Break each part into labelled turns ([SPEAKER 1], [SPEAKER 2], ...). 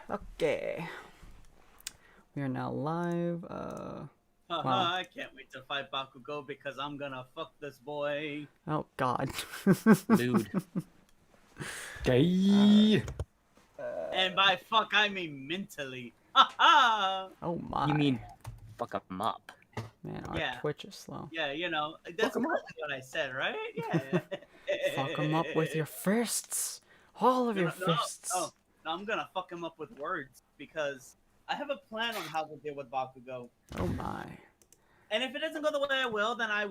[SPEAKER 1] Okay. We are now live. Wow.
[SPEAKER 2] I can't wait to fight Bakugo because I'm gonna fuck this boy.
[SPEAKER 1] Oh, God.
[SPEAKER 3] Lewd.
[SPEAKER 4] Gay.
[SPEAKER 2] And by fuck, I mean mentally. Ha ha!
[SPEAKER 1] Oh, my.
[SPEAKER 3] You mean fuck 'em up?
[SPEAKER 1] Man, our
[SPEAKER 2] Yeah.
[SPEAKER 1] Twitch is slow.
[SPEAKER 2] Yeah, you know, that's
[SPEAKER 4] Fuck 'em up.
[SPEAKER 2] exactly what I said, right? Yeah.
[SPEAKER 1] Fuck them up with your fists. All of your fists.
[SPEAKER 2] No, I'm gonna fuck him up with words because I have a plan on how to deal with Bakugo.
[SPEAKER 1] Oh, my.
[SPEAKER 2] And if it doesn't go the way I will, then I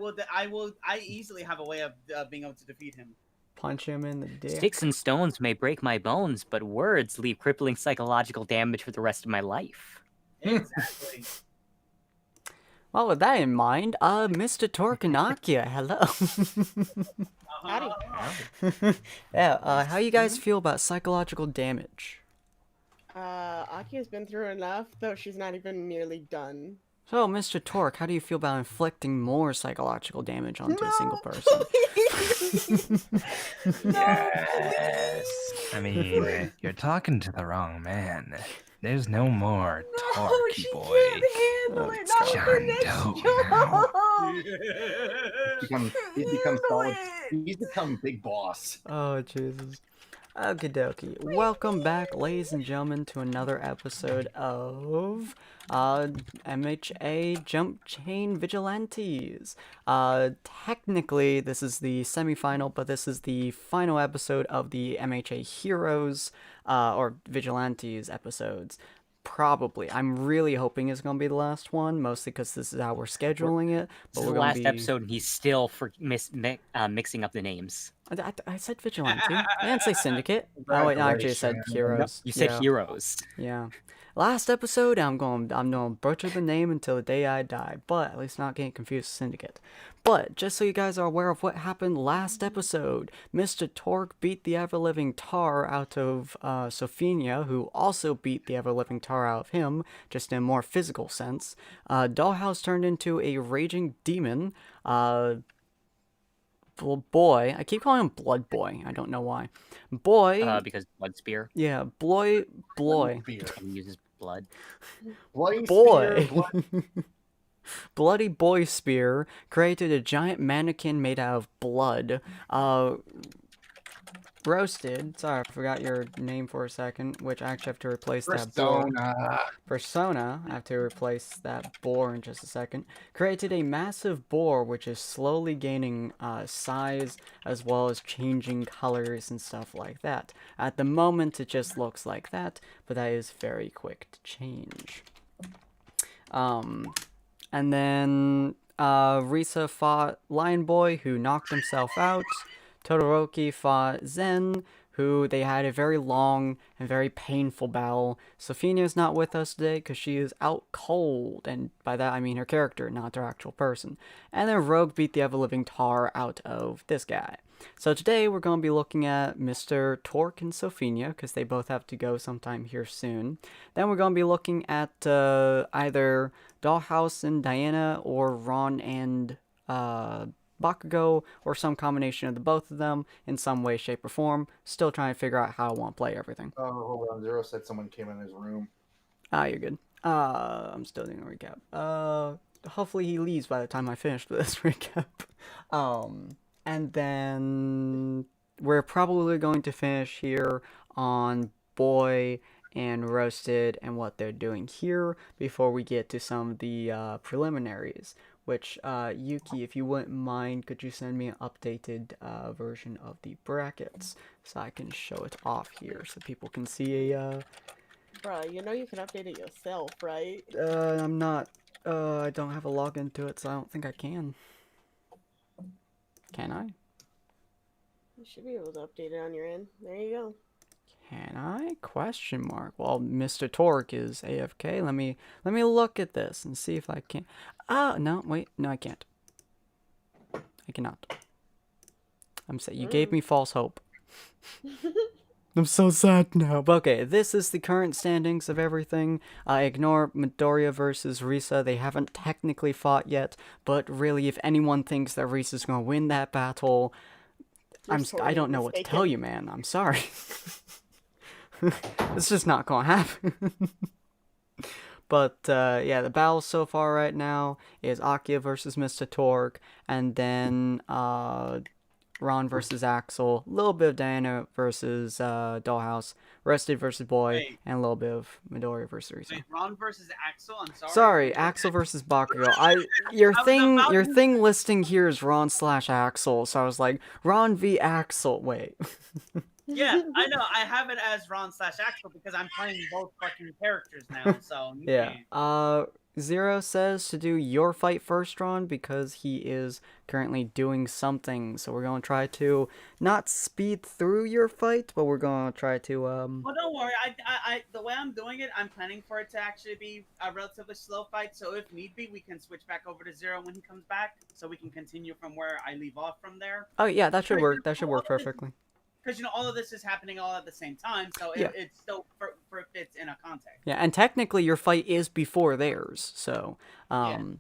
[SPEAKER 2] easily have a way of being able to defeat him.
[SPEAKER 1] Punch him in the dick.
[SPEAKER 3] Sticks and stones may break my bones, but words leave crippling psychological damage for the rest of my life.
[SPEAKER 2] Exactly.
[SPEAKER 1] Well, with that in mind, Mr. Torkanakia, hello.
[SPEAKER 2] Uh-huh.
[SPEAKER 1] Yeah, how you guys feel about psychological damage?
[SPEAKER 5] Aki's been through enough, though she's not even nearly done.
[SPEAKER 1] So, Mr. Torque, how do you feel about inflicting more psychological damage onto a single person?
[SPEAKER 4] Yes. I mean, you're talking to the wrong man. There's no more Torky boy. John Doe now.
[SPEAKER 6] He's become solid. He's become big boss.
[SPEAKER 1] Oh, Jesus. Okie dokie. Welcome back, ladies and gentlemen, to another episode of MHA Jumpchain Vigilantes. Technically, this is the semi-final, but this is the final episode of the MHA Heroes, or Vigilantes episodes. Probably. I'm really hoping it's going to be the last one, mostly because this is how we're scheduling it.
[SPEAKER 3] This is the last episode, and he's still mixing up the names.
[SPEAKER 1] I said Vigilante. I didn't say Syndicate. Oh, wait, no, I actually said Heroes.
[SPEAKER 3] You said
[SPEAKER 1] Yeah.
[SPEAKER 3] heroes.
[SPEAKER 1] Yeah. Last episode, I'm gonna butcher the name until the day I die, but at least not getting confused with Syndicate. But just so you guys are aware of what happened last episode, Mr. Torque beat the ever-living Tar out of Sophia, who also beat the ever-living Tar out of him, just in a more physical sense. Dollhouse turned into a raging demon. Boy, I keep calling him Blood Boy. I don't know why. Boy.
[SPEAKER 3] Because blood spear.
[SPEAKER 1] Yeah, Bloy.
[SPEAKER 3] He uses blood.
[SPEAKER 6] Bloody
[SPEAKER 1] Boy.
[SPEAKER 6] spear, blood-
[SPEAKER 1] Bloody Boy Spear created a giant mannequin made out of blood. Roasted. Sorry, I forgot your name for a second, which I actually have to replace that boar. Persona. I have to replace that boar in just a second. Created a massive boar, which is slowly gaining size as well as changing colors and stuff like that. At the moment, it just looks like that, but that is very quick to change. And then Risa fought Lion Boy, who knocked himself out. Todoroki fought Zen, who they had a very long and very painful battle. Sophia is not with us today because she is out cold, and by that I mean her character, not her actual person. And then Rogue beat the ever-living Tar out of this guy. So today we're going to be looking at Mr. Torque and Sophia, because they both have to go sometime here soon. Then we're going to be looking at either Dollhouse and Diana, or Ron and Bakugo, or some combination of the both of them in some way, shape, or form. Still trying to figure out how I want to play everything.
[SPEAKER 6] Oh, hold on. Zero said someone came in his room.
[SPEAKER 1] Ah, you're good. I'm still doing a recap. Hopefully he leaves by the time I finish this recap. And then we're probably going to finish here on Boy and Roasted and what they're doing here before we get to some of the preliminaries. Which, Yuki, if you wouldn't mind, could you send me an updated version of the brackets so I can show it off here so people can see a,
[SPEAKER 5] Bruh, you know you can update it yourself, right?
[SPEAKER 1] I'm not, I don't have a login to it, so I don't think I can. Can I?
[SPEAKER 5] You should be able to update it on your end. There you go.
[SPEAKER 1] Can I? Question mark. Well, Mr. Torque is AFK. Let me look at this and see if I can. No, wait. No, I can't. I cannot. I'm saying you gave me false hope. I'm so sad now. But okay, this is the current standings of everything. Ignore Midoriya versus Risa. They haven't technically fought yet, but really, if anyone thinks that Risa's gonna win that battle, I don't know what to tell you, man. I'm sorry. It's just not gonna happen. But yeah, the battle so far right now is Akia versus Mr. Torque, and then Ron versus Axel, a little bit of Diana versus Dollhouse, Rested versus Boy,
[SPEAKER 2] Wait.
[SPEAKER 1] and a little bit of Midori versus Risa.
[SPEAKER 2] Wait, Ron versus Axel. I'm sorry.
[SPEAKER 1] Sorry, Axel versus Bakugo. Your
[SPEAKER 2] was
[SPEAKER 1] thing
[SPEAKER 2] about
[SPEAKER 1] your
[SPEAKER 2] to-
[SPEAKER 1] thing listing here is Ron/Axel, so I was like, Ron v Axel. Wait.
[SPEAKER 2] Yeah, I know. I have it as Ron/Axel because I'm playing both fucking characters now. So
[SPEAKER 1] Yeah. Zero says to do your fight first, Ron, because he is currently doing something. So we're gonna try to not speed through your fight, but we're gonna try to
[SPEAKER 2] Well, don't worry. I the way I'm doing it, I'm planning for it to actually be a relatively slow fight. So if need be, we can switch back over to Zero when he comes back, so we can continue from where I leave off from there.
[SPEAKER 1] Oh yeah, that should work. That should work perfectly.
[SPEAKER 2] Because all of this is happening all at the same time, so
[SPEAKER 1] Yeah.
[SPEAKER 2] it still fits in a context.
[SPEAKER 1] Yeah, and technically your fight is before theirs, so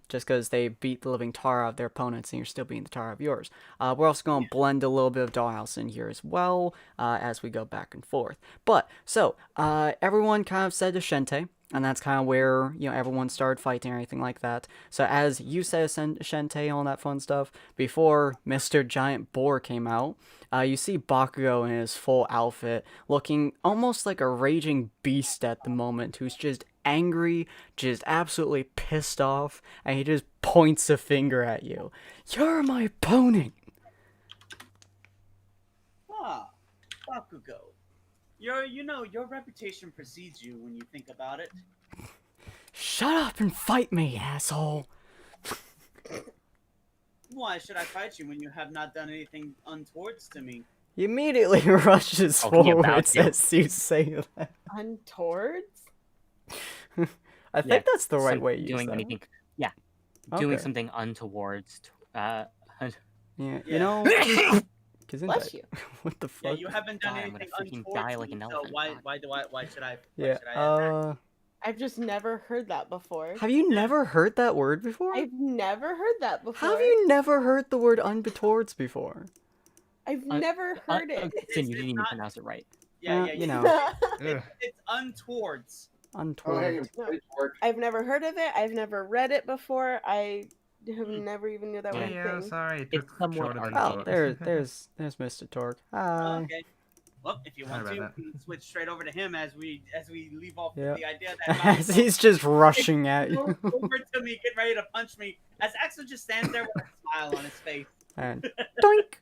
[SPEAKER 1] just because they beat the living tar out of their opponents and you're still beating the tar out of yours. We're also going to blend a little bit of Dollhouse in here as well as we go back and forth. But, so, everyone kind of said to Shente, and that's kind of where, everyone started fighting or anything like that. So as you said Shente and all that fun stuff, before Mr. Giant Boar came out, you see Bakugo in his full outfit, looking almost like a raging beast at the moment, who's just angry, just absolutely pissed off, and he just points a finger at you. You're my opponent!
[SPEAKER 2] Ah, Bakugo. Your reputation precedes you when you think about it.
[SPEAKER 1] Shut up and fight me, asshole!
[SPEAKER 2] Why should I fight you when you have not done anything untowards to me?
[SPEAKER 1] He immediately rushes
[SPEAKER 3] Talking about
[SPEAKER 1] forwards
[SPEAKER 3] you.
[SPEAKER 1] as you say that.
[SPEAKER 5] Untowards?
[SPEAKER 1] I think that's the right
[SPEAKER 3] Some-
[SPEAKER 1] way you
[SPEAKER 3] doing
[SPEAKER 1] use that.
[SPEAKER 3] anything. Yeah, doing
[SPEAKER 1] Okay.
[SPEAKER 3] something untowards.
[SPEAKER 1] Yeah, you
[SPEAKER 2] Yeah.
[SPEAKER 1] know,
[SPEAKER 5] Bless you.
[SPEAKER 1] what the
[SPEAKER 2] Yeah,
[SPEAKER 1] fuck?
[SPEAKER 2] you haven't done
[SPEAKER 3] God, I'm gonna
[SPEAKER 2] anything
[SPEAKER 3] freaking
[SPEAKER 2] untowards
[SPEAKER 3] die
[SPEAKER 2] to
[SPEAKER 3] like
[SPEAKER 2] me,
[SPEAKER 3] an
[SPEAKER 2] so
[SPEAKER 3] elephant.
[SPEAKER 2] why should I?
[SPEAKER 1] Yeah,
[SPEAKER 2] Why should I attack?
[SPEAKER 5] I've just never heard that before.
[SPEAKER 1] have you never heard that word before?
[SPEAKER 5] I've never heard that before.
[SPEAKER 1] Have you never heard the word unbetowards before?
[SPEAKER 5] I've never heard it.
[SPEAKER 3] Sin, you didn't even
[SPEAKER 2] not-
[SPEAKER 3] pronounce it right.
[SPEAKER 2] Yeah,
[SPEAKER 1] you know,
[SPEAKER 2] It's untowards.
[SPEAKER 6] Oh, hey,
[SPEAKER 1] untowards.
[SPEAKER 5] No.
[SPEAKER 6] it worked.
[SPEAKER 5] I've never heard of it. I've never read it before. I have never even knew that was a
[SPEAKER 4] Yeah,
[SPEAKER 5] thing.
[SPEAKER 4] sorry. It
[SPEAKER 3] It's
[SPEAKER 4] took
[SPEAKER 3] somewhat
[SPEAKER 4] shorter than
[SPEAKER 1] Oh,
[SPEAKER 4] thought.
[SPEAKER 1] there's Mr. Torque. Hi.
[SPEAKER 2] Okay. Well, if you want
[SPEAKER 4] Sorry
[SPEAKER 2] to,
[SPEAKER 4] about
[SPEAKER 2] we can switch straight over to him as we leave off
[SPEAKER 1] Yeah.
[SPEAKER 2] with the idea that
[SPEAKER 1] As he's just rushing at you.
[SPEAKER 2] over to me, get ready to punch me. As Axel just stands there with a smile on his face.
[SPEAKER 1] And doink!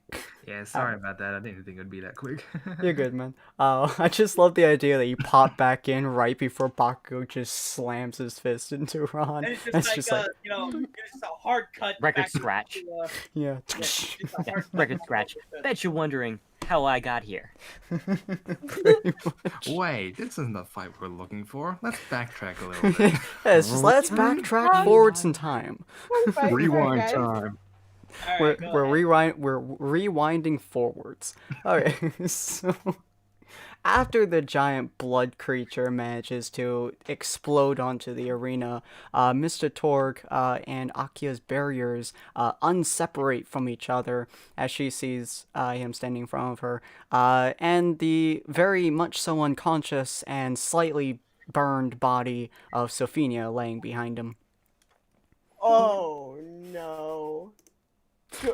[SPEAKER 4] Yeah, sorry about that. I didn't think it would be that quick.
[SPEAKER 1] You're good, man. I just love the idea that you pop back in right before Bakugo just slams his fist into Ron.
[SPEAKER 2] And it's
[SPEAKER 1] It's
[SPEAKER 2] just
[SPEAKER 1] just
[SPEAKER 2] like,
[SPEAKER 1] like-
[SPEAKER 2] it's just a hard cut.
[SPEAKER 3] Record
[SPEAKER 2] back
[SPEAKER 3] scratch.
[SPEAKER 2] to,
[SPEAKER 1] Yeah.
[SPEAKER 2] yeah, just a hard cut.
[SPEAKER 3] Record scratch. Bet you're wondering how I got here.
[SPEAKER 1] Pretty much.
[SPEAKER 4] Wait, this isn't the fight we're looking for. Let's backtrack a little bit.
[SPEAKER 1] Yeah, it's just let's backtrack forwards in time.
[SPEAKER 6] Rewind
[SPEAKER 5] guys.
[SPEAKER 6] time.
[SPEAKER 2] All right,
[SPEAKER 1] We're
[SPEAKER 2] go
[SPEAKER 1] we're
[SPEAKER 2] ahead.
[SPEAKER 1] rewinding forwards. Okay, so after the giant blood creature manages to explode onto the arena, Mr. Torg and Akia's barriers unseparate from each other as she sees him standing in front of her, and the very much so unconscious and slightly burned body of Sophia laying behind him.
[SPEAKER 5] Oh no.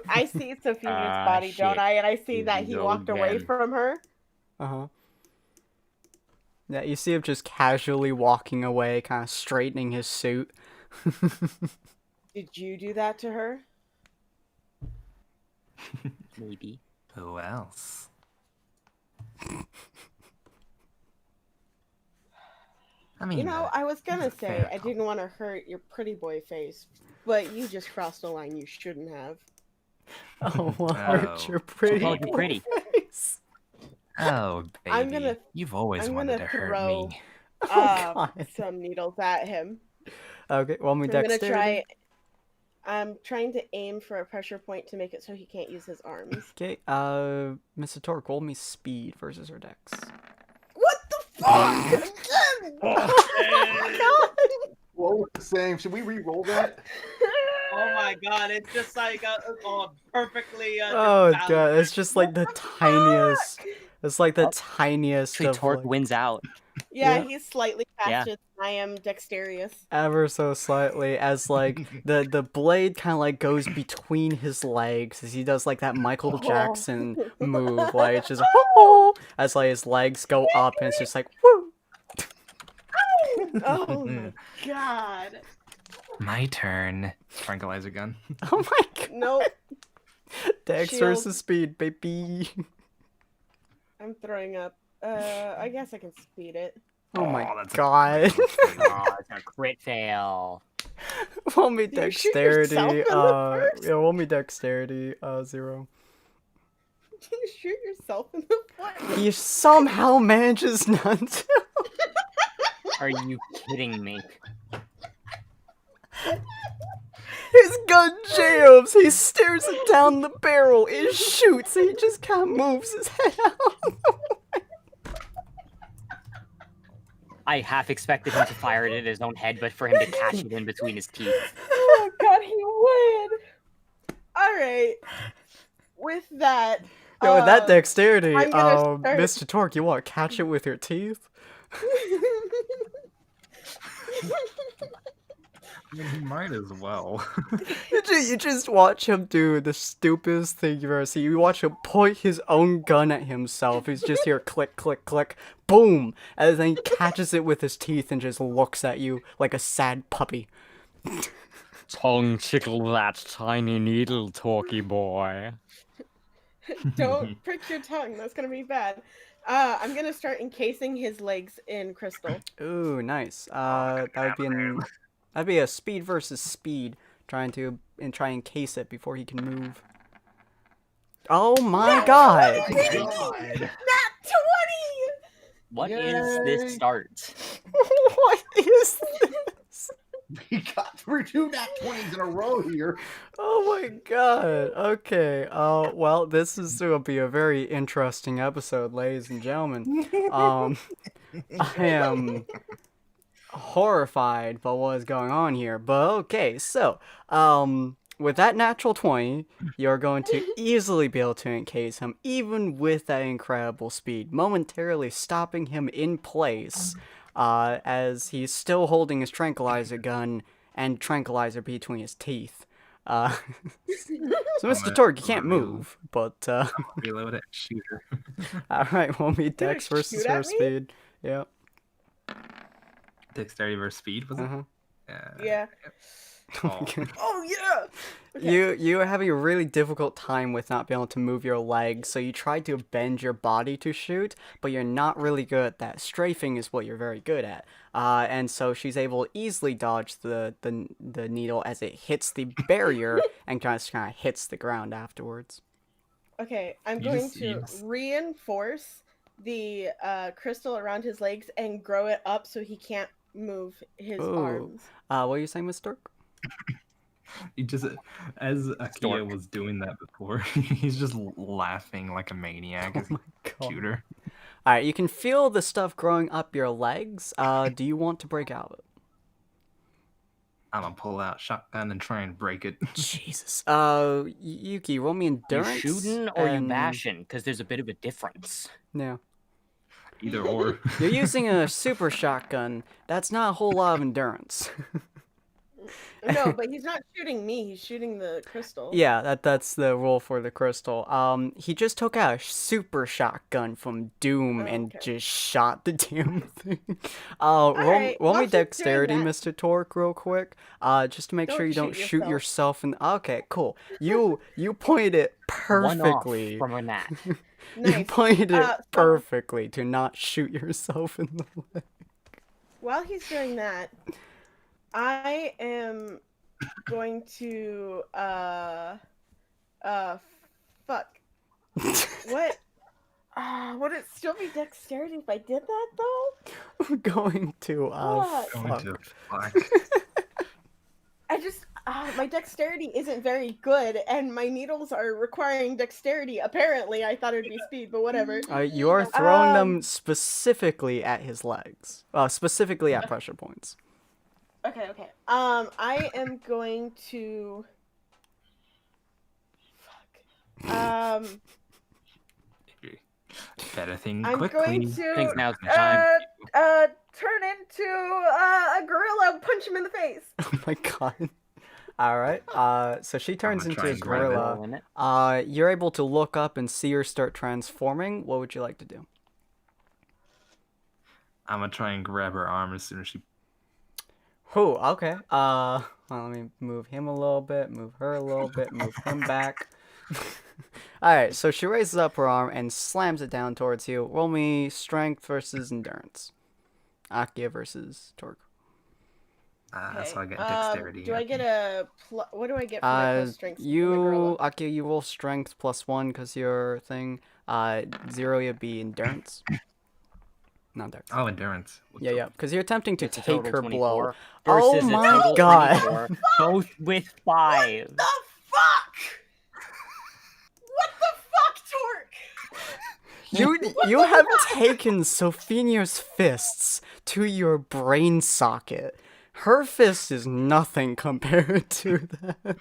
[SPEAKER 5] I see Sophia's body, don't
[SPEAKER 3] shit.
[SPEAKER 5] I? And I see
[SPEAKER 4] Here
[SPEAKER 5] that
[SPEAKER 4] we
[SPEAKER 5] he
[SPEAKER 4] go
[SPEAKER 5] walked away
[SPEAKER 4] again.
[SPEAKER 5] from her.
[SPEAKER 1] Uh-huh. Yeah, you see him just casually walking away, kind of straightening his suit.
[SPEAKER 5] Did you do that to her?
[SPEAKER 3] Maybe.
[SPEAKER 4] Who else? I mean,
[SPEAKER 5] You know, I was gonna
[SPEAKER 4] a
[SPEAKER 5] say
[SPEAKER 4] fair
[SPEAKER 5] I didn't want to hurt your pretty boy face, but you just crossed a line you shouldn't have.
[SPEAKER 1] Oh, well,
[SPEAKER 4] Oh.
[SPEAKER 1] hurt your pretty.
[SPEAKER 3] called you pretty.
[SPEAKER 1] face.
[SPEAKER 4] oh baby,
[SPEAKER 5] I'm gonna-
[SPEAKER 4] you've always
[SPEAKER 5] I'm
[SPEAKER 4] wanted
[SPEAKER 5] gonna
[SPEAKER 4] to hurt
[SPEAKER 5] throw
[SPEAKER 4] me.
[SPEAKER 1] Oh, God.
[SPEAKER 5] some needles at him.
[SPEAKER 1] Okay, well, me
[SPEAKER 5] I'm gonna
[SPEAKER 1] dexterity.
[SPEAKER 5] try. I'm trying to aim for a pressure point to make it so he can't use his arms.
[SPEAKER 1] Okay, Mr. Torque, roll me speed versus her dex.
[SPEAKER 5] What the fuck?
[SPEAKER 6] What was the same? Should we re-roll that?
[SPEAKER 2] Oh my god, it's just like perfectly.
[SPEAKER 1] Oh,
[SPEAKER 2] just
[SPEAKER 1] God, it's just like the tiniest It's like the
[SPEAKER 3] Oh,
[SPEAKER 1] tiniest
[SPEAKER 3] Actually,
[SPEAKER 1] of
[SPEAKER 3] Torque
[SPEAKER 1] like,
[SPEAKER 3] wins out.
[SPEAKER 5] Yeah,
[SPEAKER 1] Yeah.
[SPEAKER 5] he's slightly
[SPEAKER 3] Yeah.
[SPEAKER 5] faster than I am dexterous.
[SPEAKER 1] ever so slightly, as like the blade kind of like goes between his legs as he does like that Michael Jackson move, like it's just as like his legs go up and it's just like woo.
[SPEAKER 5] Oh my god.
[SPEAKER 4] My turn. Tranquilizer gun.
[SPEAKER 1] Oh my god.
[SPEAKER 5] Nope.
[SPEAKER 1] Dex
[SPEAKER 5] Shield.
[SPEAKER 1] versus speed, baby.
[SPEAKER 5] I'm throwing up. I guess I can speed it.
[SPEAKER 1] Oh my
[SPEAKER 4] that's a
[SPEAKER 1] god.
[SPEAKER 3] Oh, it's a crit fail.
[SPEAKER 1] Roll me
[SPEAKER 5] You shoot yourself
[SPEAKER 1] dexterity.
[SPEAKER 5] in the first?
[SPEAKER 1] Yeah, roll me dexterity. 0.
[SPEAKER 5] You shoot yourself in the foot.
[SPEAKER 1] He somehow manages not to.
[SPEAKER 3] Are you kidding me?
[SPEAKER 1] His gun jams. He stares it down the barrel. It shoots. He just kind of moves his head out.
[SPEAKER 3] I half expected him to fire it at his own head, but for him to catch it in between his teeth.
[SPEAKER 5] Oh god, he would. Alright. With that.
[SPEAKER 1] Yo, with that dexterity,
[SPEAKER 5] I'm gonna start-
[SPEAKER 1] Mr. Torque, you want to catch it with your teeth?
[SPEAKER 4] I mean, he might as well.
[SPEAKER 1] You just watch him do the stupidest thing you've ever seen. You watch him point his own gun at himself. He's just here, click, click, click, boom, and then he catches it with his teeth and just looks at you like a sad puppy.
[SPEAKER 3] Tongue tickle that tiny needle, Torquey boy.
[SPEAKER 5] Don't prick your tongue. That's gonna be bad. I'm gonna start encasing his legs in crystal.
[SPEAKER 1] Ooh, nice. That'd be a speed versus speed, try and encase it before he can move. Oh my god!
[SPEAKER 6] Oh my god.
[SPEAKER 5] Nat 20!
[SPEAKER 3] What is
[SPEAKER 6] Yay.
[SPEAKER 3] this start?
[SPEAKER 1] What is this?
[SPEAKER 6] We got through 2 nat 20s in a row here.
[SPEAKER 1] Oh my god. Okay. Well, this is gonna be a very interesting episode, ladies and gentlemen. I am horrified by what is going on here. But okay, so with that natural 20, you're going to easily be able to encase him, even with that incredible speed, momentarily stopping him in place, as he's still holding his tranquilizer gun and tranquilizer between his teeth. So Mr. Torque, you can't move, but
[SPEAKER 4] Reload it. Shooter.
[SPEAKER 1] alright, we'll meet
[SPEAKER 5] You're
[SPEAKER 1] Dex
[SPEAKER 5] gonna
[SPEAKER 1] versus
[SPEAKER 5] shoot
[SPEAKER 1] her
[SPEAKER 5] at me?
[SPEAKER 1] speed. Yeah.
[SPEAKER 4] Dexterity versus speed, was it?
[SPEAKER 1] Uh-huh.
[SPEAKER 5] Yeah.
[SPEAKER 4] Oh.
[SPEAKER 5] Oh yeah! Okay.
[SPEAKER 1] You are having a really difficult time with not being able to move your legs, so you try to bend your body to shoot, but you're not really good at that. Strafing is what you're very good at. And so she's able to easily dodge the needle as it hits the barrier and kind of hits the ground afterwards.
[SPEAKER 5] Okay, I'm
[SPEAKER 4] You
[SPEAKER 5] going
[SPEAKER 4] just-
[SPEAKER 5] to
[SPEAKER 4] you just-
[SPEAKER 5] reinforce the crystal around his legs and grow it up so he can't move his
[SPEAKER 1] Ooh.
[SPEAKER 5] arms.
[SPEAKER 1] What are you saying, Miss Stork?
[SPEAKER 4] He just, as Akia
[SPEAKER 3] Stork.
[SPEAKER 4] was doing that before, he's just laughing like a maniac as
[SPEAKER 1] Oh
[SPEAKER 4] a
[SPEAKER 1] my god.
[SPEAKER 4] shooter.
[SPEAKER 1] Alright, you can feel the stuff growing up your legs. Do you want to break out of it?
[SPEAKER 4] I'm gonna pull out shotgun and try and break it.
[SPEAKER 1] Jesus. Yuki, roll me
[SPEAKER 3] You
[SPEAKER 1] endurance.
[SPEAKER 3] shooting or you
[SPEAKER 1] and-
[SPEAKER 3] bashing? Because there's a bit of a difference.
[SPEAKER 1] Yeah.
[SPEAKER 4] Either or.
[SPEAKER 1] You're using a super shotgun. That's not a whole lot of endurance.
[SPEAKER 5] No, but he's not shooting me. He's shooting the crystal.
[SPEAKER 1] Yeah, that's the rule for the crystal. He just took out a super shotgun from Doom and
[SPEAKER 5] Okay.
[SPEAKER 1] just shot the damn thing. Roll
[SPEAKER 5] Alright,
[SPEAKER 1] me
[SPEAKER 5] while she's doing
[SPEAKER 1] dexterity,
[SPEAKER 5] that-
[SPEAKER 1] Mr. Torque, real quick. Just to make sure
[SPEAKER 5] Don't
[SPEAKER 1] you don't
[SPEAKER 5] shoot
[SPEAKER 1] shoot yourself in. Okay, cool. You pointed it
[SPEAKER 3] One off
[SPEAKER 1] perfectly.
[SPEAKER 3] from a nat.
[SPEAKER 1] You
[SPEAKER 5] Nice.
[SPEAKER 1] pointed it
[SPEAKER 5] So-
[SPEAKER 1] perfectly to not shoot yourself in the leg.
[SPEAKER 5] While he's doing that, I am going to fuck. What? Would it still be dexterity if I did that though?
[SPEAKER 1] I'm going to
[SPEAKER 5] What?
[SPEAKER 4] Going
[SPEAKER 1] fuck.
[SPEAKER 4] to fuck.
[SPEAKER 5] I just my dexterity isn't very good, and my needles are requiring dexterity. Apparently, I thought it'd be speed, but whatever.
[SPEAKER 1] You are throwing them specifically at his legs. Specifically at pressure points.
[SPEAKER 5] Okay. I am going to. Fuck.
[SPEAKER 4] Better think
[SPEAKER 5] I'm
[SPEAKER 4] quickly.
[SPEAKER 5] going to
[SPEAKER 3] Thinks now's the time.
[SPEAKER 5] turn into a gorilla, punch him in the face.
[SPEAKER 1] Oh my god. All right. So she turns
[SPEAKER 4] gonna
[SPEAKER 1] into
[SPEAKER 4] try
[SPEAKER 1] a
[SPEAKER 4] and grab it.
[SPEAKER 1] gorilla.
[SPEAKER 3] In it.
[SPEAKER 1] You're able to look up and see her start transforming. What would you like to do?
[SPEAKER 4] I'm gonna try and grab her arm as soon as she.
[SPEAKER 1] Whew, okay. Well, let me move him a little bit, move her a little bit, move him back. Alright, so she raises up her arm and slams it down towards you. Roll me strength versus endurance. Akia versus Torque.
[SPEAKER 4] So I get dexterity.
[SPEAKER 5] Do I get a what do I get for my plus strength? from the gorilla?
[SPEAKER 1] Akia, you roll strength +1 because your thing. 0 would be endurance. Not dex.
[SPEAKER 4] Oh, endurance.
[SPEAKER 1] Yeah, because you're attempting to
[SPEAKER 3] It's a
[SPEAKER 1] take
[SPEAKER 3] total
[SPEAKER 1] her
[SPEAKER 3] 24
[SPEAKER 1] blow.
[SPEAKER 3] versus
[SPEAKER 1] Oh
[SPEAKER 3] a
[SPEAKER 1] my
[SPEAKER 3] total
[SPEAKER 1] god.
[SPEAKER 3] 24, both with 5.
[SPEAKER 5] The fuck? What the fuck, Torque?
[SPEAKER 1] You have taken Sophinia's fists to your brain socket. Her fist is nothing compared to that.
[SPEAKER 5] The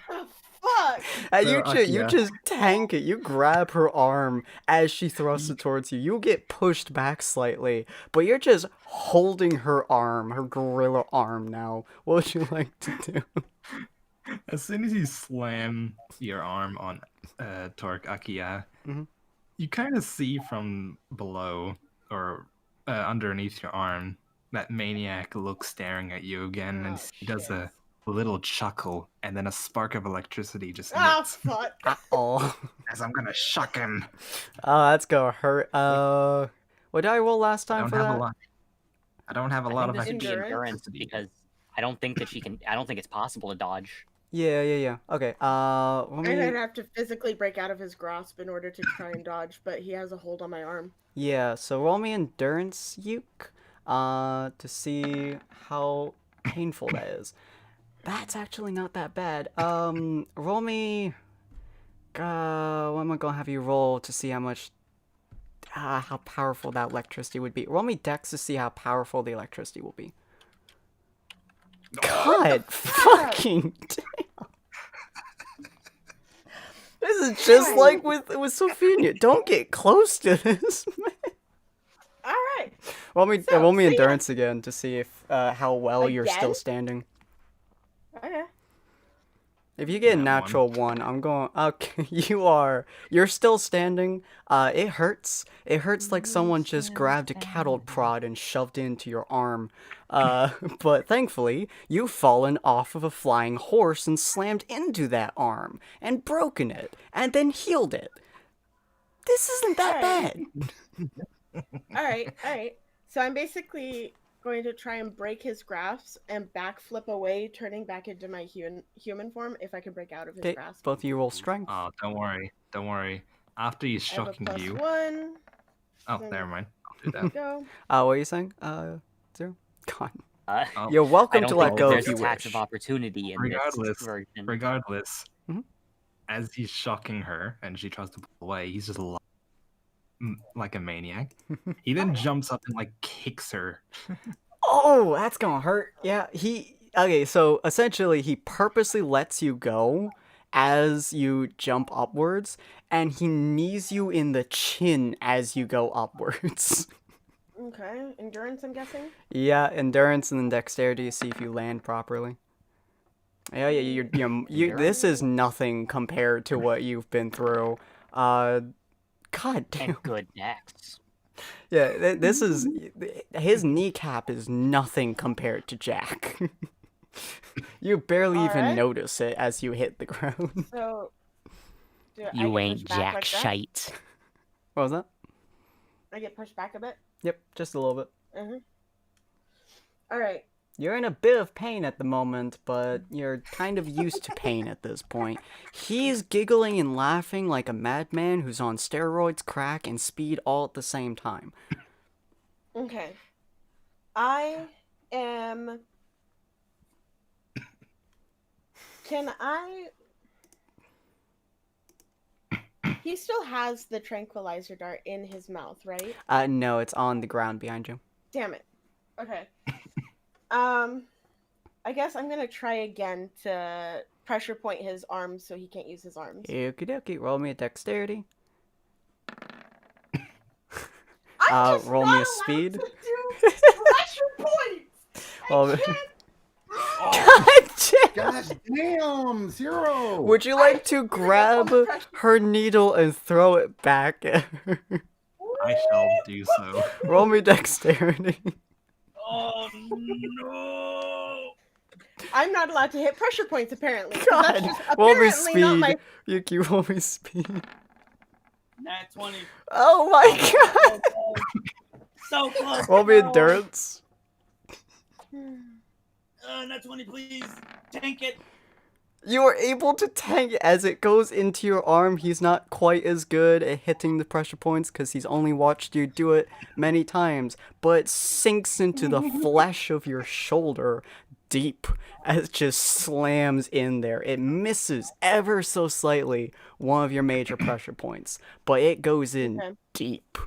[SPEAKER 5] fuck?
[SPEAKER 1] And
[SPEAKER 4] So,
[SPEAKER 1] you
[SPEAKER 4] Akia.
[SPEAKER 1] just tank it. You grab her arm as she thrusts it towards you. You get pushed back slightly, but you're just holding her arm, her gorilla arm now. What would you like to do?
[SPEAKER 4] As soon as you slam your arm on Torque Akia,
[SPEAKER 1] Mhm.
[SPEAKER 4] you kind of see from below or underneath your arm that maniac looks staring at you again, and
[SPEAKER 5] Oh,
[SPEAKER 4] he does
[SPEAKER 5] shit.
[SPEAKER 4] a little chuckle, and then a spark of electricity just
[SPEAKER 5] Ah,
[SPEAKER 4] emits
[SPEAKER 5] fuck.
[SPEAKER 1] Oh,
[SPEAKER 4] as I'm gonna shock him.
[SPEAKER 1] that's gonna hurt. What did I roll last
[SPEAKER 4] I
[SPEAKER 1] time
[SPEAKER 4] don't
[SPEAKER 1] for
[SPEAKER 4] have
[SPEAKER 1] that?
[SPEAKER 4] a lot. I don't have a
[SPEAKER 3] I
[SPEAKER 4] lot
[SPEAKER 3] think
[SPEAKER 4] of
[SPEAKER 3] this would be
[SPEAKER 5] endurance.
[SPEAKER 3] endurance because I don't think that she can. I don't think it's possible to dodge.
[SPEAKER 1] Yeah. Okay. Let
[SPEAKER 5] I'd
[SPEAKER 1] me.
[SPEAKER 5] have to physically break out of his grasp in order to try and dodge, but he has a hold on my arm.
[SPEAKER 1] Yeah. So roll me endurance, Yuke, to see how painful that is. That's actually not that bad. Roll me. What am I gonna have you roll to see how much, how powerful that electricity would be? Roll me Dex to see how powerful the electricity will be. God, fucking damn. This is just like with Sophia. Don't get close to this, man.
[SPEAKER 5] All right.
[SPEAKER 1] Roll me
[SPEAKER 5] So, see ya.
[SPEAKER 1] endurance again to see if how well you're still
[SPEAKER 5] Again?
[SPEAKER 1] standing.
[SPEAKER 5] Okay.
[SPEAKER 1] If you get a
[SPEAKER 4] That
[SPEAKER 1] natural one, I'm going. Okay, you're still standing. It hurts. It hurts like someone just grabbed a cattle prod and shoved it into your arm. But thankfully, you've fallen off of a flying horse and slammed into that arm and broken it and then healed it. This isn't that bad.
[SPEAKER 5] All right. So I'm basically going to try and break his grasp and backflip away, turning back into my human form if I can break out of his
[SPEAKER 1] Okay,
[SPEAKER 5] grasp.
[SPEAKER 1] both of you roll strength.
[SPEAKER 4] Oh, don't worry. After he's
[SPEAKER 5] I have a
[SPEAKER 4] shocking
[SPEAKER 5] plus
[SPEAKER 4] you.
[SPEAKER 5] 1.
[SPEAKER 4] Oh,
[SPEAKER 5] then-
[SPEAKER 4] never mind. I'll do that.
[SPEAKER 5] Go.
[SPEAKER 1] What are you saying? Zero. God.
[SPEAKER 4] Oh,
[SPEAKER 1] You're
[SPEAKER 3] I
[SPEAKER 1] welcome
[SPEAKER 3] don't
[SPEAKER 1] to
[SPEAKER 3] think
[SPEAKER 1] let go
[SPEAKER 3] there's
[SPEAKER 1] if you
[SPEAKER 3] attacks
[SPEAKER 1] wish.
[SPEAKER 3] of opportunity in
[SPEAKER 4] Regardless,
[SPEAKER 3] this version.
[SPEAKER 4] regardless,
[SPEAKER 1] Mhm.
[SPEAKER 4] as he's shocking her and she tries to pull away, he's just like a maniac. He then jumps up and like kicks her.
[SPEAKER 1] Oh, that's gonna hurt. Yeah, okay, so essentially he purposely lets you go as you jump upwards, and he knees you in the chin as you go upwards.
[SPEAKER 5] Okay. Endurance, I'm guessing.
[SPEAKER 1] Yeah, endurance and then dexterity to see if you land properly. Yeah, this is nothing compared to what you've been through. God damn.
[SPEAKER 3] And good dex.
[SPEAKER 1] Yeah, this is his kneecap is nothing compared to Jack. You barely even
[SPEAKER 5] Alright.
[SPEAKER 1] notice it as you hit the ground.
[SPEAKER 5] So. Do I
[SPEAKER 3] You
[SPEAKER 5] get
[SPEAKER 3] ain't
[SPEAKER 5] pushed back
[SPEAKER 3] jack
[SPEAKER 5] like that?
[SPEAKER 3] shite.
[SPEAKER 1] What was that?
[SPEAKER 5] I get pushed back a bit.
[SPEAKER 1] Yep, just a little bit.
[SPEAKER 5] All right.
[SPEAKER 1] You're in a bit of pain at the moment, but you're kind of used to pain at this point. He's giggling and laughing like a madman who's on steroids, crack, and speed all at the same time.
[SPEAKER 5] Okay. I am. Can I? He still has the tranquilizer dart in his mouth, right?
[SPEAKER 1] No, it's on the ground behind you.
[SPEAKER 5] Damn it. Okay. I guess I'm gonna try again to pressure point his arms so he can't use his arms.
[SPEAKER 1] Okie dokie, roll me a dexterity.
[SPEAKER 5] just
[SPEAKER 1] roll
[SPEAKER 5] not
[SPEAKER 1] me a
[SPEAKER 5] allowed
[SPEAKER 1] speed.
[SPEAKER 5] to do pressure points.
[SPEAKER 1] Well,
[SPEAKER 5] I can't.
[SPEAKER 1] God damn.
[SPEAKER 6] Gosh damn, Zero.
[SPEAKER 1] Would you like to
[SPEAKER 5] on
[SPEAKER 1] grab
[SPEAKER 5] the pressure.
[SPEAKER 1] her needle and throw it back at her?
[SPEAKER 4] I shall do so.
[SPEAKER 1] Roll me dexterity.
[SPEAKER 2] Oh no!
[SPEAKER 5] I'm not allowed to hit pressure points apparently. 'cause that's
[SPEAKER 1] God,
[SPEAKER 5] just
[SPEAKER 1] roll me
[SPEAKER 5] apparently not my.
[SPEAKER 1] speed. Yuki, roll me speed.
[SPEAKER 2] Nat 20.
[SPEAKER 1] Oh my god.
[SPEAKER 2] So close.
[SPEAKER 1] Roll me
[SPEAKER 2] no.
[SPEAKER 1] endurance.
[SPEAKER 2] Nat 20, please. Tank it.
[SPEAKER 1] You are able to tank it as it goes into your arm. He's not quite as good at hitting the pressure points because he's only watched you do it many times, but it sinks into the flesh of your shoulder deep as it just slams in there. It misses ever so slightly one of your major pressure points, but it goes in
[SPEAKER 5] Okay.
[SPEAKER 1] deep.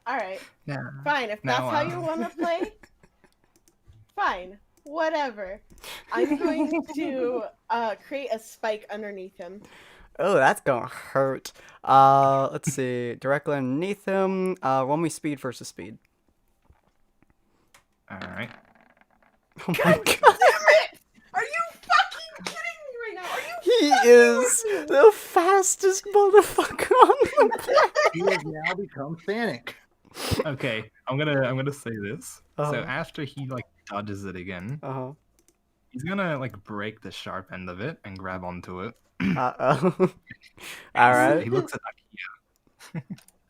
[SPEAKER 5] All right.
[SPEAKER 4] Yeah.
[SPEAKER 5] Fine. If that's
[SPEAKER 4] Now,
[SPEAKER 5] how you want to play, fine. Whatever. I'm going to create a spike underneath him.
[SPEAKER 1] Oh, that's gonna hurt. Let's see. Directly underneath him. Roll me speed versus speed.
[SPEAKER 4] Alright.
[SPEAKER 1] Oh my god.
[SPEAKER 5] Damn it! Are you fucking kidding me right now? Are you?
[SPEAKER 1] He
[SPEAKER 5] fucking
[SPEAKER 1] is
[SPEAKER 5] with me?
[SPEAKER 1] the fastest motherfucker on the planet.
[SPEAKER 6] He has now become Sanic.
[SPEAKER 4] Okay, I'm gonna say this. So
[SPEAKER 1] Uh-huh.
[SPEAKER 4] after he like dodges it again,
[SPEAKER 1] Uh-huh.
[SPEAKER 4] he's gonna like break the sharp end of it and grab onto it.
[SPEAKER 1] Uh-oh.
[SPEAKER 4] He
[SPEAKER 1] Alright.
[SPEAKER 4] looks at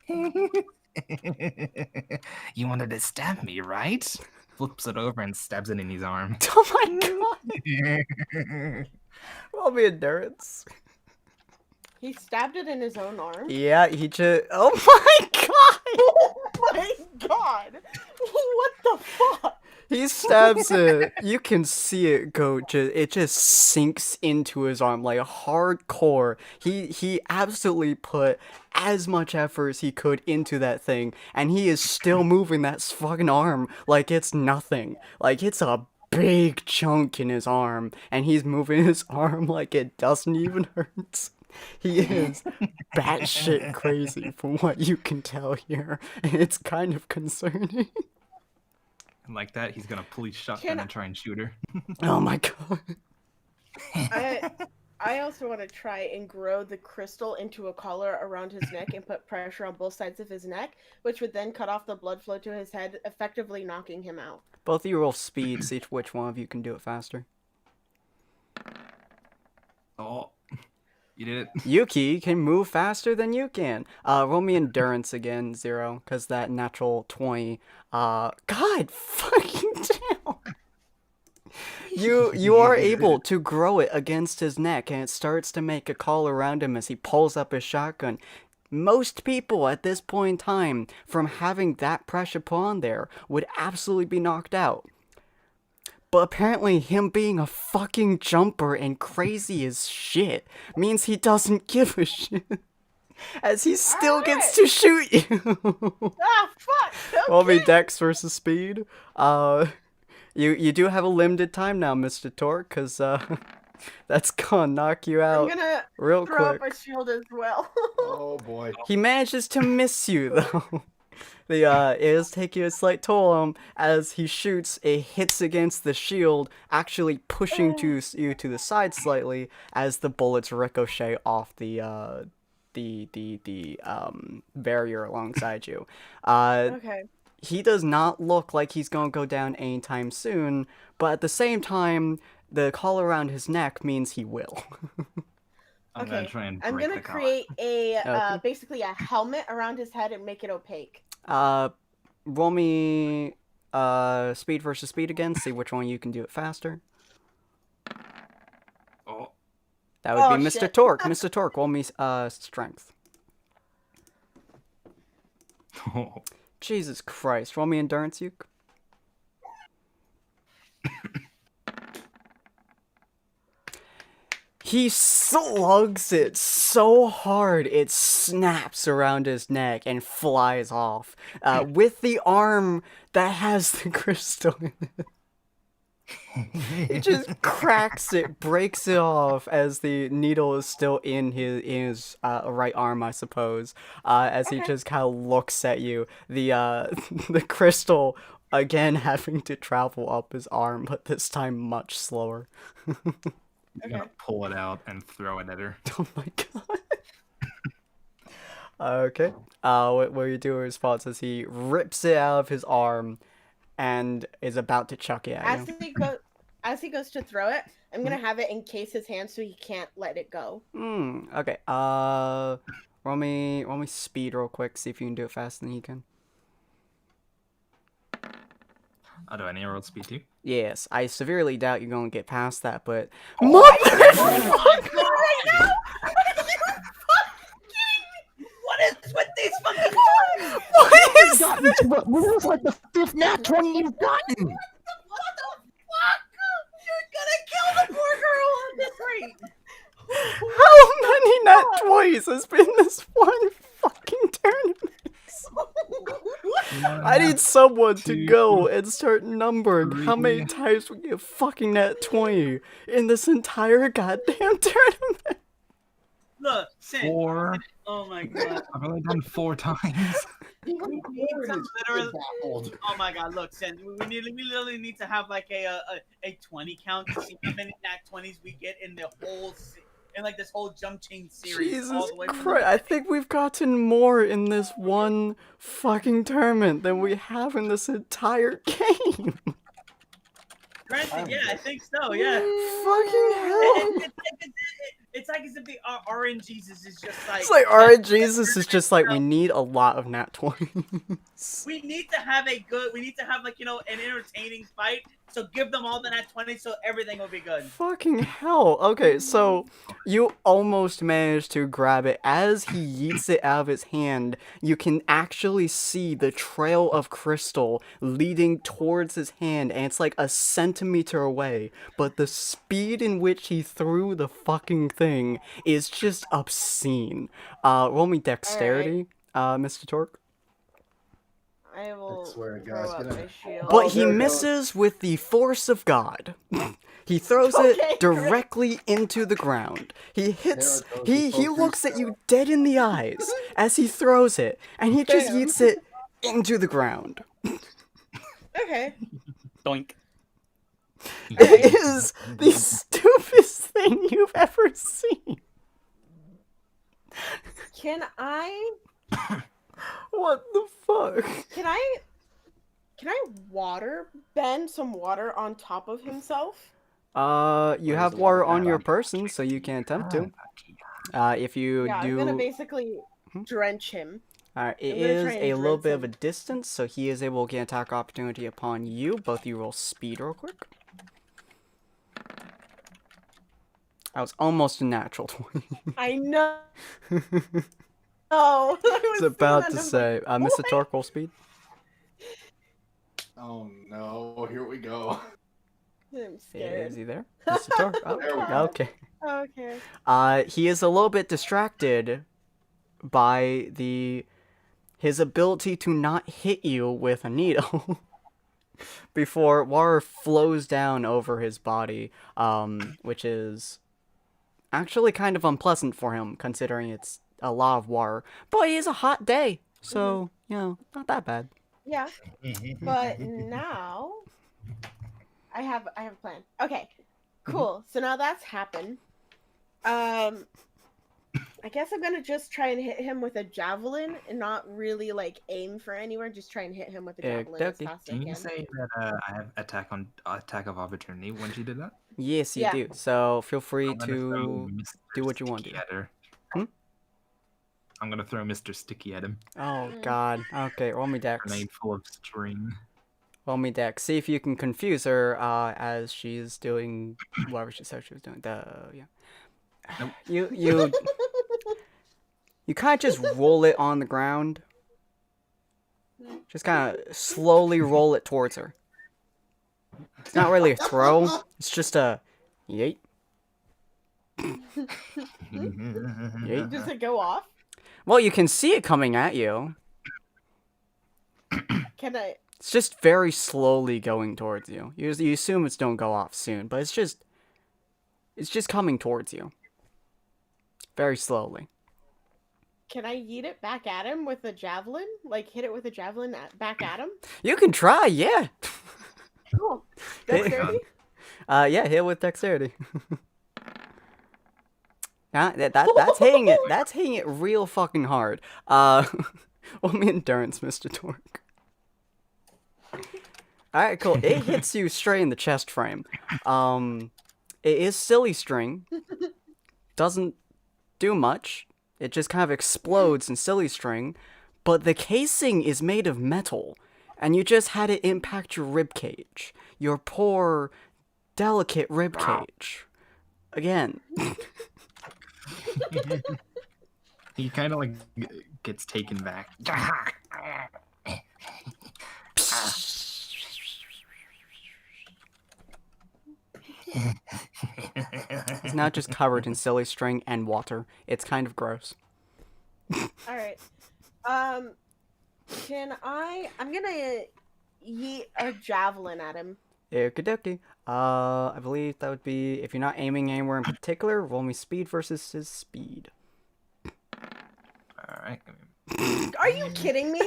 [SPEAKER 4] Akio. You wanted to stab me, right? Flips it over and stabs it in his arm.
[SPEAKER 1] Oh my god. Roll me endurance.
[SPEAKER 5] He stabbed it in his own arm.
[SPEAKER 1] Yeah, he just... Oh my god!
[SPEAKER 5] Oh my god! What the fuck?
[SPEAKER 1] He stabs it. You can see it go. It just sinks into his arm like hardcore. He absolutely put as much effort as he could into that thing, and he is still moving that fucking arm like it's nothing. Like it's a big chunk in his arm, and he's moving his arm like it doesn't even hurt. He is batshit crazy from what you can tell here, and it's kind of concerning.
[SPEAKER 4] And like that, he's gonna pull his shotgun and try and shoot her.
[SPEAKER 1] Oh my god.
[SPEAKER 5] I also want to try and grow the crystal into a collar around his neck and put pressure on both sides of his neck, which would then cut off the blood flow to his head, effectively knocking him out.
[SPEAKER 1] Both of you roll speed, see which one of you can do it faster.
[SPEAKER 4] Oh, you did it.
[SPEAKER 1] Yuki can move faster than you can. Roll me endurance again, 0, because that natural 20. God fucking damn. You are able to grow it against his neck, and it starts to make a collar around him as he pulls up his shotgun. Most people at this point in time, from having that pressure put on there, would absolutely be knocked out. But apparently him being a fucking jumper and crazy as shit means he doesn't give a shit. As he still gets to shoot you.
[SPEAKER 5] Ah, fuck!
[SPEAKER 1] Roll me
[SPEAKER 5] Okay.
[SPEAKER 1] dex versus speed. You do have a limited time now, Mr. Torque, because that's gonna knock you
[SPEAKER 5] I'm
[SPEAKER 1] out
[SPEAKER 5] gonna
[SPEAKER 1] real
[SPEAKER 5] throw
[SPEAKER 1] quick.
[SPEAKER 5] up a shield as well.
[SPEAKER 6] Oh boy.
[SPEAKER 1] He manages to miss you, though. It does take you a slight toll on him as he shoots. It hits against the shield, actually pushing you to the side slightly as the bullets ricochet off the barrier alongside you.
[SPEAKER 5] Okay.
[SPEAKER 1] He does not look like he's gonna go down anytime soon, but at the same time, the collar around his neck means he will.
[SPEAKER 4] I'm gonna try and
[SPEAKER 5] I'm
[SPEAKER 4] break
[SPEAKER 5] gonna
[SPEAKER 4] the collar.
[SPEAKER 5] create a
[SPEAKER 1] Okay.
[SPEAKER 5] basically a helmet around his head and make it opaque.
[SPEAKER 1] Roll me speed versus speed again, see which one you can do it faster.
[SPEAKER 4] Oh,
[SPEAKER 1] That would
[SPEAKER 5] Oh,
[SPEAKER 1] be Mr.
[SPEAKER 5] shit.
[SPEAKER 1] Torque. Mr. Torque, roll me strength. Jesus Christ, roll me endurance, you. He slugs it so hard it snaps around his neck and flies off with the arm that has the crystal in it. He just cracks it, breaks it off as the needle is still in his right arm, I suppose. As he
[SPEAKER 5] Okay.
[SPEAKER 1] just kind of looks at you, the the crystal again having to travel up his arm, but this time much slower.
[SPEAKER 4] He's
[SPEAKER 5] Okay.
[SPEAKER 4] gonna pull it out and throw it at her.
[SPEAKER 1] Oh my god. Okay. What you do in response is he rips it out of his arm and is about to chuck it at you.
[SPEAKER 5] As he goes to throw it, I'm gonna have it encase his hand so he can't let it go.
[SPEAKER 1] Okay. Roll me speed real quick. See if you can do it faster than he can.
[SPEAKER 4] Oh, do I need to roll speed too?
[SPEAKER 1] Yes, I severely doubt you're gonna get past that, but
[SPEAKER 2] What is with these fucking
[SPEAKER 1] what is
[SPEAKER 6] This was like the 5th nat 20 you've gotten.
[SPEAKER 2] What the fuck? You're gonna kill the poor girl at this rate.
[SPEAKER 1] how many nat 20s has been this one fucking tournament? I need someone to go and start numbering how many times we get fucking nat 20 in this entire goddamn tournament.
[SPEAKER 2] Look, Sin.
[SPEAKER 4] 4.
[SPEAKER 2] Oh my god.
[SPEAKER 4] I've only done 4 times.
[SPEAKER 6] Even Warren is
[SPEAKER 2] Literally-
[SPEAKER 6] baffled.
[SPEAKER 2] Oh my god, look, Sin. We literally need to have like a 20 count to see how many nat 20s we get in the whole in like this whole Jumpchain series.
[SPEAKER 1] Jesus
[SPEAKER 2] all the way from
[SPEAKER 1] Christ, I think we've gotten more in this one fucking tournament than we have in this entire game.
[SPEAKER 2] Granted, yeah, I think so, yeah.
[SPEAKER 1] Fucking hell.
[SPEAKER 2] It's like as if the RNGs is just like...
[SPEAKER 1] It's like RNGesus is just like, we need a lot of nat 20s.
[SPEAKER 2] We need to have like, you know, an entertaining fight, so give them all the nat 20 so everything will be good.
[SPEAKER 1] Fucking hell. Okay, so you almost managed to grab it. As he yeets it out of his hand, you can actually see the trail of crystal leading towards his hand, and it's like a centimeter away. But the speed in which he threw the fucking thing is just obscene. Roll me dexterity, Mr. Torque.
[SPEAKER 5] I will
[SPEAKER 6] swear to God,
[SPEAKER 5] throw
[SPEAKER 6] it's
[SPEAKER 5] up
[SPEAKER 6] gonna-
[SPEAKER 5] my shield.
[SPEAKER 1] But
[SPEAKER 6] Oh,
[SPEAKER 1] he
[SPEAKER 6] there it goes.
[SPEAKER 1] misses with the force of God. He throws
[SPEAKER 5] Okay,
[SPEAKER 1] it directly into the ground. He hits.
[SPEAKER 6] There it goes,
[SPEAKER 1] He
[SPEAKER 6] the
[SPEAKER 1] looks
[SPEAKER 6] focus.
[SPEAKER 1] at you dead in the eyes as he throws it, and he just
[SPEAKER 5] Damn.
[SPEAKER 1] yeets it into the ground.
[SPEAKER 5] Okay.
[SPEAKER 3] Doink.
[SPEAKER 1] It is the stupidest thing you've ever seen.
[SPEAKER 5] Can I
[SPEAKER 1] What the fuck?
[SPEAKER 5] can I water bend some water on top of himself?
[SPEAKER 1] You have water on your person, so you can attempt to. If you
[SPEAKER 5] Yeah,
[SPEAKER 1] do.
[SPEAKER 5] I'm gonna basically
[SPEAKER 1] Hmm?
[SPEAKER 5] drench him.
[SPEAKER 1] It
[SPEAKER 5] I'm gonna
[SPEAKER 1] is
[SPEAKER 5] try and
[SPEAKER 1] a little
[SPEAKER 5] drench
[SPEAKER 1] bit of a
[SPEAKER 5] him.
[SPEAKER 1] distance, so he is able to get attack opportunity upon you. Both of you roll speed real quick. That was almost a natural 20.
[SPEAKER 5] I know. Oh, I
[SPEAKER 1] I was
[SPEAKER 5] was
[SPEAKER 1] about
[SPEAKER 5] seeing
[SPEAKER 1] to
[SPEAKER 5] that,
[SPEAKER 1] say,
[SPEAKER 5] I'm
[SPEAKER 1] Mr.
[SPEAKER 5] like,
[SPEAKER 1] Torque, roll speed.
[SPEAKER 6] Oh no, here we go.
[SPEAKER 5] I'm
[SPEAKER 1] Is
[SPEAKER 5] scared.
[SPEAKER 1] he there? Mr. Torque? Oh,
[SPEAKER 6] There we go.
[SPEAKER 1] okay.
[SPEAKER 5] Okay.
[SPEAKER 1] He is a little bit distracted by his ability to not hit you with a needle before water flows down over his body, which is actually kind of unpleasant for him considering it's a lot of water. But it is a hot day, so you know, not that bad.
[SPEAKER 5] Yeah. But now I have a plan. Okay. Cool. So now that's happened. I guess I'm gonna just try and hit him with a javelin and not really like aim for anywhere. Just try and hit him with a javelin as
[SPEAKER 1] Okey-dokey.
[SPEAKER 5] fast as I
[SPEAKER 4] Can you
[SPEAKER 5] can.
[SPEAKER 4] say that I have attack of opportunity when she did that?
[SPEAKER 1] Yes, you
[SPEAKER 5] Yeah.
[SPEAKER 1] do. So feel free
[SPEAKER 4] I'm gonna throw
[SPEAKER 1] to
[SPEAKER 4] Mr.
[SPEAKER 1] do what you want to
[SPEAKER 4] Sticky
[SPEAKER 1] do.
[SPEAKER 4] at her.
[SPEAKER 1] Hmm?
[SPEAKER 4] I'm gonna throw Mr. Sticky at him.
[SPEAKER 1] Oh God. Okay, roll me dex.
[SPEAKER 4] Grenade full of string.
[SPEAKER 1] Roll me dex. See if you can confuse her as she's doing whatever she said she was doing. Yeah.
[SPEAKER 4] Nope.
[SPEAKER 1] You kind of just roll it on the ground. Just kind of slowly roll it towards her. It's not really a throw. It's just a yeet. Yeet.
[SPEAKER 5] Does it go off?
[SPEAKER 1] Well, you can see it coming at you.
[SPEAKER 5] Can I?
[SPEAKER 1] It's just very slowly going towards you. You assume it's don't go off soon, but it's just coming towards you. Very slowly.
[SPEAKER 5] Can I yeet it back at him with a javelin? Like hit it with a javelin back at him?
[SPEAKER 1] You can try, yeah.
[SPEAKER 5] Cool.
[SPEAKER 1] Hey.
[SPEAKER 5] Dexterity?
[SPEAKER 1] Yeah, hit with dexterity. That's hitting it. That's hitting it real fucking hard. Roll me endurance, Mr. Torque. Alright, cool. It hits you straight in the chest frame. It is silly string. Doesn't do much. It just kind of explodes in silly string. But the casing is made of metal. And you just had it impact your rib cage. Your poor, delicate rib cage. Again.
[SPEAKER 4] He kind of like gets taken back.
[SPEAKER 1] It's not just covered in silly string and water. It's kind of gross.
[SPEAKER 5] All right. I'm gonna yeet a javelin at him.
[SPEAKER 1] Okie I believe that would be, if you're not aiming anywhere in particular, roll me speed versus his speed.
[SPEAKER 4] Alright.
[SPEAKER 5] Are you kidding me?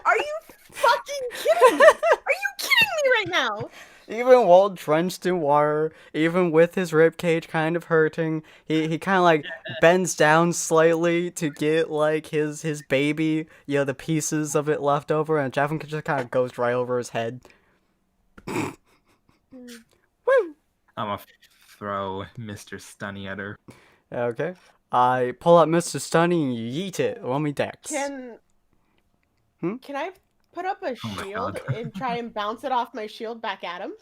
[SPEAKER 5] Are you fucking kidding me? Are you kidding me right now?
[SPEAKER 1] Even while drenched in water, even with his ribcage kind of hurting, he kind of like bends down slightly to get like his baby, the pieces of it left over, and Javelin just kind of goes right over his head. Woo!
[SPEAKER 4] I'm gonna throw Mr. Stunny at her.
[SPEAKER 1] Okay. I pull out Mr. Stunny and you yeet it. Roll me dex.
[SPEAKER 5] Can I put up a
[SPEAKER 4] my
[SPEAKER 5] shield
[SPEAKER 4] God.
[SPEAKER 5] and try and bounce it off my shield back at him?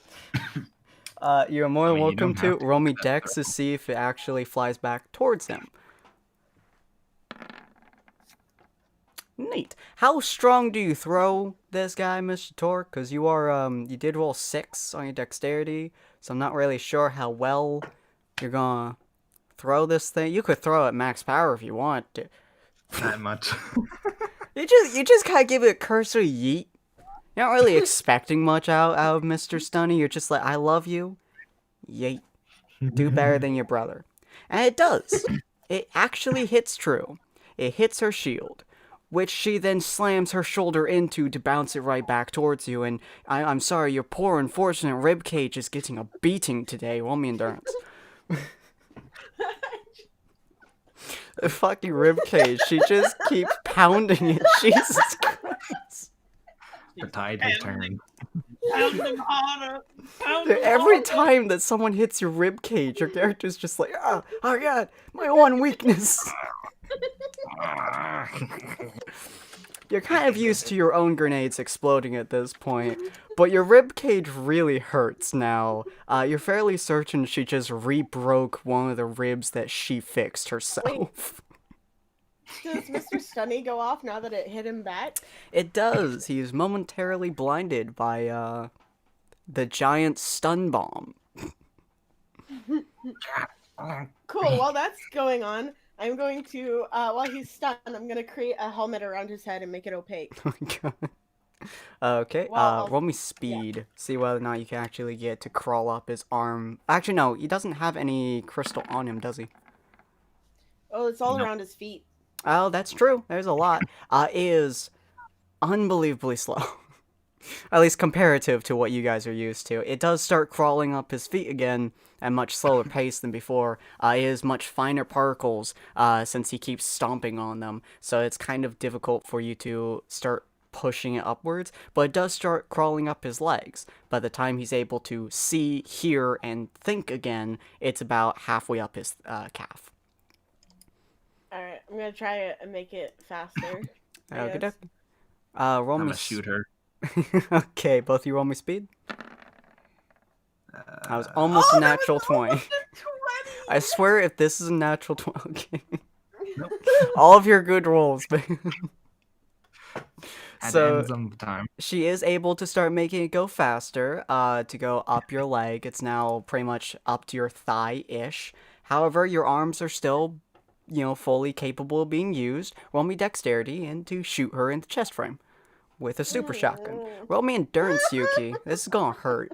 [SPEAKER 1] You're more than
[SPEAKER 4] You
[SPEAKER 1] welcome
[SPEAKER 4] don't
[SPEAKER 1] to.
[SPEAKER 4] have to
[SPEAKER 1] Roll me
[SPEAKER 4] do that,
[SPEAKER 1] dex to see if it actually flies back towards him. Neat. How strong do you throw this guy, Mr. Torque? Because you are, you did roll 6 on your dexterity, so I'm not really sure how well you're gonna throw this thing. You could throw it at max power if you want to.
[SPEAKER 4] That much.
[SPEAKER 1] You just kind of give it a cursory yeet. You're not really expecting much out of Mr. Stunny. You're just like, I love you. Yeet. Do better than your brother. And it does. It actually hits true. It hits her shield, which she then slams her shoulder into to bounce it right back towards you. And I'm sorry, your poor unfortunate ribcage is getting a beating today. Roll me endurance. The fucking ribcage. She just keeps pounding it. Jesus Christ.
[SPEAKER 4] The tide has turned.
[SPEAKER 2] Pound them harder. Pound
[SPEAKER 1] Dude,
[SPEAKER 2] them
[SPEAKER 1] every
[SPEAKER 2] harder.
[SPEAKER 1] time that someone hits your ribcage, your character's just like, oh god, my one weakness. You're kind of used to your own grenades exploding at this point, but your ribcage really hurts now. You're fairly certain she just re-broke one of the ribs that she fixed herself.
[SPEAKER 5] Does Mr. Stunny go off now that it hit him back?
[SPEAKER 1] It does. He's momentarily blinded by, the giant stun bomb.
[SPEAKER 5] Cool, while that's going on, I'm going to, while he's stunned, I'm going to create a helmet around his head and make it opaque.
[SPEAKER 1] Oh my god. Okay,
[SPEAKER 5] Well,
[SPEAKER 1] roll me speed. See whether or not you can actually get to crawl up his arm. Actually, no, he doesn't have any crystal on him, does he?
[SPEAKER 5] Oh, it's all
[SPEAKER 4] Nope.
[SPEAKER 5] around his feet.
[SPEAKER 1] Oh, that's true. There's a lot. It is unbelievably slow. At least comparative to what you guys are used to. It does start crawling up his feet again at much slower pace than before. It is much finer particles since he keeps stomping on them. So it's kind of difficult for you to start pushing it upwards. But it does start crawling up his legs. By the time he's able to see, hear, and think again, it's about halfway up his calf.
[SPEAKER 5] Alright, I'm going to try and make it faster. I
[SPEAKER 1] Okay,
[SPEAKER 5] guess.
[SPEAKER 1] roll
[SPEAKER 4] I'm
[SPEAKER 1] me.
[SPEAKER 4] gonna shoot her.
[SPEAKER 1] Okay, both of you roll me speed. I was almost a natural 20. I swear if this is a natural 20, okay.
[SPEAKER 4] Nope.
[SPEAKER 1] All of your good rolls, man.
[SPEAKER 4] At
[SPEAKER 1] So
[SPEAKER 4] ends of the time.
[SPEAKER 1] she is able to start making it go faster, to go up your leg. It's now pretty much up to your thigh-ish. However, your arms are still, fully capable of being used. Roll me dexterity and to shoot her in the chest frame. with a super shotgun. Roll me endurance, Yuki. This is gonna hurt.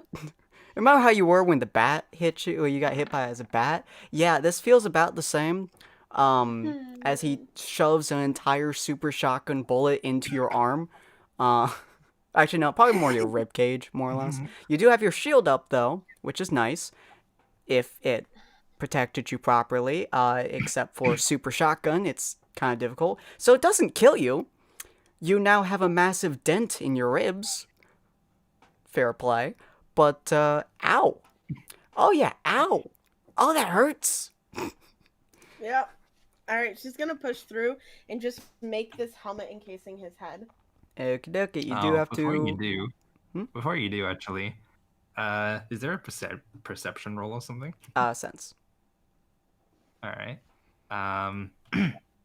[SPEAKER 1] Remember how you were when the bat hit you, or you got hit by as a bat? Yeah, this feels about the same. As he shoves an entire super shotgun bullet into your arm. Actually, no, probably more your rib cage, more or less. You do have your shield up, though, which is nice, if it protected you properly, except for super shotgun, it's kind of difficult. So it doesn't kill you. You now have a massive dent in your ribs. Fair play. But, ow. Oh, yeah, ow. Oh, that hurts.
[SPEAKER 5] Yep. Alright, she's gonna push through and just make this helmet encasing his head.
[SPEAKER 1] Okie dokie, you do have
[SPEAKER 4] before
[SPEAKER 1] to...
[SPEAKER 4] You do,
[SPEAKER 1] Hmm?
[SPEAKER 4] Before you do, actually, is there a perception roll or something?
[SPEAKER 1] Sense.
[SPEAKER 4] Alright.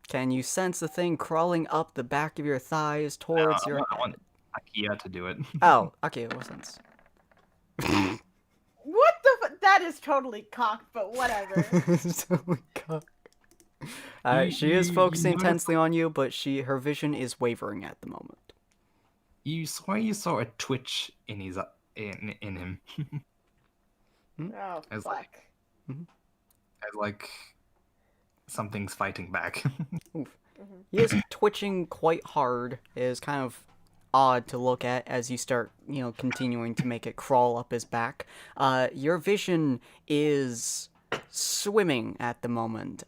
[SPEAKER 1] Can you sense the thing crawling up the back of your thighs towards your
[SPEAKER 4] I
[SPEAKER 1] head?
[SPEAKER 4] want Akia to do it.
[SPEAKER 1] Oh, okay, what sense?
[SPEAKER 5] What the that is totally cocked, but whatever.
[SPEAKER 1] She is
[SPEAKER 4] You
[SPEAKER 1] focusing
[SPEAKER 4] notice-
[SPEAKER 1] intensely on you, but her vision is wavering at the moment.
[SPEAKER 4] You saw a twitch in his in him.
[SPEAKER 5] Oh,
[SPEAKER 4] As
[SPEAKER 5] fuck.
[SPEAKER 4] like- As like something's fighting back.
[SPEAKER 1] He is twitching quite hard. It is kind of odd to look at as you start, continuing to make it crawl up his back. Your vision is swimming at the moment.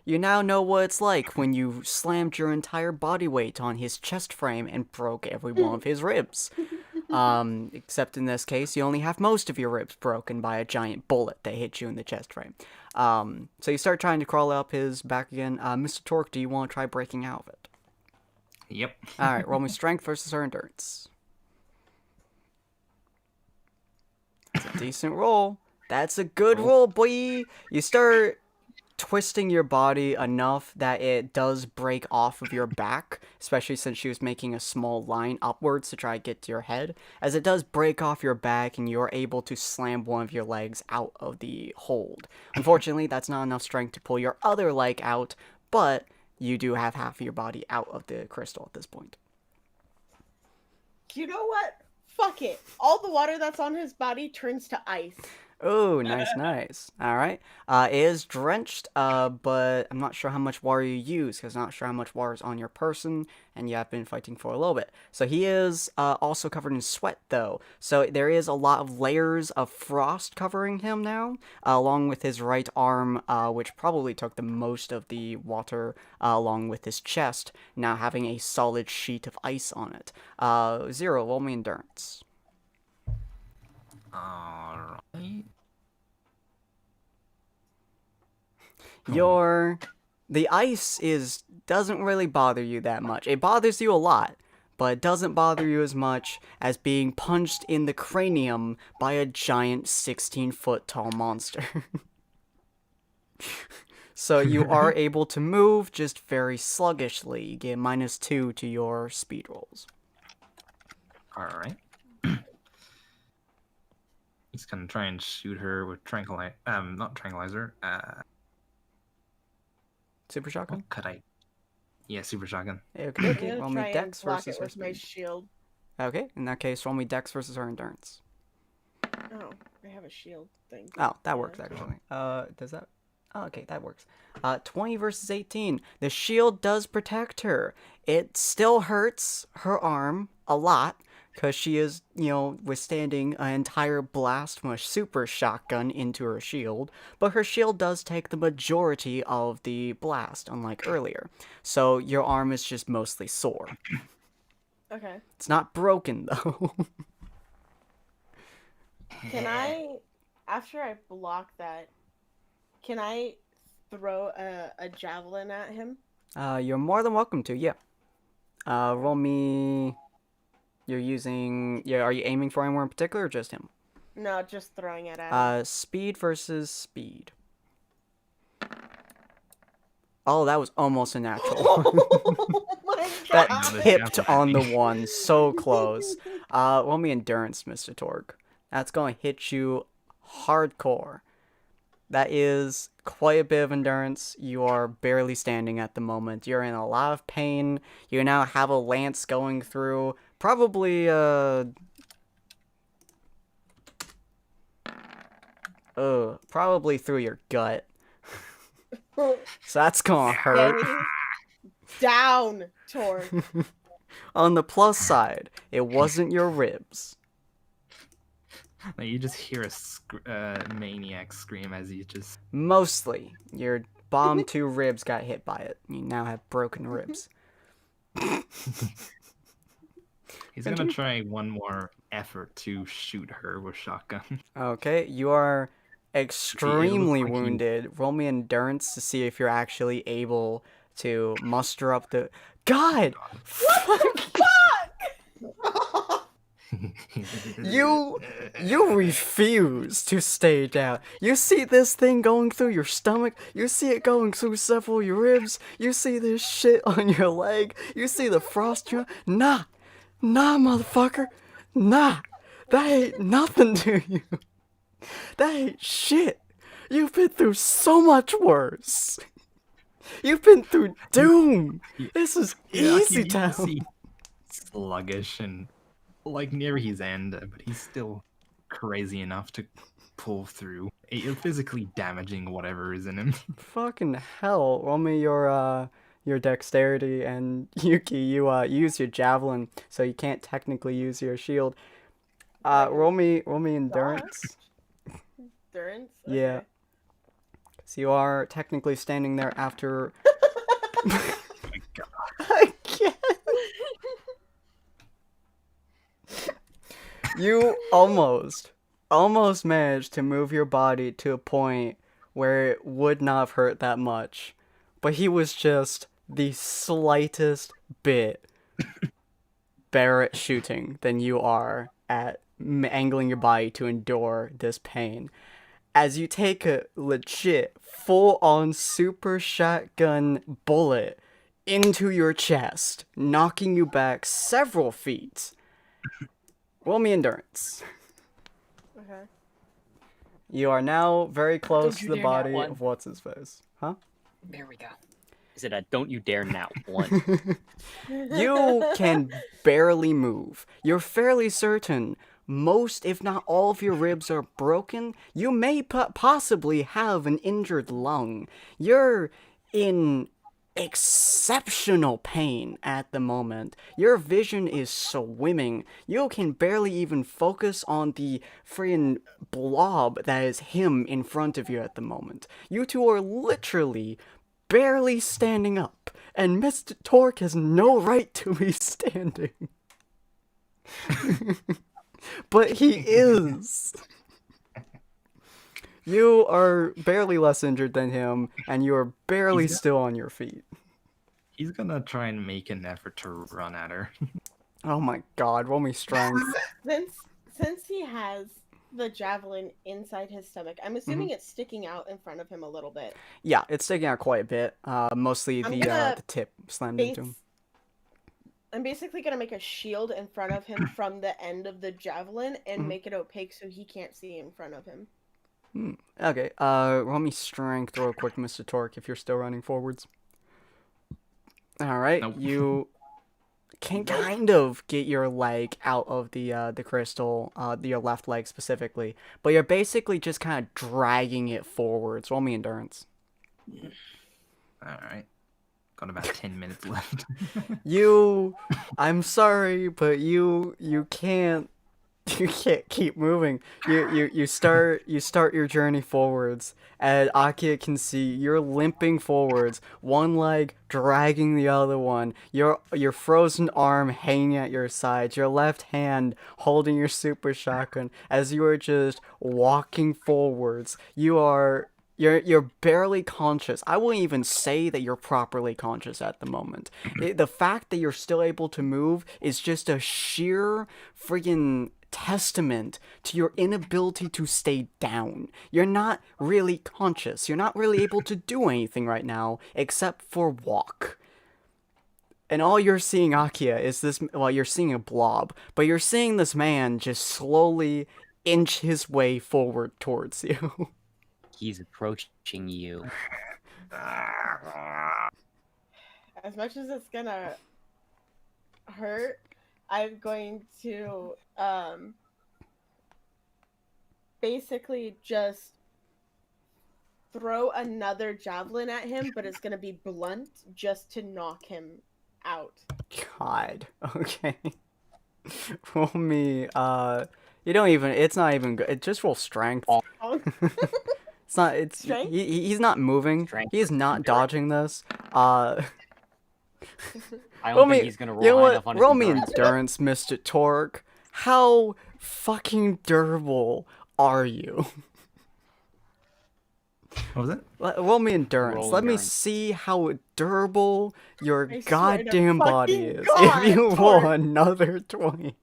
[SPEAKER 1] You now know what it's like when you slammed your entire body weight on his chest frame and broke every one of his ribs. Except in this case, you only have most of your ribs broken by a giant bullet that hit you in the chest frame. So you start trying to crawl up his back again. Mr. Torque, do you want to try breaking out of it?
[SPEAKER 4] Yep.
[SPEAKER 1] Alright, roll me strength versus her endurance. That's a decent roll. That's a good roll, boy. You start twisting your body enough that it does break off of your back, especially since she was making a small line upwards to try to get to your head. As it does break off your back and you're able to slam one of your legs out of the hold. Unfortunately, that's not enough strength to pull your other leg out, but you do have half of your body out of the crystal at this point.
[SPEAKER 5] You know what? Fuck it. All the water that's on his body turns to ice.
[SPEAKER 1] Oh, nice, nice. Alright. It is drenched, but I'm not sure how much water you use, because I'm not sure how much water is on your person, and you have been fighting for a little bit. So he is also covered in sweat, though. So there is a lot of layers of frost covering him now, along with his right arm, which probably took the most of the water, along with his chest, now having a solid sheet of ice on it. Zero, roll me endurance.
[SPEAKER 4] Alright.
[SPEAKER 1] The ice doesn't really bother you that much. It bothers you a lot, but it doesn't bother you as much as being punched in the cranium by a giant 16-foot tall monster. So you are able to move, just very sluggishly. You get -2 to your speed rolls.
[SPEAKER 4] Alright. He's gonna try and shoot her with not tranquilizer.
[SPEAKER 1] Super shotgun?
[SPEAKER 4] What could I? Yeah, super shotgun.
[SPEAKER 1] Okay,
[SPEAKER 5] I'm
[SPEAKER 1] okay.
[SPEAKER 5] gonna
[SPEAKER 1] Roll
[SPEAKER 5] try
[SPEAKER 1] me
[SPEAKER 5] and
[SPEAKER 1] dex
[SPEAKER 5] block
[SPEAKER 1] versus
[SPEAKER 5] it
[SPEAKER 1] her
[SPEAKER 5] with my
[SPEAKER 1] speed.
[SPEAKER 5] shield.
[SPEAKER 1] Okay, in that case, roll me dex versus her endurance.
[SPEAKER 5] Oh, I have a shield thing.
[SPEAKER 1] Oh, that
[SPEAKER 5] Yeah.
[SPEAKER 1] works actually. Does that? Oh, okay, that works. 20 versus 18. The shield does protect her. It still hurts her arm a lot because she is, withstanding an entire blast from a super shotgun into her shield. But her shield does take the majority of the blast, unlike earlier. So your arm is just mostly sore.
[SPEAKER 5] Okay.
[SPEAKER 1] It's not broken though.
[SPEAKER 5] Can I, after I block that, can I throw a javelin at him?
[SPEAKER 1] You're more than welcome to, yeah. Roll me... Are you aiming for anyone in particular or just him?
[SPEAKER 5] No, just throwing it at him.
[SPEAKER 1] Speed versus speed. Oh, that was almost a natural.
[SPEAKER 5] Oh my
[SPEAKER 1] That
[SPEAKER 5] god!
[SPEAKER 1] tipped on the one, so close. Roll me endurance, Mr. Torque. That's going to hit you hardcore. That is quite a bit of endurance. You are barely standing at the moment. You're in a lot of pain. You now have a lance going through probably probably through your gut. So that's gonna hurt.
[SPEAKER 5] Stay down, Torque.
[SPEAKER 1] On the plus side, it wasn't your ribs.
[SPEAKER 4] Like, you just hear a maniac scream as he just.
[SPEAKER 1] Mostly, your bottom two ribs got hit by it. You now have broken ribs.
[SPEAKER 4] He's gonna try one more effort to shoot her with shotgun.
[SPEAKER 1] Okay, you are extremely
[SPEAKER 4] like he-
[SPEAKER 1] wounded. Roll me endurance to see if you're actually able to muster up the. God! Fuck! You refuse to stay down. You see this thing going through your stomach. You see it going through several of your ribs. You see this shit on your leg. You see the frost. Nah, motherfucker. Nah, that ain't nothing to you. That ain't shit. You've been through so much worse. You've been through doom. This is easy
[SPEAKER 4] you can
[SPEAKER 1] town.
[SPEAKER 4] see sluggish and like near his end, but he's still crazy enough to pull through. You're physically damaging whatever is in him.
[SPEAKER 1] Fucking hell. Roll me your dexterity, and Yuki, you use your javelin, so you can't technically use your shield. Roll me endurance.
[SPEAKER 5] Endurance?
[SPEAKER 1] Yeah.
[SPEAKER 5] Okay.
[SPEAKER 1] So you are technically standing there after.
[SPEAKER 4] Oh my God.
[SPEAKER 1] I can't. You almost managed to move your body to a point where it would not have hurt that much, but he was just the slightest bit better at shooting than you are at angling your body to endure this pain. As you take a legit full-on super shotgun bullet into your chest, knocking you back several feet. Roll me endurance.
[SPEAKER 5] Okay.
[SPEAKER 1] You are now very close
[SPEAKER 3] Don't
[SPEAKER 1] to
[SPEAKER 3] you
[SPEAKER 1] the
[SPEAKER 3] dare not
[SPEAKER 1] body
[SPEAKER 3] one.
[SPEAKER 1] of what's his face. Huh?
[SPEAKER 3] There we go. Is it a don't you dare not one?
[SPEAKER 1] You can barely move. You're fairly certain most, if not all, of your ribs are broken. You may possibly have an injured lung. You're in exceptional pain at the moment. Your vision is swimming. You can barely even focus on the freaking blob that is him in front of you at the moment. You two are literally barely standing up, and Mr. Torque has no right to be standing. But he is. You are barely less injured than him, and you are barely still on your feet.
[SPEAKER 4] He's gonna try and make an effort to run at her.
[SPEAKER 1] Oh my god, roll me strength.
[SPEAKER 5] Since he has the javelin inside his stomach, I'm assuming it's sticking out in front of him a little bit.
[SPEAKER 1] Yeah, it's sticking out quite a bit. Mostly
[SPEAKER 5] I'm
[SPEAKER 1] the
[SPEAKER 5] gonna
[SPEAKER 1] tip slammed into him.
[SPEAKER 5] I'm basically gonna make a shield in front of him from the end of the javelin and make it opaque so he can't see in front of him.
[SPEAKER 1] Okay, roll me strength real quick, Mr. Torque, if you're still running forwards. Alright,
[SPEAKER 4] Nope.
[SPEAKER 1] you can kind of get your leg out of the crystal, your left leg specifically, but you're basically just kind of dragging it forwards. Roll me endurance.
[SPEAKER 4] Alright. Got about 10 minutes left.
[SPEAKER 1] I'm sorry, but you can't keep moving. You start your journey forwards, and Akia can see you're limping forwards, one leg dragging the other one, your frozen arm hanging at your side, your left hand holding your super shotgun as you are just walking forwards. You're barely conscious. I wouldn't even say that you're properly conscious at the moment. The fact that you're still able to move is just a sheer friggin' testament to your inability to stay down. You're not really conscious. You're not really able to do anything right now except for walk. And all you're seeing, Akia, is this. Well, you're seeing a blob, but you're seeing this man just slowly inch his way forward towards you.
[SPEAKER 3] He's approaching you.
[SPEAKER 5] As much as it's gonna hurt, I'm going to basically just throw another javelin at him, but it's gonna be blunt just to knock him out.
[SPEAKER 1] God. Okay. Roll me. You don't even. It's not even good. Just roll strength.
[SPEAKER 5] Oh.
[SPEAKER 1] It's not. It's.
[SPEAKER 5] Strength?
[SPEAKER 1] He's not moving.
[SPEAKER 3] Strength.
[SPEAKER 1] He's not dodging this.
[SPEAKER 3] I
[SPEAKER 1] Roll
[SPEAKER 3] don't
[SPEAKER 1] me.
[SPEAKER 3] think he's gonna roll
[SPEAKER 1] You know
[SPEAKER 3] high
[SPEAKER 1] what?
[SPEAKER 3] enough on his
[SPEAKER 1] Roll me
[SPEAKER 3] endurance.
[SPEAKER 1] endurance, Mr. Torque. How fucking durable are you?
[SPEAKER 4] What was it?
[SPEAKER 1] Roll me endurance.
[SPEAKER 3] Roll
[SPEAKER 1] Let me
[SPEAKER 3] endurance.
[SPEAKER 1] see how durable your
[SPEAKER 5] I swear to
[SPEAKER 1] goddamn body
[SPEAKER 5] fucking
[SPEAKER 1] is.
[SPEAKER 5] God,
[SPEAKER 1] If you roll
[SPEAKER 5] Torque.
[SPEAKER 1] another 20,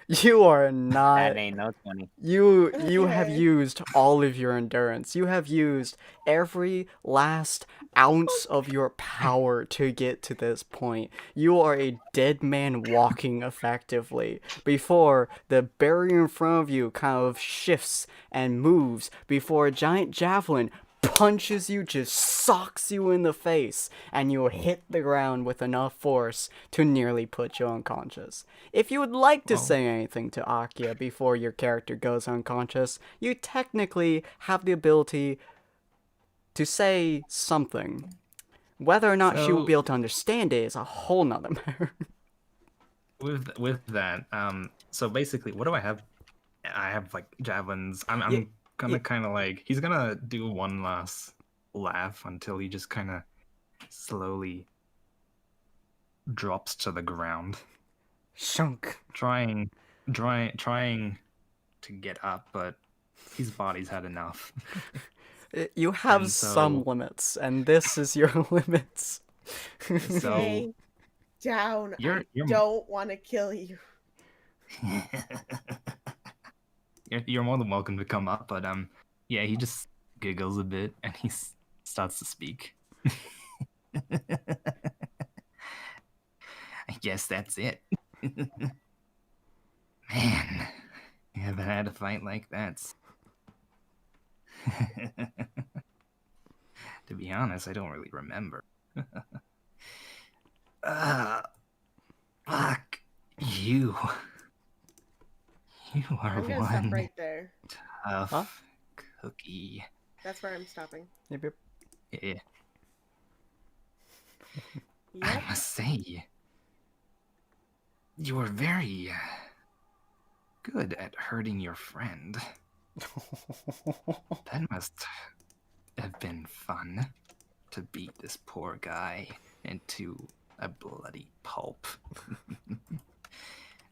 [SPEAKER 1] you are not.
[SPEAKER 3] That ain't no 20.
[SPEAKER 1] You have
[SPEAKER 5] Okay.
[SPEAKER 1] used all of your endurance. You have used every last ounce of your power to get to this point. You are a dead man walking effectively before the barrier in front of you kind of shifts and moves before a giant javelin punches you, just socks you in the face, and you hit the ground with enough force to nearly put you unconscious. If you would like to
[SPEAKER 4] Oh.
[SPEAKER 1] say anything to Akia before your character goes unconscious, you technically have the ability to say something. Whether or not she will
[SPEAKER 4] So-
[SPEAKER 1] be able to understand it is a whole nother matter.
[SPEAKER 4] With that, so basically, what do I have? I have like javelins. I'm gonna
[SPEAKER 1] yeah.
[SPEAKER 4] kind of like, he's gonna do one last laugh until he just kind of slowly drops to the ground,
[SPEAKER 1] Shunk.
[SPEAKER 4] trying to get up, but his body's had enough.
[SPEAKER 1] You have
[SPEAKER 4] And
[SPEAKER 1] some
[SPEAKER 4] so-
[SPEAKER 1] limits, and this is your limits.
[SPEAKER 4] So
[SPEAKER 5] Stay down.
[SPEAKER 4] you're
[SPEAKER 5] I don't want to kill you.
[SPEAKER 4] you're more than welcome to come up, but yeah, he just giggles a bit and starts to speak. I guess that's it. Man, you haven't had a fight like that. To be honest, I don't really remember. Fuck you. You are
[SPEAKER 5] I'm gonna stop
[SPEAKER 4] one
[SPEAKER 5] right there.
[SPEAKER 4] tough
[SPEAKER 1] Huh?
[SPEAKER 4] cookie.
[SPEAKER 5] That's where I'm stopping.
[SPEAKER 1] Yep, yep.
[SPEAKER 4] Yeah, I
[SPEAKER 5] Yep.
[SPEAKER 4] must say, you are very good at hurting your friend. That must have been fun to beat this poor guy into a bloody pulp.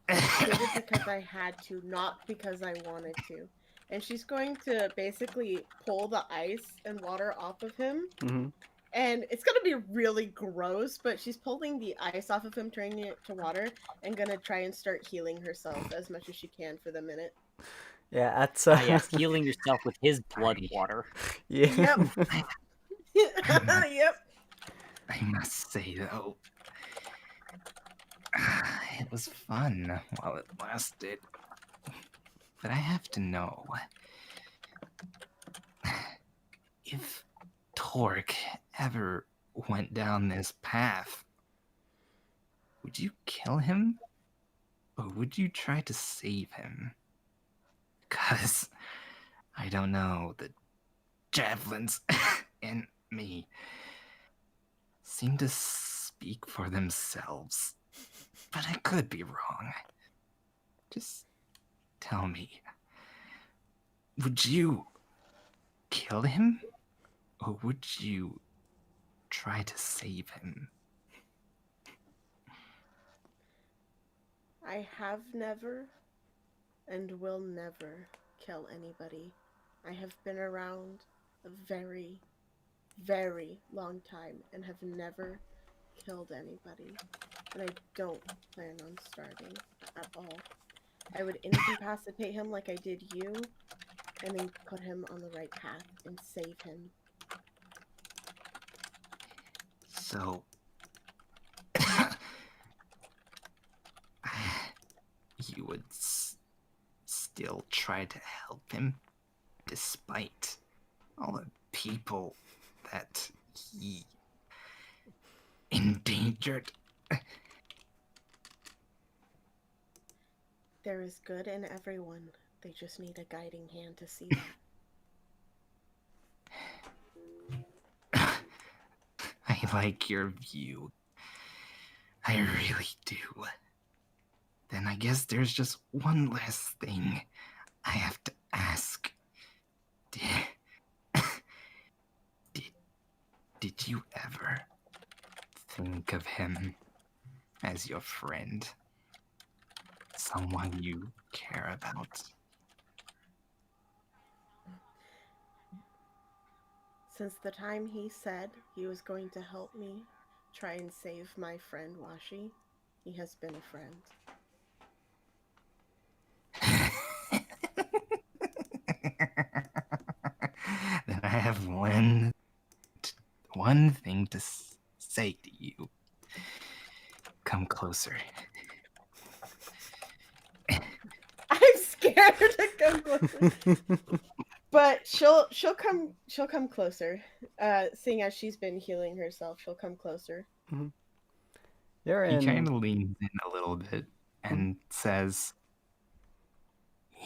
[SPEAKER 5] I did it because I had to, not because I wanted to. And she's going to basically pull the ice and water off of him.
[SPEAKER 1] Mhm.
[SPEAKER 5] And it's gonna be really gross, but she's pulling the ice off of him, turning it to water, and gonna try and start healing herself as much as she can for the minute.
[SPEAKER 1] Yeah, that's
[SPEAKER 3] Yes, healing yourself with his blood water.
[SPEAKER 1] yeah.
[SPEAKER 5] Yep.
[SPEAKER 4] I must say, though, it was fun while it lasted. But I have to know, if Torque ever went down this path, would you kill him? Or would you try to save him? 'Cause I don't know, the javelins in me seem to speak for themselves. But I could be wrong. Just tell me, would you kill him? Or would you try to save him?
[SPEAKER 5] I have never and will never kill anybody. I have been around a very, very long time and have never killed anybody. And I don't plan on starting at all. I would incapacitate him like I did you, and then put him on the right path and save him.
[SPEAKER 4] So, you would still try to help him, despite all the people that he endangered.
[SPEAKER 5] There is good in everyone. They just need a guiding hand to see that.
[SPEAKER 4] I like your view. I really do. Then I guess there's just one last thing I have to ask. Did you ever think of him as your friend? Someone you care about?
[SPEAKER 5] Since the time he said he was going to help me try and save my friend Washi, he has been a friend.
[SPEAKER 4] Then I have one thing to say to you. Come closer.
[SPEAKER 5] I'm scared to come closer. But she'll come closer. Seeing as she's been healing herself, she'll come closer.
[SPEAKER 1] You're
[SPEAKER 4] He
[SPEAKER 1] in.
[SPEAKER 4] kind of leans in a little bit and says,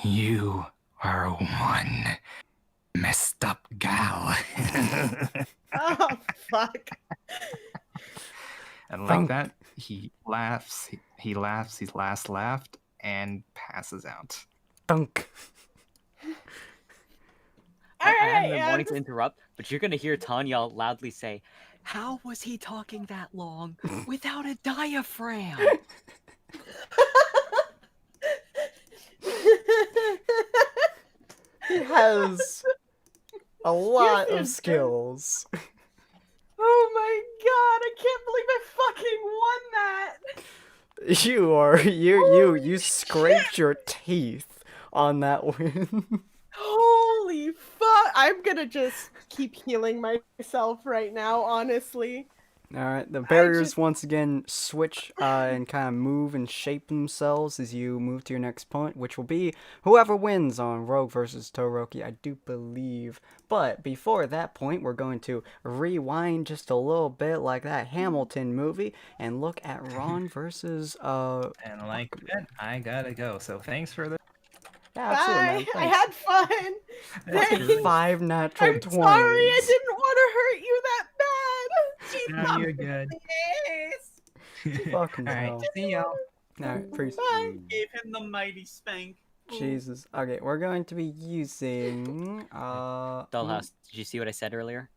[SPEAKER 4] "You are one messed up gal."
[SPEAKER 5] Oh fuck!
[SPEAKER 4] And like that, he laughs. He laughs his last laugh and passes out.
[SPEAKER 1] Dunk.
[SPEAKER 3] I haven't been
[SPEAKER 5] Alright,
[SPEAKER 3] wanting to interrupt, but you're gonna hear Tanya loudly say, "How was he talking that long without a diaphragm?"
[SPEAKER 1] He has a lot of skills.
[SPEAKER 5] Oh my god! I can't believe I fucking won that.
[SPEAKER 1] You scraped your teeth on that win.
[SPEAKER 5] Holy fuck! I'm gonna just keep healing myself right now, honestly.
[SPEAKER 1] Alright, the barriers once again switch and kind of move and shape themselves as you move to your next point, which will be whoever wins on Rogue versus Todoroki, I do believe. But before that point, we're going to rewind just a little bit like that Hamilton movie and look at Ron versus
[SPEAKER 4] And like that, I gotta go. So thanks for the.
[SPEAKER 1] Yeah, absolutely, man.
[SPEAKER 5] Bye! I
[SPEAKER 1] Thanks.
[SPEAKER 5] had fun!
[SPEAKER 1] Fucking
[SPEAKER 5] Thanks.
[SPEAKER 1] 5 natural
[SPEAKER 5] I'm
[SPEAKER 1] 20s.
[SPEAKER 5] sorry, I didn't want to hurt you that bad! Jeez,
[SPEAKER 4] No, you're good.
[SPEAKER 5] please.
[SPEAKER 1] Fucking
[SPEAKER 4] Alright,
[SPEAKER 1] hell.
[SPEAKER 4] see y'all.
[SPEAKER 1] Alright, peace.
[SPEAKER 5] Bye!
[SPEAKER 2] Gave him the mighty spank.
[SPEAKER 1] Jesus. Okay, we're going to be using
[SPEAKER 3] Dollhouse, did you see what I said earlier?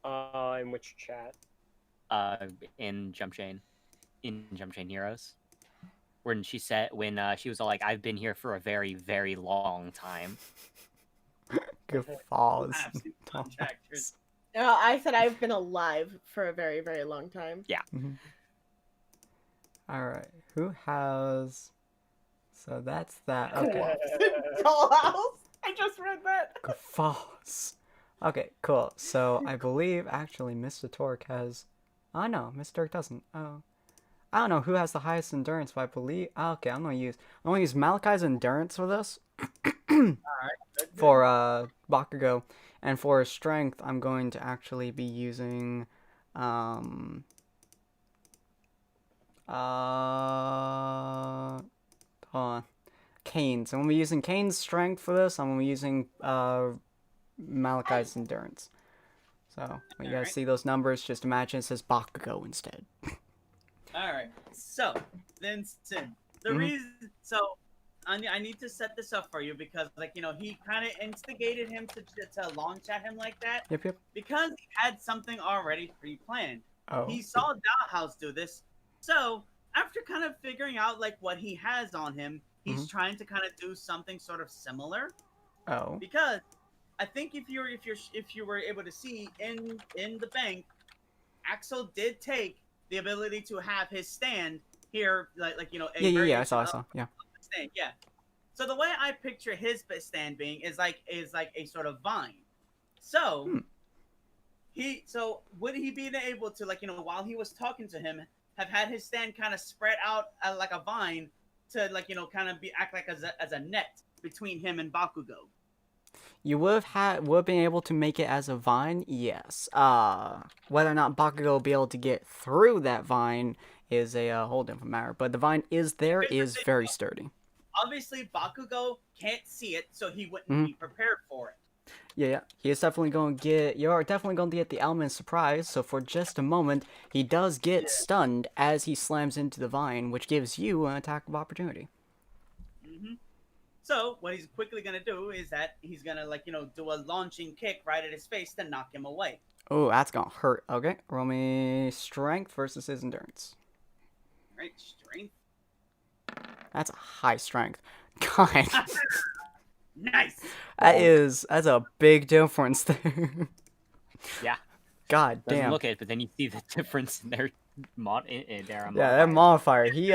[SPEAKER 7] In which chat?
[SPEAKER 3] In Jumpchain Heroes, when she said she was all like, "I've been here for a very, very long time."
[SPEAKER 1] guffaws.
[SPEAKER 2] Absolute contractors.
[SPEAKER 5] No, I said I've been alive for a very, very long time.
[SPEAKER 1] Alright, who has... So that's that. Okay.
[SPEAKER 5] Dollhouse? I just read that.
[SPEAKER 1] Guffaws. Okay, cool. So I believe actually Mr. Torque has... Oh no, Mr. Torque doesn't. Oh. I don't know who has the highest endurance, but I believe... Okay, I'm gonna use Malachi's endurance for this. For Bakugo. And for his strength, I'm going to actually be using hold on. Kane's. I'm gonna be using Kane's strength for this. I'm gonna be using Malachi's endurance. So when you guys see those numbers, just imagine it says Bakugo instead.
[SPEAKER 2] Alright, so, then Sin. The reason, so, I need to set this up for you because, like, you know, he kind of instigated him to long chat him like that.
[SPEAKER 1] Yep.
[SPEAKER 2] Because he had something already pre-planned.
[SPEAKER 1] Oh.
[SPEAKER 2] He saw Dollhouse do this. So, after kind of figuring out, like, what he has on him, he's trying to kind of do something sort of similar.
[SPEAKER 1] Oh.
[SPEAKER 2] Because I think if you were able to see in the bank, Axel did take the ability to have his stand here, like you know.
[SPEAKER 1] Yeah. I saw. Yeah.
[SPEAKER 2] Stand, yeah. So the way I picture his stand being is like a sort of vine. So would he be able to, like, you know, while he was talking to him, have had his stand kind of spread out like a vine to, like, you know, kind of act like as a net between him and Bakugo?
[SPEAKER 1] You would have been able to make it as a vine, yes. Whether or not Bakugo will be able to get through that vine is a whole different matter. But the vine is there, is very sturdy.
[SPEAKER 2] Obviously, Bakugo can't see it, so he wouldn't be prepared for it.
[SPEAKER 1] Yeah, he is definitely going to get. You're definitely going to get the element of surprise. So for just a moment, he does get stunned as he slams into the vine, which gives you an attack of opportunity.
[SPEAKER 2] So what he's quickly gonna do is that he's gonna do a launching kick right at his face to knock him away.
[SPEAKER 1] Oh, that's gonna hurt. Okay, roll me strength versus his endurance.
[SPEAKER 2] Right, strength.
[SPEAKER 1] That's a high strength. God.
[SPEAKER 2] Nice.
[SPEAKER 1] That's a big difference there.
[SPEAKER 3] Yeah.
[SPEAKER 1] God
[SPEAKER 3] Doesn't
[SPEAKER 1] damn.
[SPEAKER 3] look it, but then you see the difference in their
[SPEAKER 1] Yeah, that modifier. He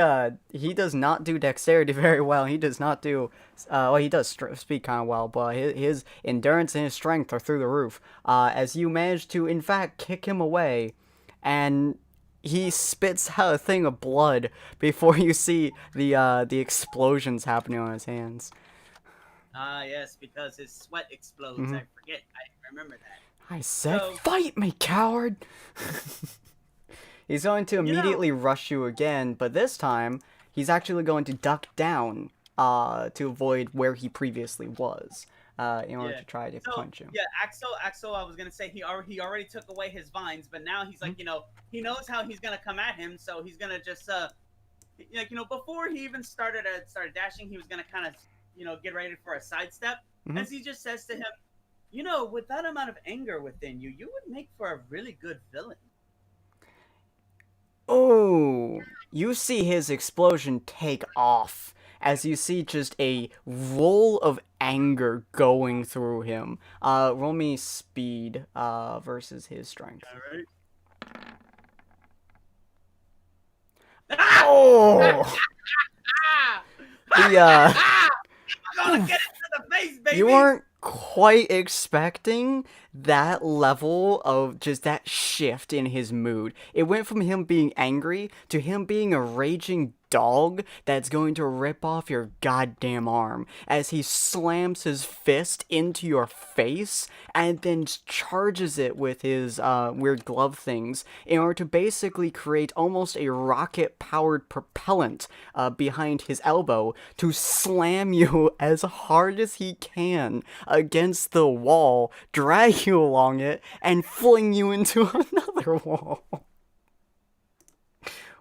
[SPEAKER 1] does not do dexterity very well. He does not do. Well, he does speed kind of well, but his endurance and his strength are through the roof. As you manage to, in fact, kick him away, and he spits out a thing of blood before you see the explosions happening on his hands.
[SPEAKER 2] Yes, because his sweat explodes. I forget. I remember that.
[SPEAKER 1] I said, fight me, coward! He's going to immediately rush you again, but this time, he's actually going to duck down to avoid where he previously was in order to try to punch you.
[SPEAKER 2] Yeah, Axel, I was going to say he already took away his vines, but now he's like, he knows how he's going to come at him, so he's going to just, before he even started dashing, he was going to kind of, get ready for a sidestep, as he just says to him, with that amount of anger within you, you would make for a really good villain.
[SPEAKER 1] Oh, you see his explosion take off as you see just a roll of anger going through him. Roll me speed versus his strength.
[SPEAKER 2] All right.
[SPEAKER 1] Oh!
[SPEAKER 2] I'm gonna get it to the face, baby.
[SPEAKER 1] You weren't quite expecting that level of just that shift in his mood. It went from him being angry to him being a raging dog that's going to rip off your goddamn arm as he slams his fist into your face and then charges it with his weird glove things in order to basically create almost a rocket-powered propellant behind his elbow to slam you as hard as he can against the wall, drag you along it, and fling you into another wall.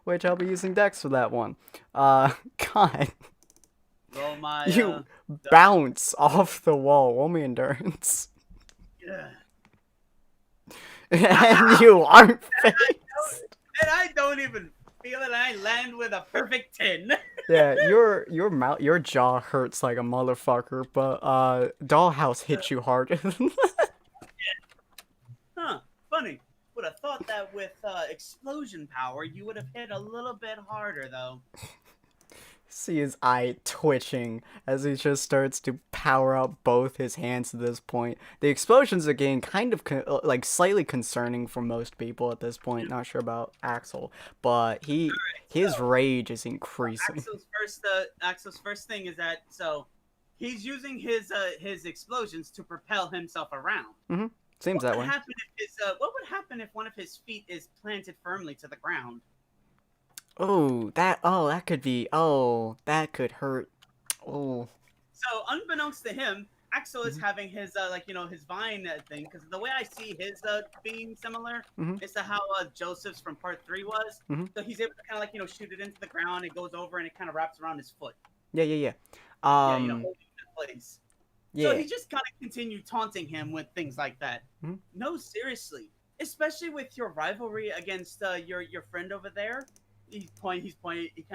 [SPEAKER 1] Which I'll be using Dex for that one. God.
[SPEAKER 2] Roll my,
[SPEAKER 1] you bounce off the wall. Roll me endurance.
[SPEAKER 2] Yeah.
[SPEAKER 1] And you aren't faced.
[SPEAKER 2] And I don't even feel it. I land with a perfect 10.
[SPEAKER 1] Yeah, your jaw hurts like a motherfucker, but Dollhouse hits you harder than that.
[SPEAKER 2] Huh, funny. Would have thought that with explosion power, you would have hit a little bit harder, though.
[SPEAKER 1] See his eye twitching as he just starts to power up both his hands at this point. The explosions are getting kind of slightly concerning for most people at this point. Not sure about Axel, but his rage is increasing.
[SPEAKER 2] Axel's first thing is that he's using his explosions to propel himself around.
[SPEAKER 1] Mm-hmm. Seems that way.
[SPEAKER 2] What would happen if one of his feet is planted firmly to the ground?
[SPEAKER 1] That could hurt. Oh.
[SPEAKER 2] So, unbeknownst to him, Axel is having his, his vine thing, because the way I see his being similar is to how Joseph's from part 3 was. So he's able to kind of, shoot it into the ground, it goes over, and it kind of wraps around his foot.
[SPEAKER 1] Yeah.
[SPEAKER 2] Holding it in place.
[SPEAKER 1] Yeah.
[SPEAKER 2] So he just kind of continued taunting him with things like that. No, seriously. Especially with your rivalry against your friend over there. He kind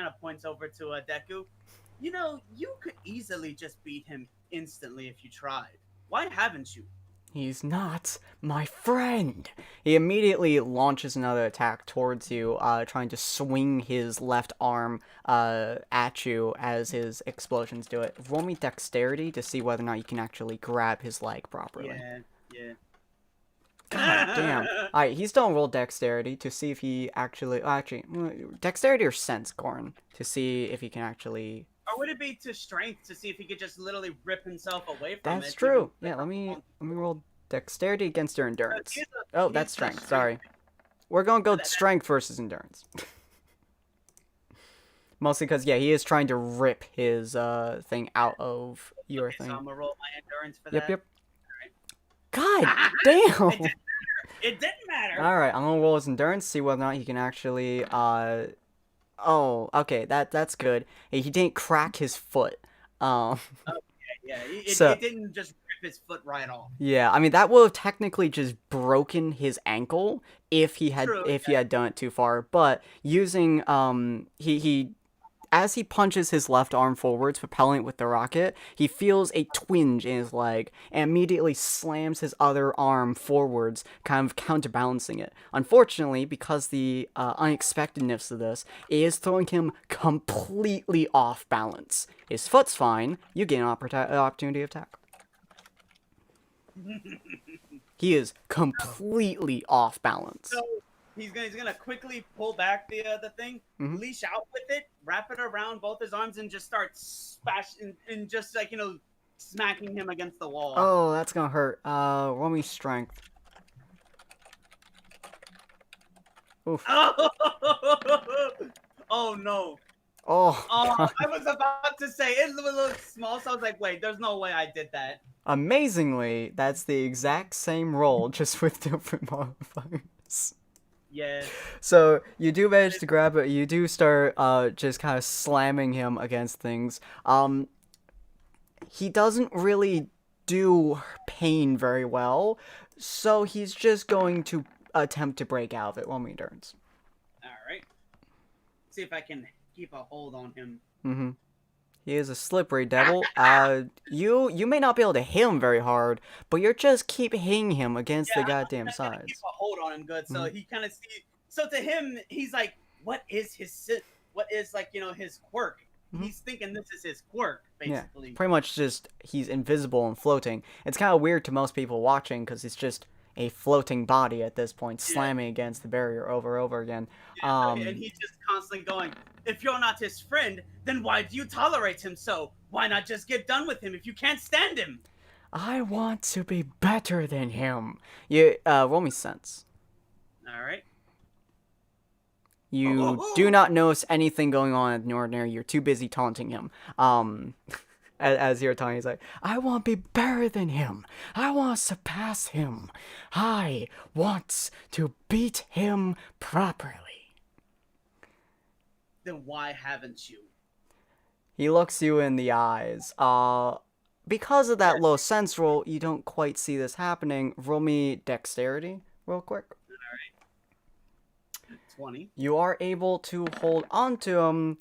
[SPEAKER 2] of points over to Deku. You could easily just beat him instantly if you tried. Why haven't you?
[SPEAKER 1] He's not my friend. He immediately launches another attack towards you, trying to swing his left arm at you as his explosions do it. Roll me dexterity to see whether or not you can actually grab his leg properly.
[SPEAKER 2] Yeah.
[SPEAKER 1] God damn. Alright, he's gonna roll dexterity to see if he actually... dexterity or sense, Goran, to see if he can actually
[SPEAKER 2] Or would it be to strength to see if he could just literally rip himself away from it?
[SPEAKER 1] That's
[SPEAKER 2] even
[SPEAKER 1] true.
[SPEAKER 2] with
[SPEAKER 1] Yeah,
[SPEAKER 2] how
[SPEAKER 1] let me
[SPEAKER 2] long-
[SPEAKER 1] roll dexterity against your endurance.
[SPEAKER 2] He's
[SPEAKER 1] Oh,
[SPEAKER 2] he's
[SPEAKER 1] that's
[SPEAKER 2] the
[SPEAKER 1] strength.
[SPEAKER 2] strength.
[SPEAKER 1] Sorry. We're gonna go
[SPEAKER 2] That-
[SPEAKER 1] strength versus endurance. Mostly because, yeah, he is trying to rip his thing out of your
[SPEAKER 2] Okay,
[SPEAKER 1] thing.
[SPEAKER 2] so I'm gonna roll my endurance for
[SPEAKER 1] Yep,
[SPEAKER 2] that.
[SPEAKER 1] yep. God damn!
[SPEAKER 2] It didn't matter.
[SPEAKER 1] Alright, I'm gonna roll his endurance, see whether or not he can actually, Oh, okay, that's good. He didn't crack his foot.
[SPEAKER 2] Yeah,
[SPEAKER 1] So-
[SPEAKER 2] it didn't just rip his foot right off.
[SPEAKER 1] Yeah, I mean, that would have technically just broken his ankle if he had
[SPEAKER 2] True,
[SPEAKER 1] he had done it too far. But using he as he punches his left arm forwards, propelling it with the rocket, he feels a twinge in his leg and immediately slams his other arm forwards, kind of counterbalancing it. Unfortunately, because the unexpectedness of this, it is throwing him completely off balance. His foot's fine. You get an opportunity to attack. He is completely off balance.
[SPEAKER 2] So he's gonna quickly pull back the thing,
[SPEAKER 1] Mhm.
[SPEAKER 2] leash out with it, wrap it around both his arms, and just start smashing and just like smacking him against the wall.
[SPEAKER 1] Oh, that's gonna hurt. Roll me strength. Oof.
[SPEAKER 2] Oh no!
[SPEAKER 1] Oh,
[SPEAKER 2] Oh,
[SPEAKER 1] God.
[SPEAKER 2] I was about to say it looks small, so I was like, wait, there's no way I did that.
[SPEAKER 1] Amazingly, that's the exact same roll, just with different modifiers.
[SPEAKER 2] Yeah.
[SPEAKER 1] So you do manage to grab it. You do start just kind of slamming him against things. He doesn't really do pain very well, so he's just going to attempt to break out of it. Roll me endurance.
[SPEAKER 2] All right. See if I can keep a hold on him.
[SPEAKER 1] Mm-hmm. He is a slippery devil. You may not be able to hit him very hard, but you're just keep hitting him against the goddamn
[SPEAKER 2] I'm gonna keep
[SPEAKER 1] sides.
[SPEAKER 2] a hold on him good, so
[SPEAKER 1] Mhm.
[SPEAKER 2] he kind of sees. So to him, he's like, "What is what is his quirk?"
[SPEAKER 1] Mhm.
[SPEAKER 2] He's thinking this is his quirk, basically.
[SPEAKER 1] Pretty much just he's invisible and floating. It's kind of weird to most people watching because it's just a floating body at this point, slamming against the barrier over and over again.
[SPEAKER 2] Yeah, and he's just constantly going, "If you're not his friend, then why do you tolerate him so? Why not just get done with him if you can't stand him?"
[SPEAKER 1] I want to be better than him. You roll me sense.
[SPEAKER 2] All right.
[SPEAKER 1] You do not notice anything going on in the ordinary. You're too busy taunting him. As you're taunting, he's like, I want to be better than him. I want to surpass him. I want to beat him properly.
[SPEAKER 2] Then why haven't you?
[SPEAKER 1] He looks you in the eyes. Because of that low sense roll, you don't quite see this happening. Roll me dexterity real quick.
[SPEAKER 2] 20.
[SPEAKER 1] You are able to hold onto him,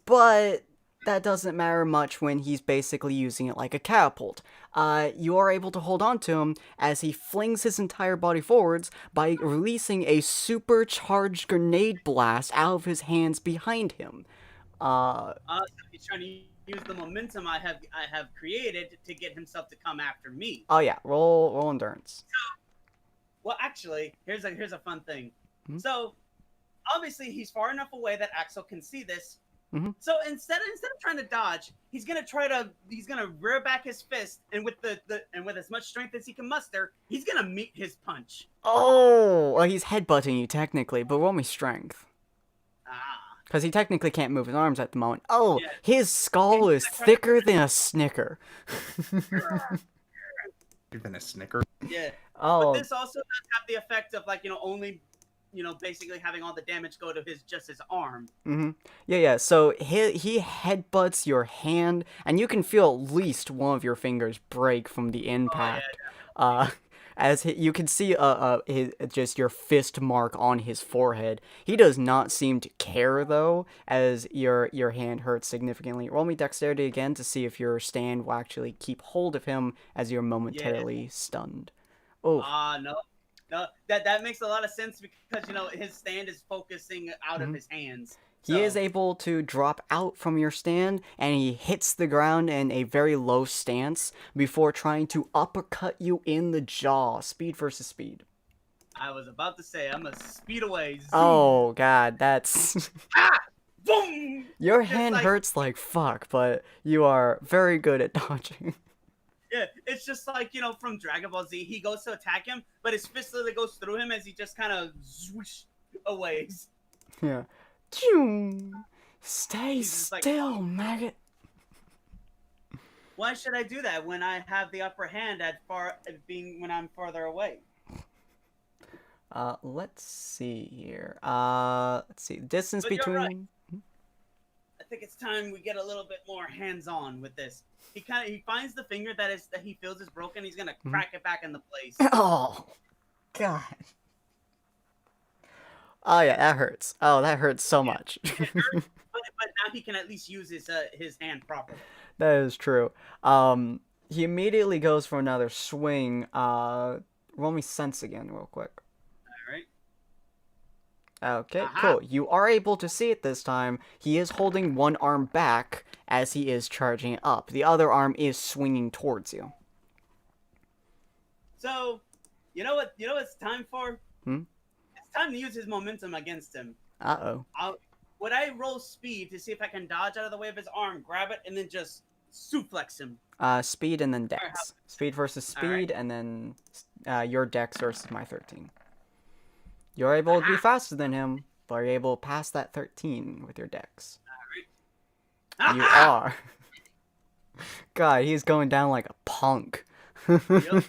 [SPEAKER 1] but that doesn't matter much when he's basically using it like a catapult. You are able to hold onto him as he flings his entire body forwards by releasing a supercharged grenade blast out of his hands behind him.
[SPEAKER 2] So he's trying to use the momentum I have created to get himself to come after me.
[SPEAKER 1] Oh yeah, roll endurance.
[SPEAKER 2] Well, actually, here's a fun thing.
[SPEAKER 1] Mhm.
[SPEAKER 2] So, obviously, he's far enough away that Axel can see this.
[SPEAKER 1] Mhm.
[SPEAKER 2] So instead of trying to dodge, he's gonna rear back his fist, and with with as much strength as he can muster, he's gonna meet his punch.
[SPEAKER 1] Oh, well, he's headbutting you technically, but roll me strength.
[SPEAKER 2] Ah,
[SPEAKER 1] Because he technically can't move his arms at the moment. Oh,
[SPEAKER 2] Yeah.
[SPEAKER 1] his skull is thicker than a snicker.
[SPEAKER 6] Even a snicker.
[SPEAKER 2] yeah.
[SPEAKER 1] Oh,
[SPEAKER 2] But this also does have the effect of only basically having all the damage go to just his arm.
[SPEAKER 1] yeah. So he headbutts your hand, and you can feel at least one of your fingers break from the impact. As you can see, just your fist mark on his forehead. He does not seem to care though, as your hand hurts significantly. Roll me dexterity again to see if your stand will actually keep hold of him as you're momentarily stunned. Oh,
[SPEAKER 2] No, that makes a lot of sense because his stand is focusing out of his hands.
[SPEAKER 1] he is able to drop out from your stand, and he hits the ground in a very low stance before trying to uppercut you in the jaw. Speed versus speed.
[SPEAKER 2] I was about to say I'm a speed away. Zoom.
[SPEAKER 1] Oh god, that's
[SPEAKER 2] boom.
[SPEAKER 1] Your
[SPEAKER 2] Just
[SPEAKER 1] hand
[SPEAKER 2] like-
[SPEAKER 1] hurts like fuck, but you are very good at dodging.
[SPEAKER 2] Yeah, it's just like, from Dragon Ball Z. He goes to attack him, but his fist literally goes through him as he just kind of swoosh away.
[SPEAKER 1] Yeah. Choo. Stay
[SPEAKER 2] He's just like,
[SPEAKER 1] still, maggot.
[SPEAKER 2] why should I do that when I have the upper hand when I'm farther away?
[SPEAKER 1] Let's see here. Let's see. Distance
[SPEAKER 2] But you're
[SPEAKER 1] between.
[SPEAKER 2] right. I think it's time we get a little bit more hands-on with this. He finds the finger that he feels is broken. He's gonna crack it back into place.
[SPEAKER 1] Oh, God. Oh yeah, that hurts. Oh, that hurts so much.
[SPEAKER 2] It hurts, but now he can at least use his hand properly.
[SPEAKER 1] That is true. He immediately goes for another swing. Roll me sense again, real quick.
[SPEAKER 2] All right.
[SPEAKER 1] Okay,
[SPEAKER 2] Aha.
[SPEAKER 1] cool. You are able to see it this time. He is holding one arm back as he is charging up. The other arm is swinging towards you.
[SPEAKER 2] So, you know what it's time for?
[SPEAKER 1] Hmm?
[SPEAKER 2] It's time to use his momentum against him.
[SPEAKER 1] Uh-oh.
[SPEAKER 2] Would I roll speed to see if I can dodge out of the way of his arm, grab it, and then just suplex him?
[SPEAKER 1] Speed and then dex. Speed versus speed,
[SPEAKER 2] Alright.
[SPEAKER 1] and then your dex versus my 13. You're able to be faster than him, but you're able to pass that 13 with your dex. You are. God, he's going down like a punk.
[SPEAKER 2] Yep.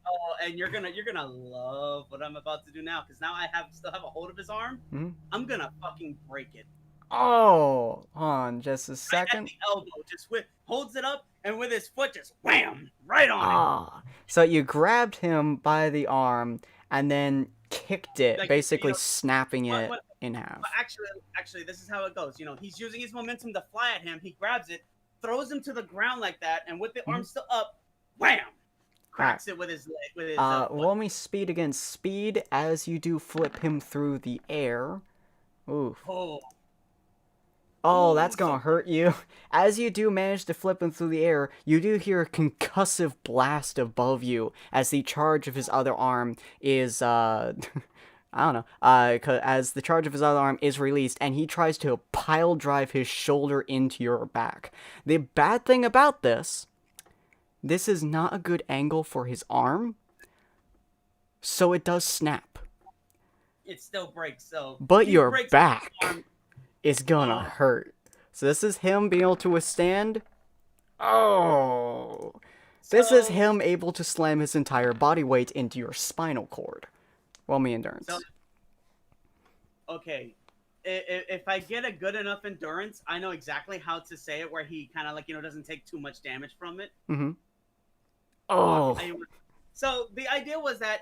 [SPEAKER 2] Oh, and you're gonna love what I'm about to do now, because now I still have a hold of his arm.
[SPEAKER 1] Hmm?
[SPEAKER 2] I'm gonna fucking break it.
[SPEAKER 1] Oh, hold on just a
[SPEAKER 2] Right at
[SPEAKER 1] second.
[SPEAKER 2] the elbow, just holds it up, and with his foot, just wham, right on it.
[SPEAKER 1] Ah, so you grabbed him by the arm and then kicked it,
[SPEAKER 2] Like,
[SPEAKER 1] basically snapping it
[SPEAKER 2] what-
[SPEAKER 1] in half.
[SPEAKER 2] But actually, this is how it goes. He's using his momentum to fly at him. He grabs it, throws him to the ground like that, and with the arm still up, wham, cracks it with his leg. With his foot.
[SPEAKER 1] Roll me speed against speed as you do flip him through the air. Oof. Oh, that's gonna hurt you. As you do manage to flip him through the air, you do hear a concussive blast above you as the charge of his other arm is, I don't know, as the charge of his other arm is released and he tries to pile drive his shoulder into your back. The bad thing about this is not a good angle for his arm, so it does snap.
[SPEAKER 2] It still breaks, so.
[SPEAKER 1] But
[SPEAKER 2] he
[SPEAKER 1] your
[SPEAKER 2] breaks
[SPEAKER 1] back
[SPEAKER 2] his arm.
[SPEAKER 1] is gonna hurt. So this is him being able to withstand. Oh. This is
[SPEAKER 2] So-
[SPEAKER 1] him able to slam his entire body weight into your spinal cord. Roll me endurance.
[SPEAKER 2] So- Okay. If I get a good enough endurance, I know exactly how to say it where he kind of doesn't take too much damage from it.
[SPEAKER 1] Mm-hmm. Oh.
[SPEAKER 2] So the idea was that,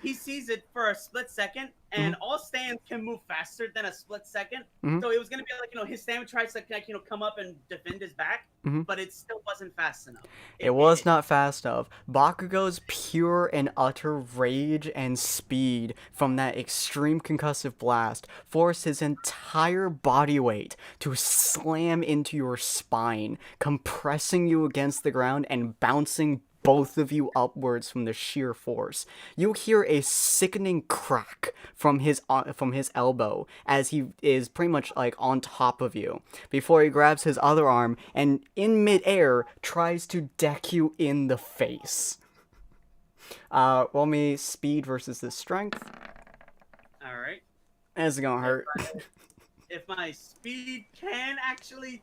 [SPEAKER 2] he sees it for a split second, and
[SPEAKER 1] Mm-hmm.
[SPEAKER 2] all stands can move faster than a split second.
[SPEAKER 1] Mhm.
[SPEAKER 2] So it was going to be his stand tries to, come up and defend his back,
[SPEAKER 1] Mhm.
[SPEAKER 2] but it still wasn't fast enough.
[SPEAKER 1] It was not fast enough. Bakugo's pure and utter rage and speed from that extreme concussive blast forced his entire body weight to slam into your spine, compressing you against the ground and bouncing both of you upwards from the sheer force. You hear a sickening crack from his elbow as he is pretty much on top of you before he grabs his other arm and in midair tries to deck you in the face. Roll me speed versus his strength.
[SPEAKER 2] All right.
[SPEAKER 1] It's gonna hurt.
[SPEAKER 2] If my speed can actually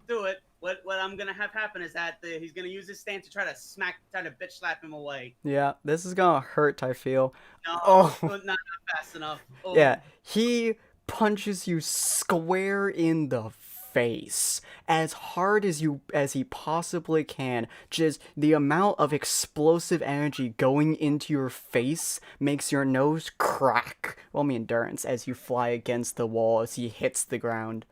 [SPEAKER 2] do it, what I'm gonna have happen is that he's gonna use his stand to try to bitch slap him away.
[SPEAKER 1] Yeah, this is gonna hurt, I feel.
[SPEAKER 2] No,
[SPEAKER 1] Oh.
[SPEAKER 2] not fast enough. Oh.
[SPEAKER 1] Yeah, he punches you square in the face as hard as he possibly can. Just the amount of explosive energy going into your face makes your nose crack. Roll me endurance as you fly against the wall as he hits the ground.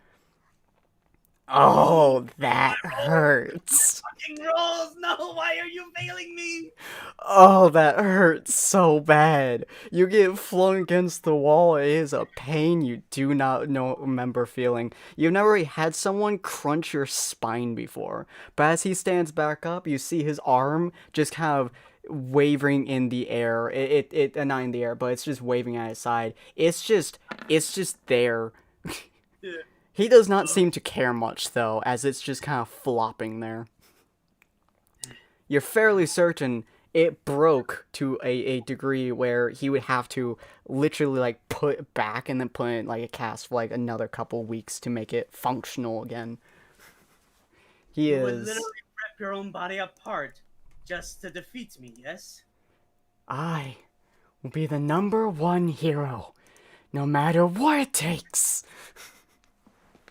[SPEAKER 1] Oh, that hurts.
[SPEAKER 2] Fucking rolls! No, why are you failing me?
[SPEAKER 1] Oh, that hurts so bad. You get flung against the wall. It is a pain you do not remember feeling. You've never had someone crunch your spine before. But as he stands back up, you see his arm just kind of wavering in the air. It not in the air, but it's just waving at his side. It's just there.
[SPEAKER 2] Yeah.
[SPEAKER 1] He does not seem to care much, though, as it's just kind of flopping there. You're fairly certain it broke to a degree where he would have to literally, like, put it back and then put it in, like, a cast for, like, another couple weeks to make it functional again.
[SPEAKER 2] You would literally rip your own body apart just to defeat me, yes?
[SPEAKER 1] I will be the #1 hero, no matter what it takes.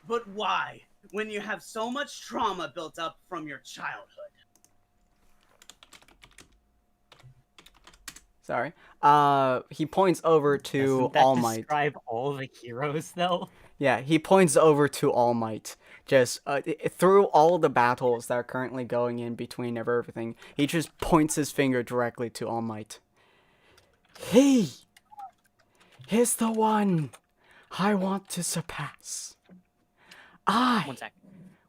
[SPEAKER 2] But why? When you have so much trauma built up from your childhood.
[SPEAKER 1] Sorry. He points over to
[SPEAKER 3] Doesn't that
[SPEAKER 1] All Might.
[SPEAKER 3] describe all the heroes, though?
[SPEAKER 1] Yeah, he points over to All Might. Just through all the battles that are currently going in between everything, he just points his finger directly to All Might. He is the one I want to surpass. I
[SPEAKER 3] 1 sec.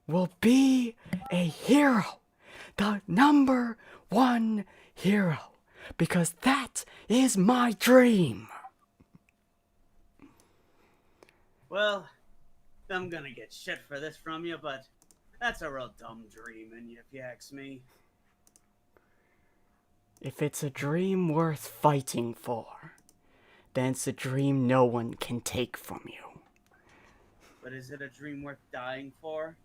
[SPEAKER 1] will be a hero, the #1 hero, because that is my dream.
[SPEAKER 2] Well, I'm gonna get shit for this from you, but that's a real dumb dream, and if you ask me.
[SPEAKER 1] If it's a dream worth fighting for, then it's a dream no one can take from you.
[SPEAKER 2] But is it a dream worth dying for?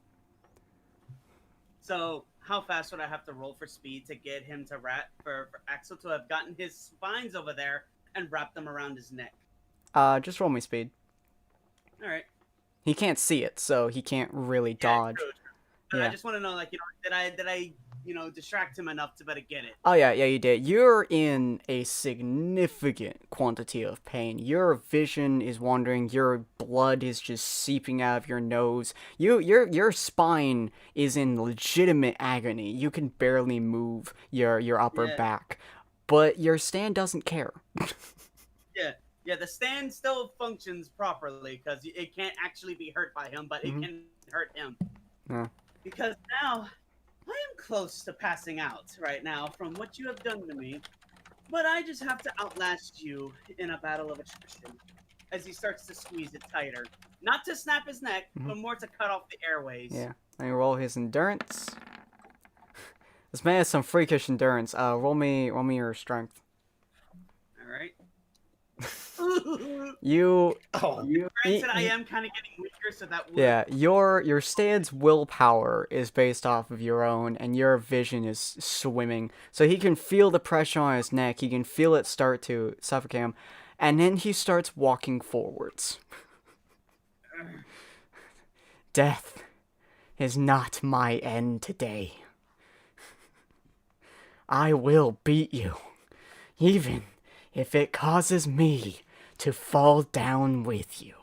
[SPEAKER 2] So, how fast would I have to roll for speed to get him to for Axel to have gotten his spines over there and wrap them around his neck?
[SPEAKER 1] Just roll me speed.
[SPEAKER 2] Alright.
[SPEAKER 1] He can't see it, so he can't really dodge.
[SPEAKER 2] True. But
[SPEAKER 1] Yeah.
[SPEAKER 2] I just want to know, like, did I distract him enough to better get it?
[SPEAKER 1] Oh yeah, you did. You're in a significant quantity of pain. Your vision is wandering. Your blood is just seeping out of your nose. Your spine is in legitimate agony. You can barely move your upper back, but your stand doesn't care.
[SPEAKER 2] Yeah, the stand still functions properly because it can't actually be hurt by him, but it can hurt him.
[SPEAKER 1] Yeah.
[SPEAKER 2] Because now I am close to passing out right now from what you have done to me, but I just have to outlast you in a battle of attrition as he starts to squeeze it tighter. Not to snap his neck, but more to cut off the airways.
[SPEAKER 1] Yeah. Let me roll his endurance. This man has some freakish endurance. Roll me your strength.
[SPEAKER 2] All right.
[SPEAKER 1] You.
[SPEAKER 2] Granted, I am kind of getting weaker, so that would...
[SPEAKER 1] Yeah, your stand's willpower is based off of your own, and your vision is swimming. So he can feel the pressure on his neck, he can feel it start to suffocate him, and then he starts walking forwards. Death is not my end today. I will beat you, even if it causes me to fall down with you.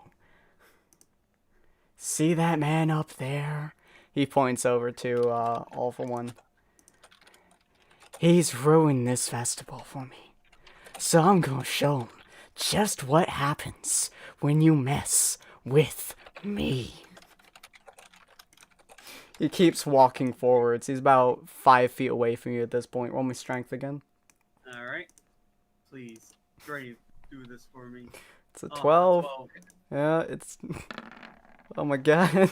[SPEAKER 1] See that man up there? He points over to All for One. He's ruined this festival for me. So I'm gonna show him just what happens when you mess with me. He keeps walking forwards. He's about 5 feet away from you at this point. Roll me strength again.
[SPEAKER 2] Alright. Please, Brave, do this for me.
[SPEAKER 1] It's a 12. Yeah, it's... Oh my god.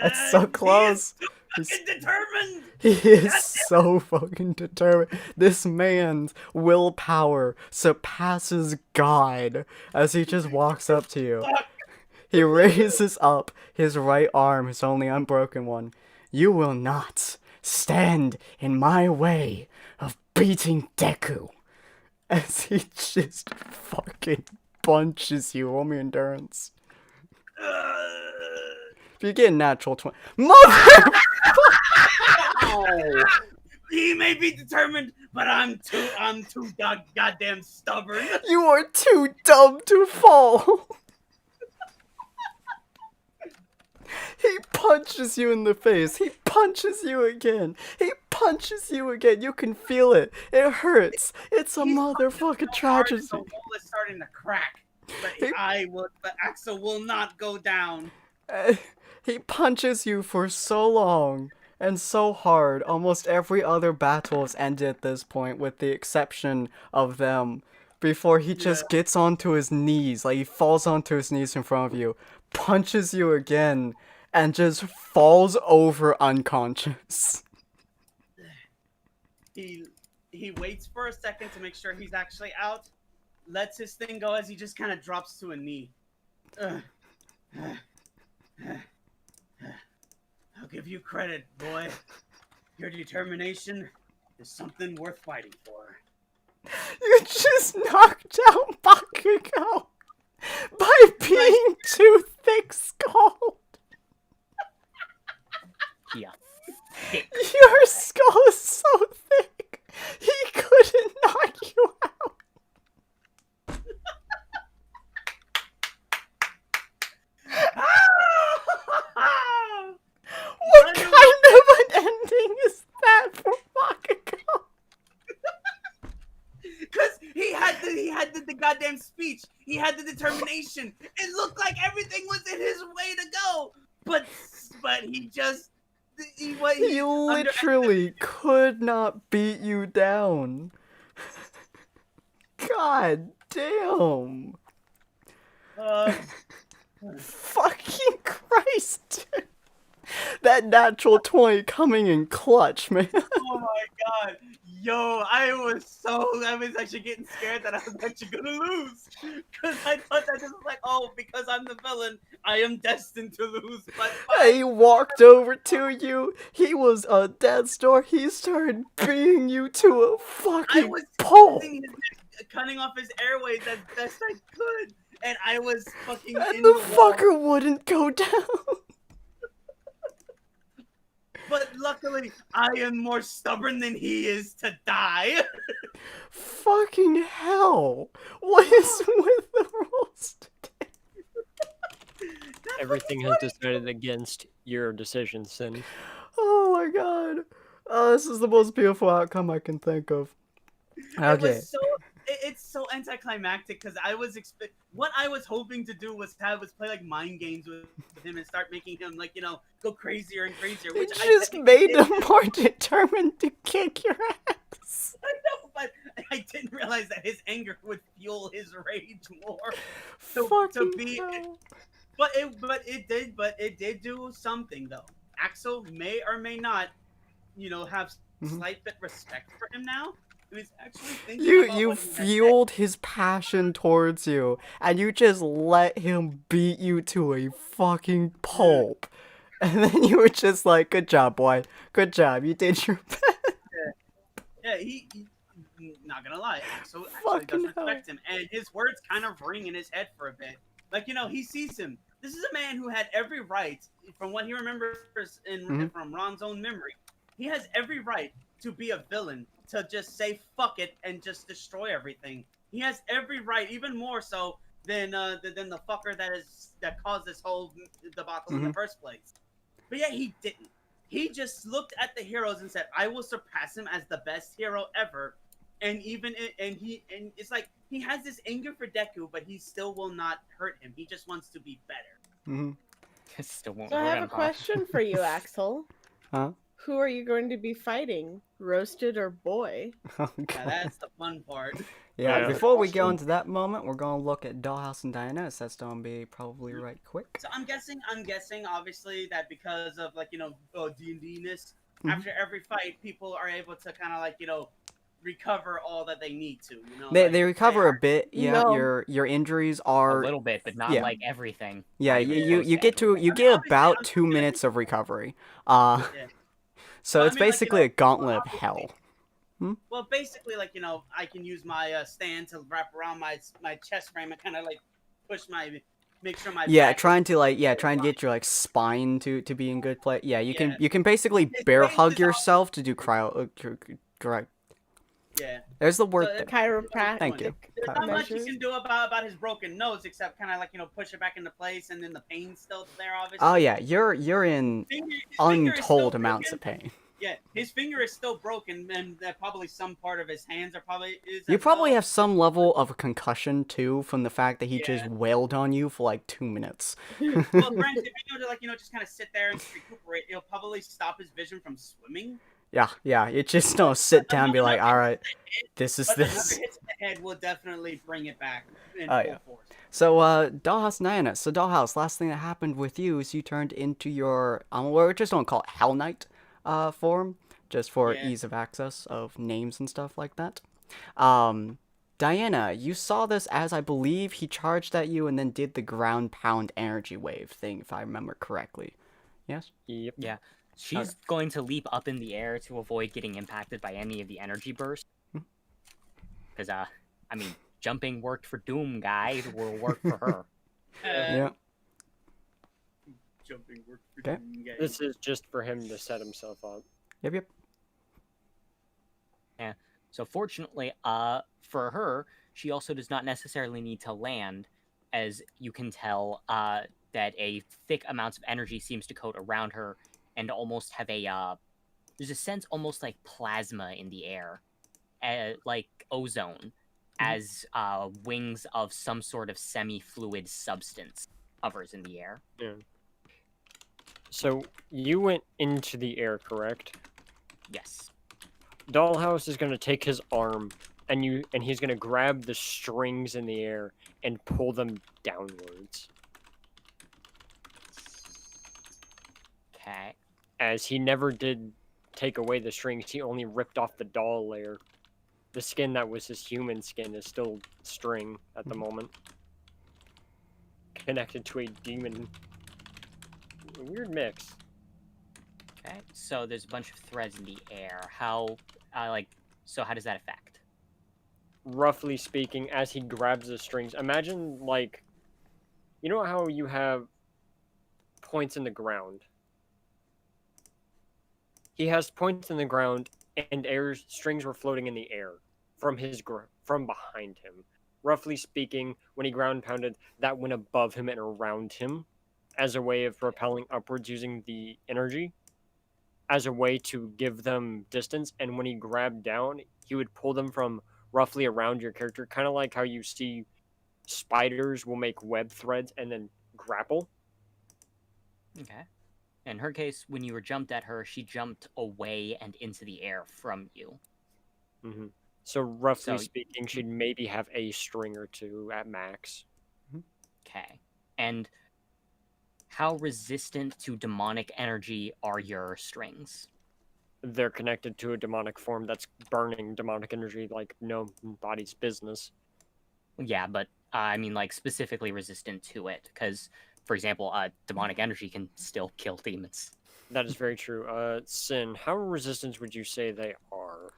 [SPEAKER 1] That's so close.
[SPEAKER 2] He's determined!
[SPEAKER 1] He is so fucking determined. This man's willpower surpasses God as he just walks up to you. He raises up his right arm, his only unbroken one. You will not stand in my way of beating Deku. As he just fucking punches you. Roll me endurance. If you get a natural 20... Mother!
[SPEAKER 2] He may be determined, but I'm too goddamn stubborn.
[SPEAKER 1] You are too dumb to fall. He punches you in the face. He punches you again. He punches you again. You can feel it. It hurts. It's a motherfucking tragedy.
[SPEAKER 2] The wall is starting to crack, but Axel will not go down.
[SPEAKER 1] He punches you for so long and so hard. Almost every other battle has ended at this point, with the exception of them. Before he just gets onto his knees, like he falls onto his knees in front of you, punches you again and just falls over unconscious.
[SPEAKER 2] He waits for a second to make sure he's actually out, lets his thing go as he just kind of drops to a knee. I'll give you credit, boy. Your determination is something worth fighting for.
[SPEAKER 1] You just knocked out Bakugo by being too thick-skulled.
[SPEAKER 3] Yeah.
[SPEAKER 1] Your skull is so thick, he couldn't knock you out. What kind of an ending is that for Bakugo?
[SPEAKER 2] Because he had the goddamn speech. He had the determination. It looked like everything was in his way to go. But he just... He
[SPEAKER 1] literally could not beat you down. God damn. Fucking Christ, dude. That natural 20 coming in clutch, man.
[SPEAKER 2] Oh my god. Yo, I was actually getting scared that I was actually gonna lose. Because I thought that this was like, oh, because I'm the villain, I am destined to lose. But
[SPEAKER 1] He walked over to you. He was a death's door. He started beating you to a
[SPEAKER 2] I
[SPEAKER 1] fucking
[SPEAKER 2] was
[SPEAKER 1] pulp.
[SPEAKER 2] cutting off his airways as best I could. And I was fucking
[SPEAKER 1] And
[SPEAKER 2] in
[SPEAKER 1] the
[SPEAKER 2] wall.
[SPEAKER 1] fucker wouldn't go down.
[SPEAKER 2] But luckily, I am more stubborn than he is to die.
[SPEAKER 1] Fucking hell. What is with the rules today?
[SPEAKER 7] Everything has decided against your decision, Sin.
[SPEAKER 1] Oh my god. Oh, this is the most beautiful outcome I can think of. Okay.
[SPEAKER 2] It's so anticlimactic because what I was hoping to do was play like mind games with him and start making him like go crazier and crazier.
[SPEAKER 1] It
[SPEAKER 2] Which
[SPEAKER 1] just
[SPEAKER 2] I
[SPEAKER 1] made
[SPEAKER 2] did.
[SPEAKER 1] him more determined to kick your ass.
[SPEAKER 2] I know, but I didn't realize that his anger would fuel his rage more.
[SPEAKER 1] Fucking
[SPEAKER 2] be,
[SPEAKER 1] hell.
[SPEAKER 2] But it did do something though. Axel may or may not, have slight bit respect for him now. He's actually thinking about
[SPEAKER 1] You
[SPEAKER 2] what he had
[SPEAKER 1] fueled his passion towards you, and you just let him beat you to a fucking pulp. And then you were just like, good job, boy. Good job. You did your best.
[SPEAKER 2] Yeah, he not gonna lie, Axel actually
[SPEAKER 1] Fucking
[SPEAKER 2] does respect him, and his words kind of ring in his head for a bit. Like he sees him. This is a man who had every right, from what he remembers from Ron's own memory. He has every right to be a villain, to just say fuck it and just destroy everything. He has every right, even more so than the fucker that caused this whole debacle in the first place. But yeah, he didn't. He just looked at the heroes and said, "I will surpass him as the best hero ever." And it's like he has this anger for Deku, but he still will not hurt him. He just wants to be better.
[SPEAKER 3] Still won't
[SPEAKER 5] So I
[SPEAKER 3] hurt
[SPEAKER 5] have a
[SPEAKER 3] him, huh?
[SPEAKER 5] question for you, Axel.
[SPEAKER 1] Huh?
[SPEAKER 5] Who are you going to be fighting, Roasted or Boy?
[SPEAKER 1] Oh,
[SPEAKER 2] Now
[SPEAKER 1] God.
[SPEAKER 2] that's the fun part.
[SPEAKER 1] Yeah,
[SPEAKER 7] Yeah.
[SPEAKER 1] before we go into that moment, we're gonna look at Dollhouse and Diana. That's gonna be probably right quick.
[SPEAKER 2] So I'm guessing obviously that because of D&D-ness, after every fight, people are able to kind of recover all that they need to.
[SPEAKER 1] They recover a bit. Yeah,
[SPEAKER 5] No.
[SPEAKER 1] your injuries
[SPEAKER 3] A
[SPEAKER 1] are.
[SPEAKER 3] little bit, but not
[SPEAKER 1] yeah.
[SPEAKER 3] like everything.
[SPEAKER 1] Yeah,
[SPEAKER 3] Not even
[SPEAKER 1] you
[SPEAKER 3] close
[SPEAKER 1] you
[SPEAKER 3] to
[SPEAKER 1] get to
[SPEAKER 3] everything.
[SPEAKER 1] you get
[SPEAKER 2] Obviously,
[SPEAKER 1] about
[SPEAKER 2] I'm
[SPEAKER 1] 2
[SPEAKER 2] good.
[SPEAKER 1] minutes of recovery.
[SPEAKER 2] Yeah.
[SPEAKER 1] So
[SPEAKER 2] Well, I
[SPEAKER 1] it's
[SPEAKER 2] mean,
[SPEAKER 1] basically a gauntlet of hell.
[SPEAKER 2] Well, basically, I can use my stand to wrap around my chest frame and kind of push make sure my
[SPEAKER 1] Yeah,
[SPEAKER 2] back
[SPEAKER 1] trying to
[SPEAKER 2] is
[SPEAKER 1] trying to
[SPEAKER 2] fine.
[SPEAKER 1] get your spine to be in good place. Yeah, you
[SPEAKER 2] Yeah.
[SPEAKER 1] can basically
[SPEAKER 2] His
[SPEAKER 1] bear
[SPEAKER 2] base
[SPEAKER 1] hug
[SPEAKER 2] is
[SPEAKER 1] yourself to do cryo. Correct.
[SPEAKER 2] Yeah.
[SPEAKER 1] There's the word
[SPEAKER 2] So
[SPEAKER 1] there.
[SPEAKER 5] Chiropractic.
[SPEAKER 1] Thank you.
[SPEAKER 2] There's not much you
[SPEAKER 5] measures.
[SPEAKER 2] can do about his broken nose except kind of push it back into place, and then the pain's still there, obviously.
[SPEAKER 1] Oh yeah, you're in
[SPEAKER 2] His finger is still
[SPEAKER 1] untold amounts of
[SPEAKER 2] broken.
[SPEAKER 1] pain.
[SPEAKER 2] Yeah, his finger is still broken, and probably some part of his hands are probably is.
[SPEAKER 1] You
[SPEAKER 2] as
[SPEAKER 1] probably
[SPEAKER 2] well.
[SPEAKER 1] have some level of concussion too from the fact that he just
[SPEAKER 2] Yeah.
[SPEAKER 1] wailed on you for like 2 minutes.
[SPEAKER 2] Well, granted, if you know to just kind of sit there and recuperate, it'll probably stop his vision from swimming.
[SPEAKER 1] Yeah, you just sit down and be like, all right, this is
[SPEAKER 2] But another
[SPEAKER 1] this.
[SPEAKER 2] hit to the head will definitely bring it back in
[SPEAKER 1] Oh,
[SPEAKER 2] full
[SPEAKER 1] yeah.
[SPEAKER 2] force.
[SPEAKER 1] So, Dollhouse Diana. So, Dollhouse, last thing that happened with you is you turned into your, we're just don't call it Hell Knight, form, just for
[SPEAKER 2] Yeah.
[SPEAKER 1] ease of access of names and stuff like that. Diana, you saw this as I believe he charged at you and then did the ground pound energy wave thing, if I remember correctly. Yes?
[SPEAKER 7] Yep.
[SPEAKER 3] Yeah. She's going to leap up in the air to avoid getting impacted by any of the energy bursts. Because, I mean, jumping worked for Doom Guy, it will work for her.
[SPEAKER 1] Yeah.
[SPEAKER 2] Jumping work for
[SPEAKER 1] Okay.
[SPEAKER 2] Doom Guy.
[SPEAKER 7] This is just for him to set himself up.
[SPEAKER 1] Yep.
[SPEAKER 3] Yeah. So fortunately, for her, she also does not necessarily need to land, as you can tell that a thick amount of energy seems to coat around her, and almost have a there's a sense almost like plasma in the air, like ozone, as wings of some sort of semi-fluid substance hovers in the air.
[SPEAKER 7] Yeah. So you went into the air, correct?
[SPEAKER 3] Yes.
[SPEAKER 7] Dollhouse is going to take his arm and he's going to grab the strings in the air and pull them downwards.
[SPEAKER 3] Okay.
[SPEAKER 7] As he never did take away the strings, he only ripped off the doll layer. The skin that was his human skin is still string at the moment. Connected to a demon. A weird mix.
[SPEAKER 3] Okay. So there's a bunch of threads in the air. How does that affect?
[SPEAKER 7] Roughly speaking, as he grabs the strings, imagine like, you know how you have points in the ground? He has points in the ground, and strings were floating in the air from from behind him. Roughly speaking, when he ground pounded, that went above him and around him, as a way of propelling upwards using the energy, as a way to give them distance. And when he grabbed down, he would pull them from roughly around your character, kind of like how you see spiders will make web threads and then grapple.
[SPEAKER 3] Okay. In her case, when you were jumped at her, she jumped away and into the air from you.
[SPEAKER 7] Mm-hmm. So roughly speaking, she'd maybe have a string or two at max.
[SPEAKER 3] Okay. And how resistant to demonic energy are your strings?
[SPEAKER 7] They're connected to a demonic form that's burning demonic energy like nobody's business.
[SPEAKER 3] Yeah, but I mean, like, specifically resistant to it, because, for example, demonic energy can still kill demons.
[SPEAKER 7] That is very true. Sin, how resistant would you say they are?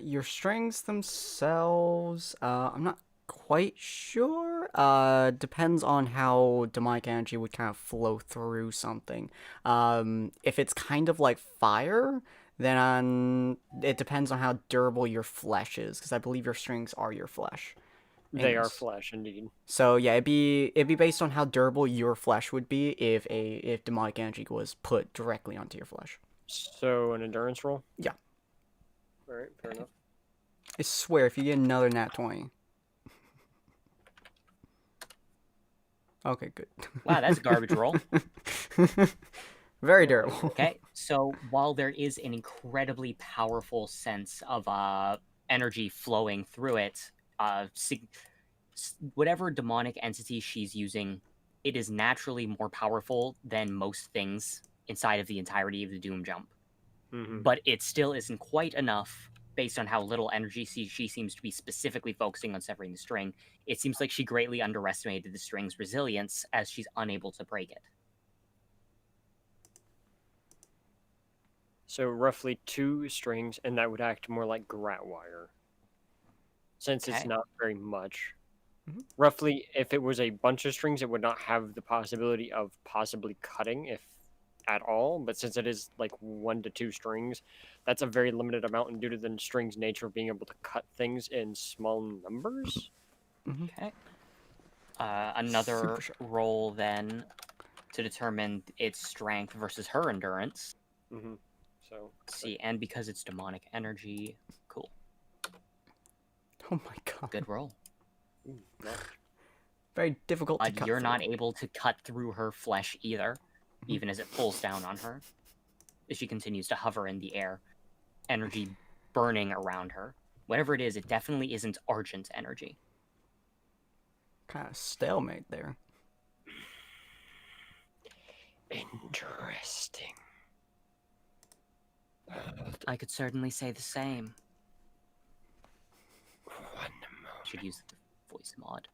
[SPEAKER 1] Your strings themselves, I'm not quite sure. Depends on how demonic energy would kind of flow through something. If it's kind of like fire, then it depends on how durable your flesh is, because I believe your strings are your flesh.
[SPEAKER 7] They are flesh, indeed.
[SPEAKER 1] So yeah, it'd be based on how durable your flesh would be if demonic energy was put directly onto your flesh.
[SPEAKER 7] So an endurance roll?
[SPEAKER 1] Yeah.
[SPEAKER 7] All right, fair enough.
[SPEAKER 1] I swear, if you get another nat 20. Okay, good.
[SPEAKER 3] Wow, that's a garbage roll.
[SPEAKER 1] Very durable.
[SPEAKER 3] Okay, so while there is an incredibly powerful sense of energy flowing through it, whatever demonic entity she's using, it is naturally more powerful than most things inside of the entirety of the Doom Jump.
[SPEAKER 7] Mm-hmm.
[SPEAKER 3] But it still isn't quite enough based on how little energy she seems to be specifically focusing on severing the string. It seems like she greatly underestimated the string's resilience, as she's unable to break it.
[SPEAKER 7] So roughly 2 strings, and that would act more like grat wire. Since it's not very much.
[SPEAKER 1] Mm-hmm.
[SPEAKER 7] Roughly, if it was a bunch of strings, it would not have the possibility of possibly cutting, if at all. But since it is like 1 to 2 strings, that's a very limited amount, and due to the string's nature of being able to cut things in small numbers.
[SPEAKER 1] Mm-hmm.
[SPEAKER 3] Okay. Another roll then to determine its strength versus her endurance.
[SPEAKER 7] Mm-hmm. So
[SPEAKER 3] Let's see, and because it's demonic energy, cool.
[SPEAKER 1] Oh my god.
[SPEAKER 3] Good roll.
[SPEAKER 7] Ooh, nice.
[SPEAKER 1] Very difficult to cut
[SPEAKER 3] You're
[SPEAKER 1] through.
[SPEAKER 3] not able to cut through her flesh either, even as it pulls down on her. As she continues to hover in the air, energy burning around her. whatever it is, it definitely isn't Argent energy.
[SPEAKER 1] Kind of stalemate there.
[SPEAKER 7] Interesting.
[SPEAKER 3] I could certainly say the same.
[SPEAKER 7] One
[SPEAKER 3] Should
[SPEAKER 7] moment.
[SPEAKER 3] use the voice mod.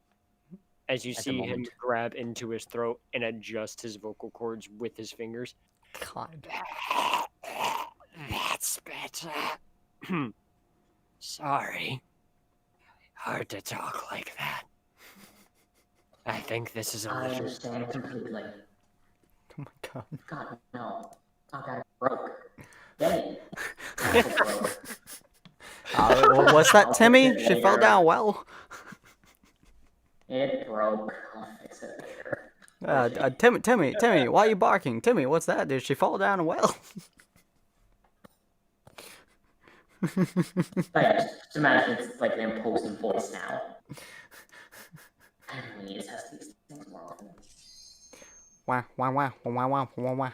[SPEAKER 7] As you
[SPEAKER 3] At the
[SPEAKER 7] see him
[SPEAKER 3] moment.
[SPEAKER 7] grab into his throat and adjust his vocal cords with his fingers.
[SPEAKER 1] God.
[SPEAKER 7] That's better. Sorry. Hard to talk like that. I think this is a
[SPEAKER 3] I
[SPEAKER 7] little...
[SPEAKER 3] understand completely.
[SPEAKER 1] Oh my god.
[SPEAKER 3] God, no. Oh god, it broke. Dang.
[SPEAKER 1] What's that, Timmy? She fell down well.
[SPEAKER 3] It broke. I'll fix it later.
[SPEAKER 1] Timmy, why are you barking? Timmy, what's that? Did she fall down a well?
[SPEAKER 3] Just imagine it's like an imposing voice now. I really need to test these things more often.
[SPEAKER 1] Wah, wah, wah, wah, wah, wah, wah.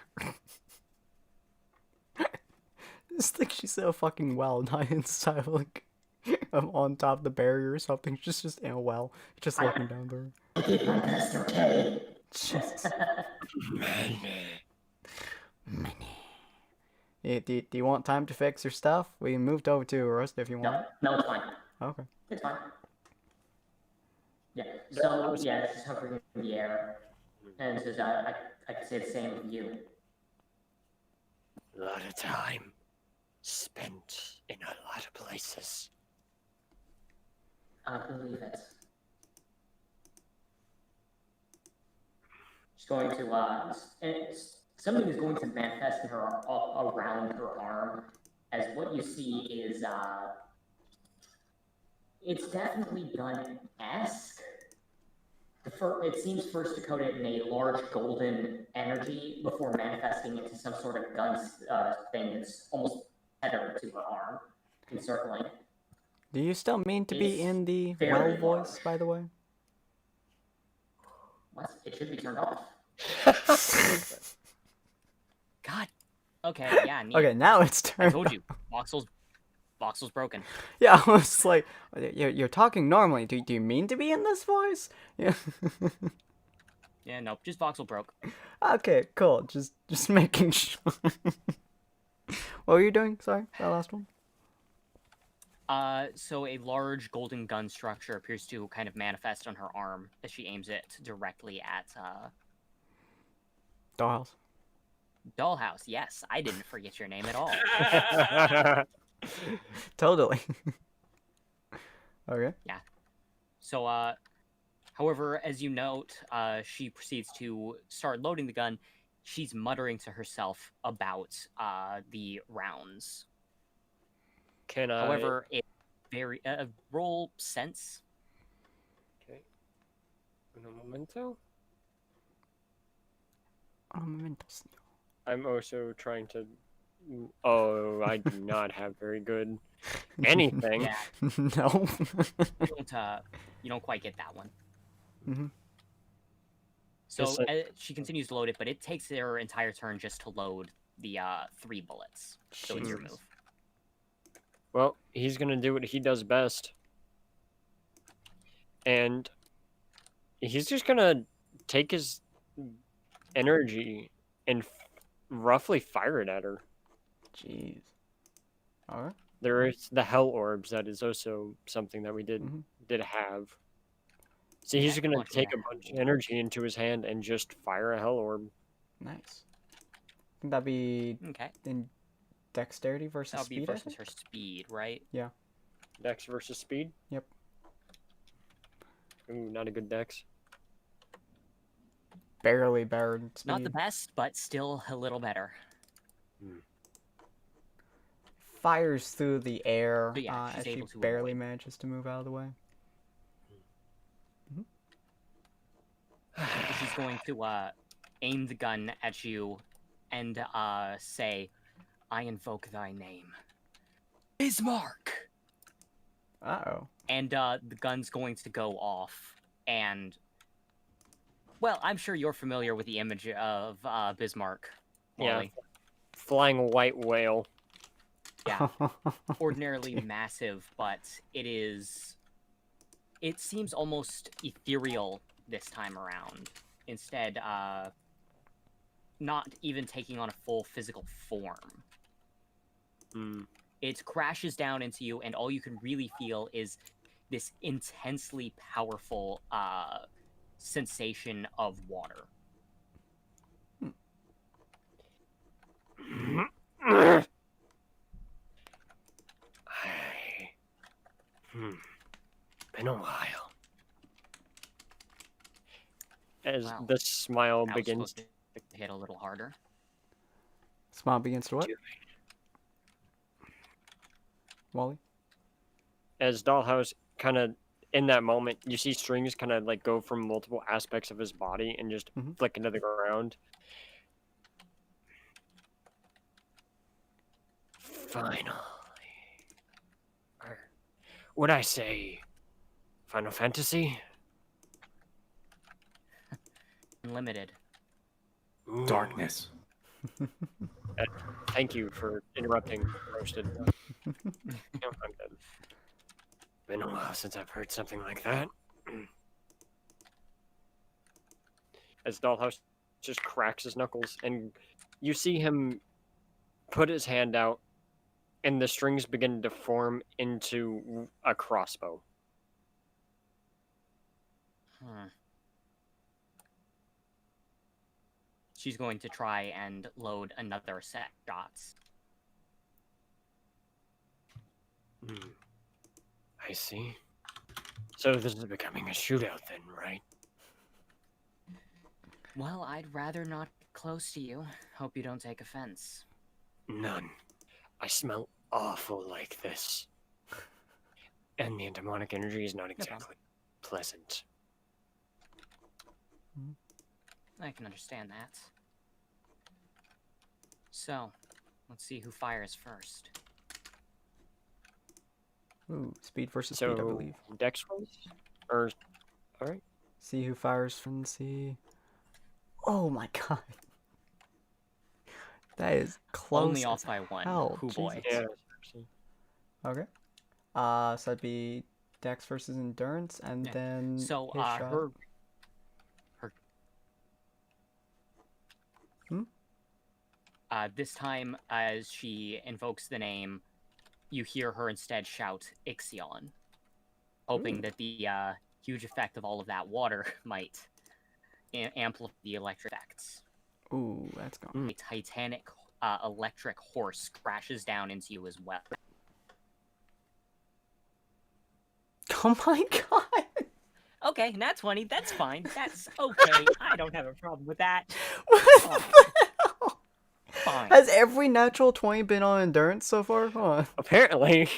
[SPEAKER 1] I just think she's so fucking well, not inside, like, on top of the barrier or something. She's just in a well, just looking down there.
[SPEAKER 3] I did my best, okay?
[SPEAKER 1] Jesus. Yeah, do you want time to fix your stuff? We moved over to a roast if you want.
[SPEAKER 3] No, it's fine.
[SPEAKER 1] Okay.
[SPEAKER 3] It's fine. Yeah, so, yeah, it's just hovering in the air. And it says, I could say the same with you.
[SPEAKER 7] A lot of time spent in a lot of places.
[SPEAKER 3] I believe it. She's going to, something is going to manifest in her around her arm, as what you see is, it's definitely gun-esque. It seems first to coat it in a large golden energy before manifesting into some sort of gun thing that's almost tethered to her arm, encircling.
[SPEAKER 1] Do you still mean to be
[SPEAKER 3] It's
[SPEAKER 1] in the
[SPEAKER 3] very
[SPEAKER 1] well voice, by the way?
[SPEAKER 3] What? It should be turned off. God. Okay, yeah, neat.
[SPEAKER 1] Okay, now it's
[SPEAKER 3] I
[SPEAKER 1] turned.
[SPEAKER 3] told you, Voxel's broken.
[SPEAKER 1] Yeah, I was like, you're talking normally. Do you mean to be in this voice? Yeah.
[SPEAKER 3] Yeah, nope, just Voxel broke.
[SPEAKER 1] Okay, cool. Just making sure. What were you doing? Sorry, that last one.
[SPEAKER 3] So a large golden gun structure appears to kind of manifest on her arm as she aims it directly at,
[SPEAKER 1] Dollhouse.
[SPEAKER 3] Dollhouse. Yes, I didn't forget your name at all.
[SPEAKER 1] Totally. Okay.
[SPEAKER 3] Yeah. So, however, as you note, she proceeds to start loading the gun. She's muttering to herself about, the rounds.
[SPEAKER 7] Can I...
[SPEAKER 3] However, it very roll sense.
[SPEAKER 7] Okay. Un momento. I'm also trying to... Oh, I do not have very good anything.
[SPEAKER 3] Yeah,
[SPEAKER 1] No.
[SPEAKER 3] you don't quite get that one.
[SPEAKER 1] Mm-hmm.
[SPEAKER 3] So
[SPEAKER 7] Just like-
[SPEAKER 3] she continues to load it, but it takes her entire turn just to load the 3 bullets. So it's your
[SPEAKER 1] Jesus.
[SPEAKER 3] move.
[SPEAKER 7] Well, he's gonna do what he does best. And he's just gonna take his energy and roughly fire it at her.
[SPEAKER 1] Jeez. Alright.
[SPEAKER 7] There is the hell orbs. That is also something that we did
[SPEAKER 1] Mhm.
[SPEAKER 7] have. So he's gonna
[SPEAKER 3] Lucky
[SPEAKER 7] take
[SPEAKER 3] to
[SPEAKER 7] a bunch of energy into his hand and just fire a hell orb.
[SPEAKER 1] Nice. I think that'd be
[SPEAKER 3] Okay.
[SPEAKER 1] in dexterity versus
[SPEAKER 3] That would be
[SPEAKER 1] speed, I
[SPEAKER 3] versus
[SPEAKER 1] think?
[SPEAKER 3] her speed, right?
[SPEAKER 7] Dex versus speed.
[SPEAKER 1] Yep.
[SPEAKER 7] Ooh, not a good dex.
[SPEAKER 1] Barely better than speed.
[SPEAKER 3] Not the best, but still a little better.
[SPEAKER 1] Fires through the air
[SPEAKER 3] But yeah, she's
[SPEAKER 1] as she
[SPEAKER 3] able to
[SPEAKER 1] barely
[SPEAKER 3] avoid.
[SPEAKER 1] manages to move out of the way.
[SPEAKER 3] She's going to aim the gun at you and say, I invoke thy name. Bismarck!
[SPEAKER 1] Uh-oh.
[SPEAKER 3] And the gun's going to go off. And, well, I'm sure you're familiar with the image of Bismarck.
[SPEAKER 7] Yeah.
[SPEAKER 3] Wally.
[SPEAKER 7] Flying white whale.
[SPEAKER 3] Yeah, ordinarily massive, but it seems almost ethereal this time around. Instead, not even taking on a full physical form. It crashes down into you, and all you can really feel is this intensely powerful sensation of water.
[SPEAKER 4] Been a while.
[SPEAKER 7] As
[SPEAKER 3] Wow.
[SPEAKER 7] the smile
[SPEAKER 3] That was
[SPEAKER 7] begins.
[SPEAKER 3] supposed to hit a little harder.
[SPEAKER 1] Smile begins to what? Wally?
[SPEAKER 7] As Dollhouse kind of in that moment, you see Strings kind of like go from multiple aspects of his body and just flick into the ground. Finally. Or would I say Final Fantasy?
[SPEAKER 3] Unlimited.
[SPEAKER 7] Ooh.
[SPEAKER 6] Darkness.
[SPEAKER 7] Thank you for interrupting, Roasted. No, I'm good. Been a while since I've heard something like that. As Dollhouse just cracks his knuckles, and you see him put his hand out, and the strings begin to form into a crossbow.
[SPEAKER 3] She's going to try and load another set of shots.
[SPEAKER 7] I see. So this is becoming a shootout then, right?
[SPEAKER 3] Well, I'd rather not get close to you. Hope you don't take offense.
[SPEAKER 7] None. I smell awful like this. And the demonic energy is not exactly pleasant.
[SPEAKER 3] I can understand that. So, let's see who fires first.
[SPEAKER 1] Ooh, speed versus speed, I believe.
[SPEAKER 7] Dex rolls? Or, alright.
[SPEAKER 1] See who fires from see. Oh my god. That is close.
[SPEAKER 3] Only off by one.
[SPEAKER 1] Hell,
[SPEAKER 3] Hoo boy.
[SPEAKER 1] Jesus. Yeah. Okay. So that'd be Dex versus Endurance, and then
[SPEAKER 3] So,
[SPEAKER 1] his shot.
[SPEAKER 3] her this time, as she invokes the name, you hear her instead shout Ixion, hoping that the huge effect of all of that water might amplify the electric effects.
[SPEAKER 1] Ooh, that's gone.
[SPEAKER 3] A titanic electric horse crashes down into you as well.
[SPEAKER 1] Oh my god!
[SPEAKER 3] Okay, nat 20, that's fine. That's okay. I don't have a problem with that.
[SPEAKER 1] What
[SPEAKER 3] Fine.
[SPEAKER 1] the hell?
[SPEAKER 3] Fine.
[SPEAKER 1] Has every natural 20 been on Endurance so far? Huh.
[SPEAKER 7] Apparently.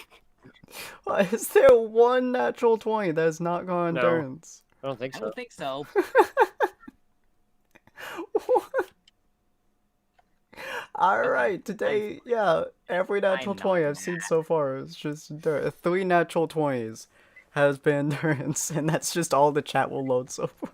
[SPEAKER 1] Is there one natural 20 that has not gone on
[SPEAKER 7] No.
[SPEAKER 1] Endurance?
[SPEAKER 7] I don't think
[SPEAKER 3] I
[SPEAKER 7] so.
[SPEAKER 3] don't think so.
[SPEAKER 1] Alright, today, yeah, every natural
[SPEAKER 3] I'm
[SPEAKER 1] 20
[SPEAKER 3] not
[SPEAKER 1] I've seen so far is just Endurance. 3 natural 20s has been Endurance, and that's just all the chat will load so far.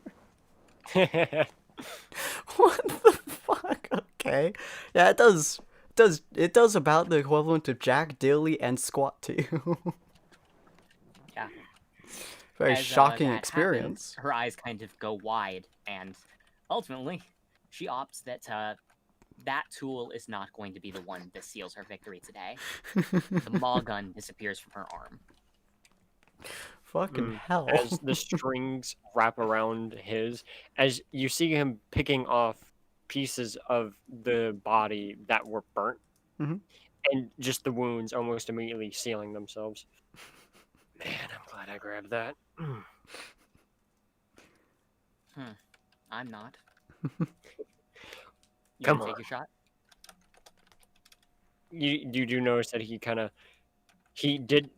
[SPEAKER 1] What the fuck? Okay. Yeah, it does about the equivalent of Jack, Dilly, and Squat to you.
[SPEAKER 3] Yeah.
[SPEAKER 1] Very
[SPEAKER 3] As,
[SPEAKER 1] shocking
[SPEAKER 3] that
[SPEAKER 1] experience.
[SPEAKER 3] happens, her eyes kind of go wide, and ultimately, she opts that that tool is not going to be the one that seals her victory today. The maw gun disappears from her arm.
[SPEAKER 1] Fucking hell.
[SPEAKER 7] As the strings wrap around his, as you see him picking off pieces of the body that were burnt, and just the wounds almost immediately sealing themselves. Man, I'm glad I grabbed that.
[SPEAKER 3] I'm not. You
[SPEAKER 7] Come
[SPEAKER 3] wanna
[SPEAKER 7] on.
[SPEAKER 3] take a shot?
[SPEAKER 7] You do notice that he did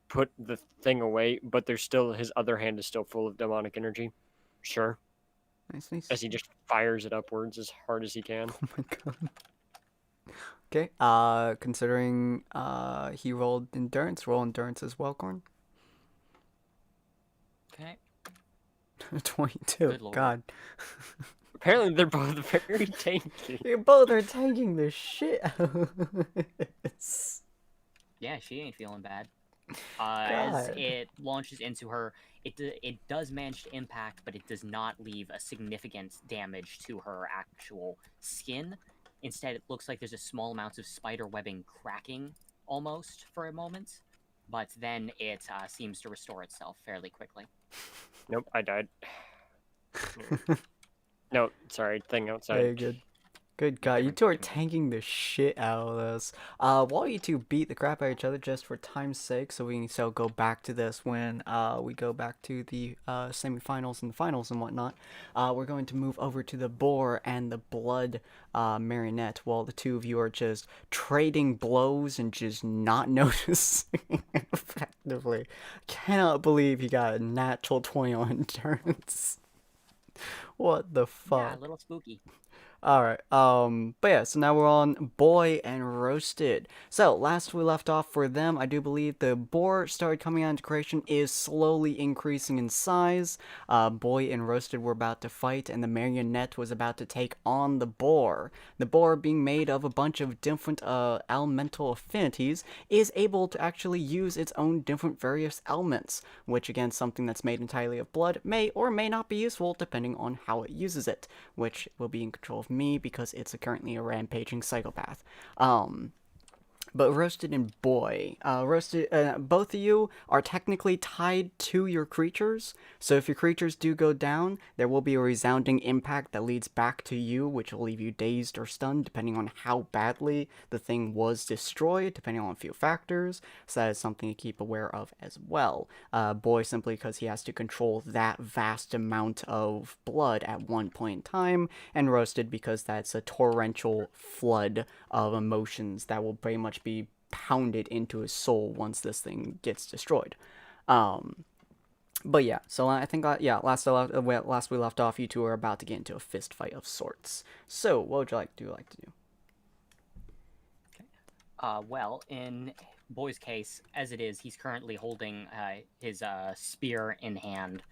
[SPEAKER 7] put the thing away, but there's still, his other hand is still full of demonic energy. Sure.
[SPEAKER 1] Nice, nice.
[SPEAKER 7] As he just fires it upwards as hard as he can.
[SPEAKER 1] Oh my god. Okay, considering he rolled Endurance, roll Endurance as well, Corn.
[SPEAKER 3] Okay.
[SPEAKER 1] 22,
[SPEAKER 3] Good lord.
[SPEAKER 1] god.
[SPEAKER 7] Apparently they're both very tanky.
[SPEAKER 1] You both are taking the shit out of this.
[SPEAKER 3] Yeah, she ain't feeling bad.
[SPEAKER 1] God.
[SPEAKER 3] As it launches into her, it does manage to impact, but it does not leave a significant damage to her actual skin. Instead, it looks like there's a small amount of spider webbing cracking almost for a moment, but then it seems to restore itself fairly quickly.
[SPEAKER 7] Nope, I died. No, sorry, thing outside.
[SPEAKER 1] Very good. Good God, you two are tanking the shit out of this. While you two beat the crap out of each other just for time's sake, so we can still go back to this when we go back to the semifinals and the finals and whatnot, we're going to move over to the boar and the blood marionette while the two of you are just trading blows and just not noticing effectively. Cannot believe you got a natural 20 on endurance. What the fuck?
[SPEAKER 3] Yeah, a little spooky.
[SPEAKER 1] Alright, but yeah, so now we're on Boy and Roasted. So, last we left off for them, I do believe the boar started coming out into creation is slowly increasing in size. Boy and Roasted were about to fight, and the marionette was about to take on the boar. The boar, being made of a bunch of different elemental affinities, is able to actually use its own different various elements, which again, something that's made entirely of blood may or may not be useful depending on how it uses it, which will be in control of me because it's currently a rampaging psychopath. But Roasted and Boy, both of you are technically tied to your creatures, so if your creatures do go down, there will be a resounding impact that leads back to you, which will leave you dazed or stunned, depending on how badly the thing was destroyed, depending on a few factors, so that is something to keep aware of as well. Boy, simply because he has to control that vast amount of blood at one point in time, and Roasted because that's a torrential flood of emotions that will pretty much be pounded into his soul once this thing gets destroyed. But yeah, so I think last we left off, you two are about to get into a fist fight of sorts. So what would you like to do?
[SPEAKER 3] Well, in Boy's case, as it is, he's currently holding his spear in hand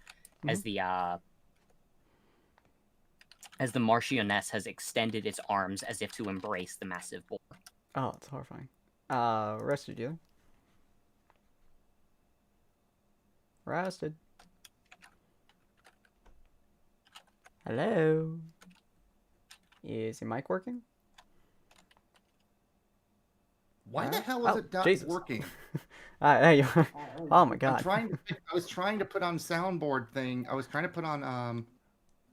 [SPEAKER 3] as the Marchioness has extended its arms as if to embrace the massive boar.
[SPEAKER 1] Oh, it's horrifying. Rested you? Rested. Hello? Is your mic working?
[SPEAKER 6] Why the hell is it not
[SPEAKER 1] Jesus.
[SPEAKER 6] working?
[SPEAKER 1] There you are. Oh my God.
[SPEAKER 6] I was trying to put on soundboard thing. I was trying to put on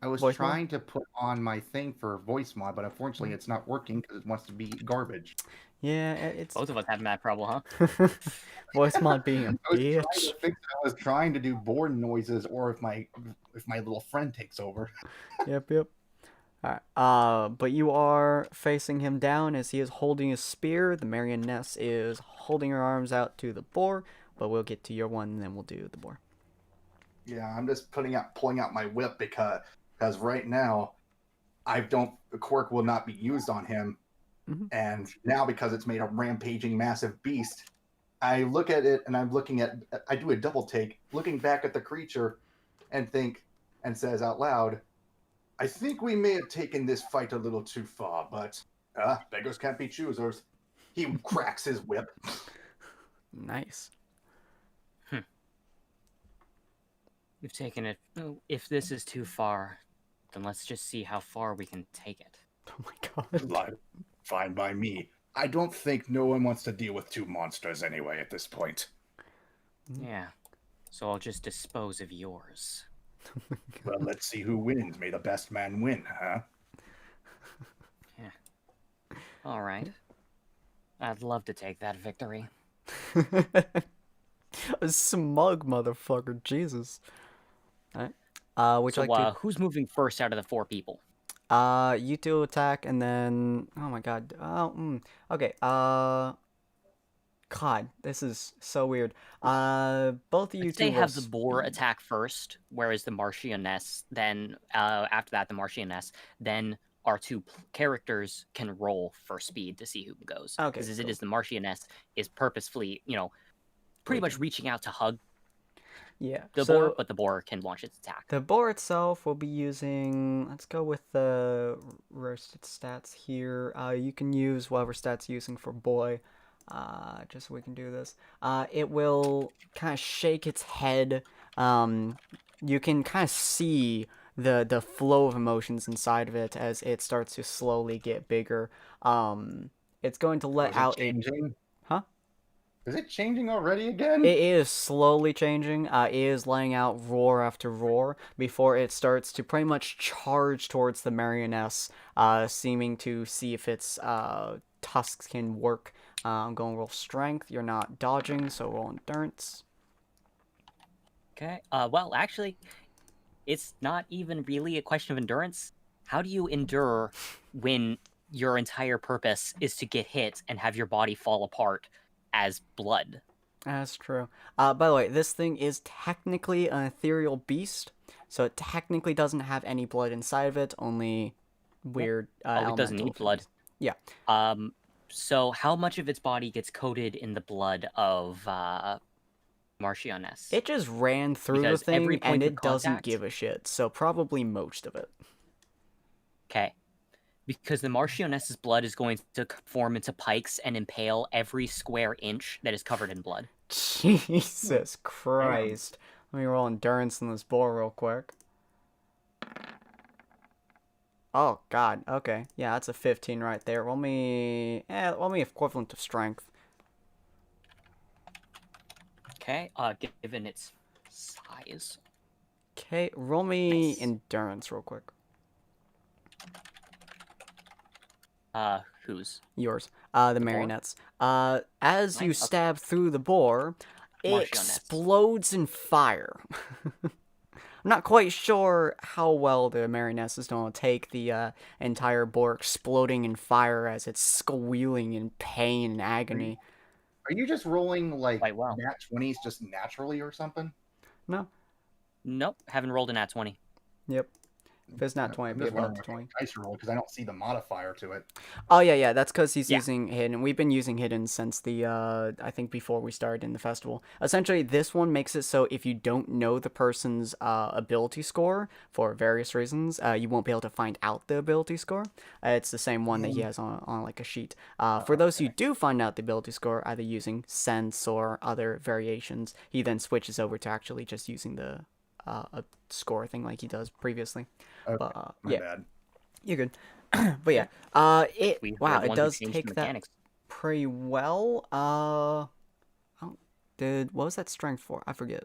[SPEAKER 1] Voice mod?
[SPEAKER 6] to put on my thing for voice mod, but unfortunately it's not working because it wants to be garbage.
[SPEAKER 1] Yeah, it's
[SPEAKER 3] Both of us having that problem, huh?
[SPEAKER 1] voice mod being a bitch.
[SPEAKER 6] I was trying to do board noises, or if my little friend takes over.
[SPEAKER 1] Yep. Alright, but you are facing him down as he is holding his spear. The marioness is holding her arms out to the boar, but we'll get to your one and then we'll do the boar.
[SPEAKER 6] Yeah, I'm just pulling out my whip because right now the quirk will not be used on him.
[SPEAKER 1] Mm-hmm.
[SPEAKER 6] And now because it's made a rampaging massive beast, I look at it and I do a double take, looking back at the creature and says out loud, I think we may have taken this fight a little too far, but beggars can't be choosers. He cracks his whip.
[SPEAKER 1] Nice.
[SPEAKER 3] We've taken it. If this is too far, then let's just see how far we can take it.
[SPEAKER 1] Oh my God.
[SPEAKER 6] Fine by me. I don't think no one wants to deal with two monsters anyway at this point.
[SPEAKER 3] Yeah. So I'll just dispose of yours.
[SPEAKER 6] Well, let's see who wins. May the best man win, huh?
[SPEAKER 3] Yeah. All right. I'd love to take that victory.
[SPEAKER 1] A smug motherfucker, Jesus. Alright.
[SPEAKER 3] So, who's moving first out of the four people?
[SPEAKER 1] You two attack, and then oh my God. Okay. God, this is so weird. Both of you two
[SPEAKER 3] have the boar attack first, whereas the Marchioness, then after that the Marchioness, then our two characters can roll for speed to see who goes.
[SPEAKER 1] Okay,
[SPEAKER 3] because it is the Marchioness is purposefully, pretty much reaching out to hug the boar, but the boar can launch its attack.
[SPEAKER 1] The boar itself will be using. Let's go with the roasted stats here. You can use whatever stats you're using for boy. just so we can do this. It will kind of shake its head. You can kind of see the flow of emotions inside of it as it starts to slowly get bigger. It's going to let
[SPEAKER 6] is it
[SPEAKER 1] out
[SPEAKER 6] changing?
[SPEAKER 1] Huh?
[SPEAKER 6] Is it changing already again?
[SPEAKER 1] It is slowly changing. It is letting out roar after roar before it starts to pretty much charge towards the marionettes, seeming to see if its tusks can work. I'm going to roll strength. You're not dodging, so roll endurance.
[SPEAKER 3] Okay. Well, actually, it's not even really a question of endurance. How do you endure when your entire purpose is to get hit and have your body fall apart as blood?
[SPEAKER 1] That's true. By the way, this thing is technically an ethereal beast, so it technically doesn't have any blood inside of it, only weird
[SPEAKER 3] it doesn't
[SPEAKER 1] elemental
[SPEAKER 3] need blood.
[SPEAKER 1] things. Yeah.
[SPEAKER 3] So how much of its body gets coated in the blood of Marchioness?
[SPEAKER 1] It just ran through
[SPEAKER 3] Because
[SPEAKER 1] the thing,
[SPEAKER 3] every point
[SPEAKER 1] and
[SPEAKER 3] of
[SPEAKER 1] it doesn't
[SPEAKER 3] contact-
[SPEAKER 1] give a shit, so probably most of it.
[SPEAKER 3] Okay. Because the Marchioness's blood is going to form into pikes and impale every square inch that is covered in blood.
[SPEAKER 1] Jesus Christ. Let me roll endurance in this boar real quick. Oh, God. Okay. Yeah, that's a 15 right there. Roll me equivalent of strength.
[SPEAKER 3] Okay, given its size.
[SPEAKER 1] Okay, roll me
[SPEAKER 3] Nice.
[SPEAKER 1] endurance real quick.
[SPEAKER 3] Whose?
[SPEAKER 1] Yours. The
[SPEAKER 3] boar?
[SPEAKER 1] marionettes. As you
[SPEAKER 3] Nice, okay.
[SPEAKER 1] stab through the boar, it
[SPEAKER 3] Marionettes.
[SPEAKER 1] explodes in fire. I'm not quite sure how well the marionettes is going to take the entire boar exploding in fire as it's squealing in pain and agony.
[SPEAKER 6] Are you just rolling like
[SPEAKER 3] Quite well.
[SPEAKER 6] nat 20s just naturally or something?
[SPEAKER 1] No?
[SPEAKER 3] Nope, haven't rolled a nat 20.
[SPEAKER 1] Yep. If it's not 20,
[SPEAKER 6] I'm
[SPEAKER 1] it'd be
[SPEAKER 6] just
[SPEAKER 1] above
[SPEAKER 6] wondering
[SPEAKER 1] the 20.
[SPEAKER 6] what dice roll because I don't see the modifier to it.
[SPEAKER 1] Oh, yeah, that's because he's
[SPEAKER 3] Yeah.
[SPEAKER 1] using hidden. We've been using hidden since the, I think before we started in the festival. Essentially, this one makes it so if you don't know the person's ability score for various reasons, you won't be able to find out the ability score. It's the same one that he has on like a sheet. For those who do find out the ability score, either using sense or other variations, he then switches over to actually just using the a score thing like he does previously.
[SPEAKER 6] Okay,
[SPEAKER 1] But
[SPEAKER 6] my
[SPEAKER 1] yeah,
[SPEAKER 6] bad.
[SPEAKER 1] you're good. But yeah, it
[SPEAKER 3] We
[SPEAKER 1] wow,
[SPEAKER 3] are the
[SPEAKER 1] it
[SPEAKER 3] ones who
[SPEAKER 1] does
[SPEAKER 3] changed
[SPEAKER 1] take
[SPEAKER 3] the
[SPEAKER 1] that
[SPEAKER 3] mechanics.
[SPEAKER 1] pretty well. What was that strength for? I forget.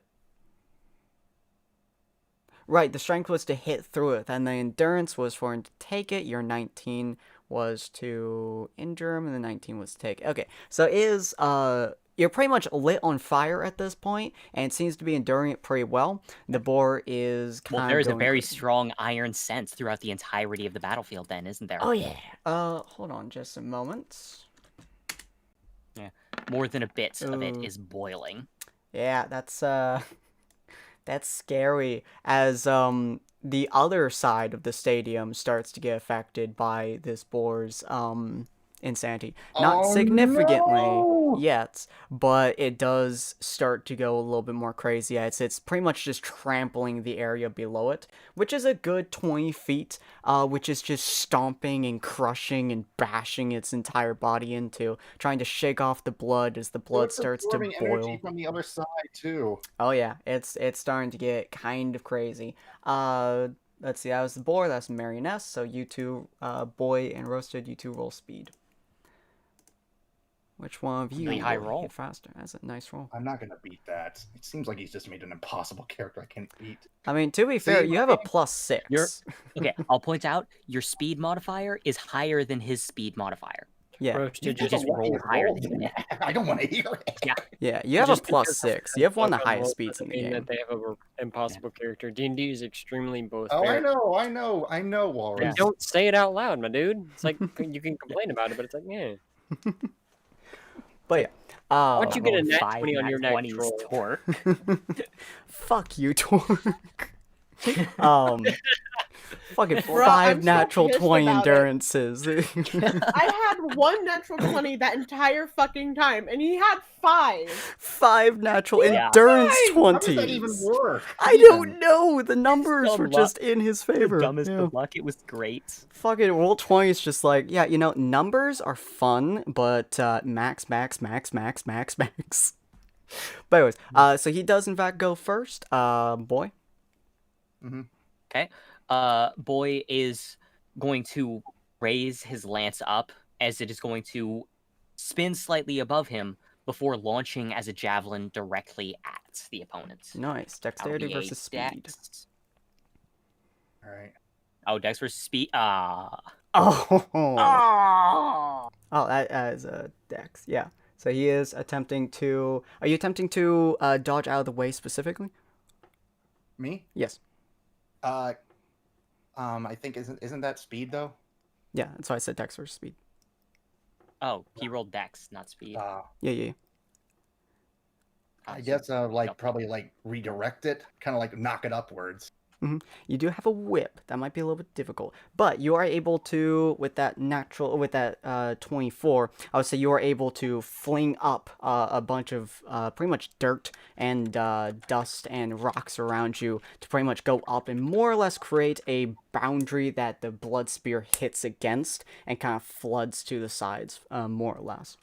[SPEAKER 1] Right, the strength was to hit through it, and the endurance was for him to take it. Your 19 was to injure him, and the 19 was to take it. Okay, so it is you're pretty much lit on fire at this point, and it seems to be enduring it pretty well. The boar is kind
[SPEAKER 3] Well,
[SPEAKER 1] of
[SPEAKER 3] there is a
[SPEAKER 1] going
[SPEAKER 3] very
[SPEAKER 1] crazy.
[SPEAKER 3] strong iron sense throughout the entirety of the battlefield then, isn't there?
[SPEAKER 1] Oh yeah. Hold on just a moment.
[SPEAKER 3] More than a bit of it
[SPEAKER 1] Ooh.
[SPEAKER 3] is boiling.
[SPEAKER 1] Yeah, that's scary as the other side of the stadium starts to get affected by this boar's insanity. Not
[SPEAKER 6] Oh,
[SPEAKER 1] significantly
[SPEAKER 6] no!
[SPEAKER 1] yet, but it does start to go a little bit more crazy. It's pretty much just trampling the area below it, which is a good 20 feet, which is just stomping and crushing and bashing its entire body into, trying to shake off the blood as the blood
[SPEAKER 6] It's
[SPEAKER 1] starts to
[SPEAKER 6] absorbing
[SPEAKER 1] boil.
[SPEAKER 6] energy from the other side too.
[SPEAKER 1] Oh yeah, it's starting to get kind of crazy. Let's see, that was the boar, that's the marionette, so you two, boy and roasted, you two roll speed. Which one of you
[SPEAKER 3] Really high
[SPEAKER 1] will
[SPEAKER 3] roll.
[SPEAKER 1] hit faster? That's a nice roll.
[SPEAKER 6] I'm not gonna beat that. It seems like he's just made an impossible character I can't beat.
[SPEAKER 1] I mean, to be fair, you have a +6.
[SPEAKER 3] You're- Okay, I'll point out your speed modifier is higher than his speed modifier.
[SPEAKER 1] Yeah,
[SPEAKER 7] Roasted,
[SPEAKER 3] You just rolled higher than
[SPEAKER 6] it. I don't want to hear it.
[SPEAKER 1] yeah, you have a
[SPEAKER 7] Just because
[SPEAKER 1] +6. You have one of the
[SPEAKER 7] fuck on
[SPEAKER 1] highest
[SPEAKER 7] rolls
[SPEAKER 1] speeds in
[SPEAKER 7] doesn't
[SPEAKER 1] the
[SPEAKER 7] mean
[SPEAKER 1] game.
[SPEAKER 7] that they have an impossible character. D&D is extremely both.
[SPEAKER 6] Oh,
[SPEAKER 7] fair.
[SPEAKER 6] I know, Walrus.
[SPEAKER 7] And don't say it out loud, my dude. It's like you can complain about it, but it's like, yeah.
[SPEAKER 1] But yeah.
[SPEAKER 7] Why don't you get a
[SPEAKER 3] rolled
[SPEAKER 7] nat
[SPEAKER 3] 5
[SPEAKER 7] 20 on your
[SPEAKER 3] nat
[SPEAKER 7] next
[SPEAKER 3] 20s
[SPEAKER 7] roll?
[SPEAKER 3] torque.
[SPEAKER 1] Fuck you, Torque. Fucking
[SPEAKER 5] Bro,
[SPEAKER 1] five
[SPEAKER 5] I'm so
[SPEAKER 1] natural
[SPEAKER 5] pissed
[SPEAKER 1] 20
[SPEAKER 5] about it.
[SPEAKER 1] endurances.
[SPEAKER 5] I had 1 natural 20 that entire fucking time, and he had 5.
[SPEAKER 1] 5 natural
[SPEAKER 3] Yeah.
[SPEAKER 1] endurance
[SPEAKER 6] How does that even
[SPEAKER 1] 20s.
[SPEAKER 6] work?
[SPEAKER 1] I
[SPEAKER 6] Even?
[SPEAKER 1] don't know. The numbers
[SPEAKER 3] Dumb
[SPEAKER 1] were
[SPEAKER 3] luck.
[SPEAKER 1] just in his
[SPEAKER 3] The
[SPEAKER 1] favor.
[SPEAKER 3] dumbest
[SPEAKER 1] Yeah.
[SPEAKER 3] of luck. It was great.
[SPEAKER 1] Fucking roll 20 is just like, yeah, you know, numbers are fun, but max, max, max, max, max, max. But anyways, so he does in fact go first. Boy.
[SPEAKER 3] Okay. Boy is going to raise his lance up as it is going to spin slightly above him before launching as a javelin directly at the opponent.
[SPEAKER 1] Nice.
[SPEAKER 3] That'll
[SPEAKER 1] Dexterity
[SPEAKER 3] be a
[SPEAKER 1] versus speed.
[SPEAKER 3] dex.
[SPEAKER 6] All right.
[SPEAKER 3] Oh, dex versus speed.
[SPEAKER 1] Oh.
[SPEAKER 3] Ah.
[SPEAKER 1] Oh, that is a dex. Yeah. So he is attempting to. Are you attempting to dodge out of the way specifically?
[SPEAKER 6] Me?
[SPEAKER 1] Yes.
[SPEAKER 6] I think isn't that speed though?
[SPEAKER 1] Yeah. That's why I said dex versus speed.
[SPEAKER 3] Oh, he rolled dex, not speed.
[SPEAKER 1] Yeah.
[SPEAKER 6] I
[SPEAKER 3] So
[SPEAKER 6] guess like
[SPEAKER 3] jump.
[SPEAKER 6] probably like redirect it, kind of like knock it upwards.
[SPEAKER 1] You do have a whip. That might be a little bit difficult, but you are able to, with that 24. I would say you are able to fling up a bunch of pretty much dirt and dust and rocks around you to pretty much go up and more or less create a boundary that the blood spear hits against and kind of floods to the sides, more or less.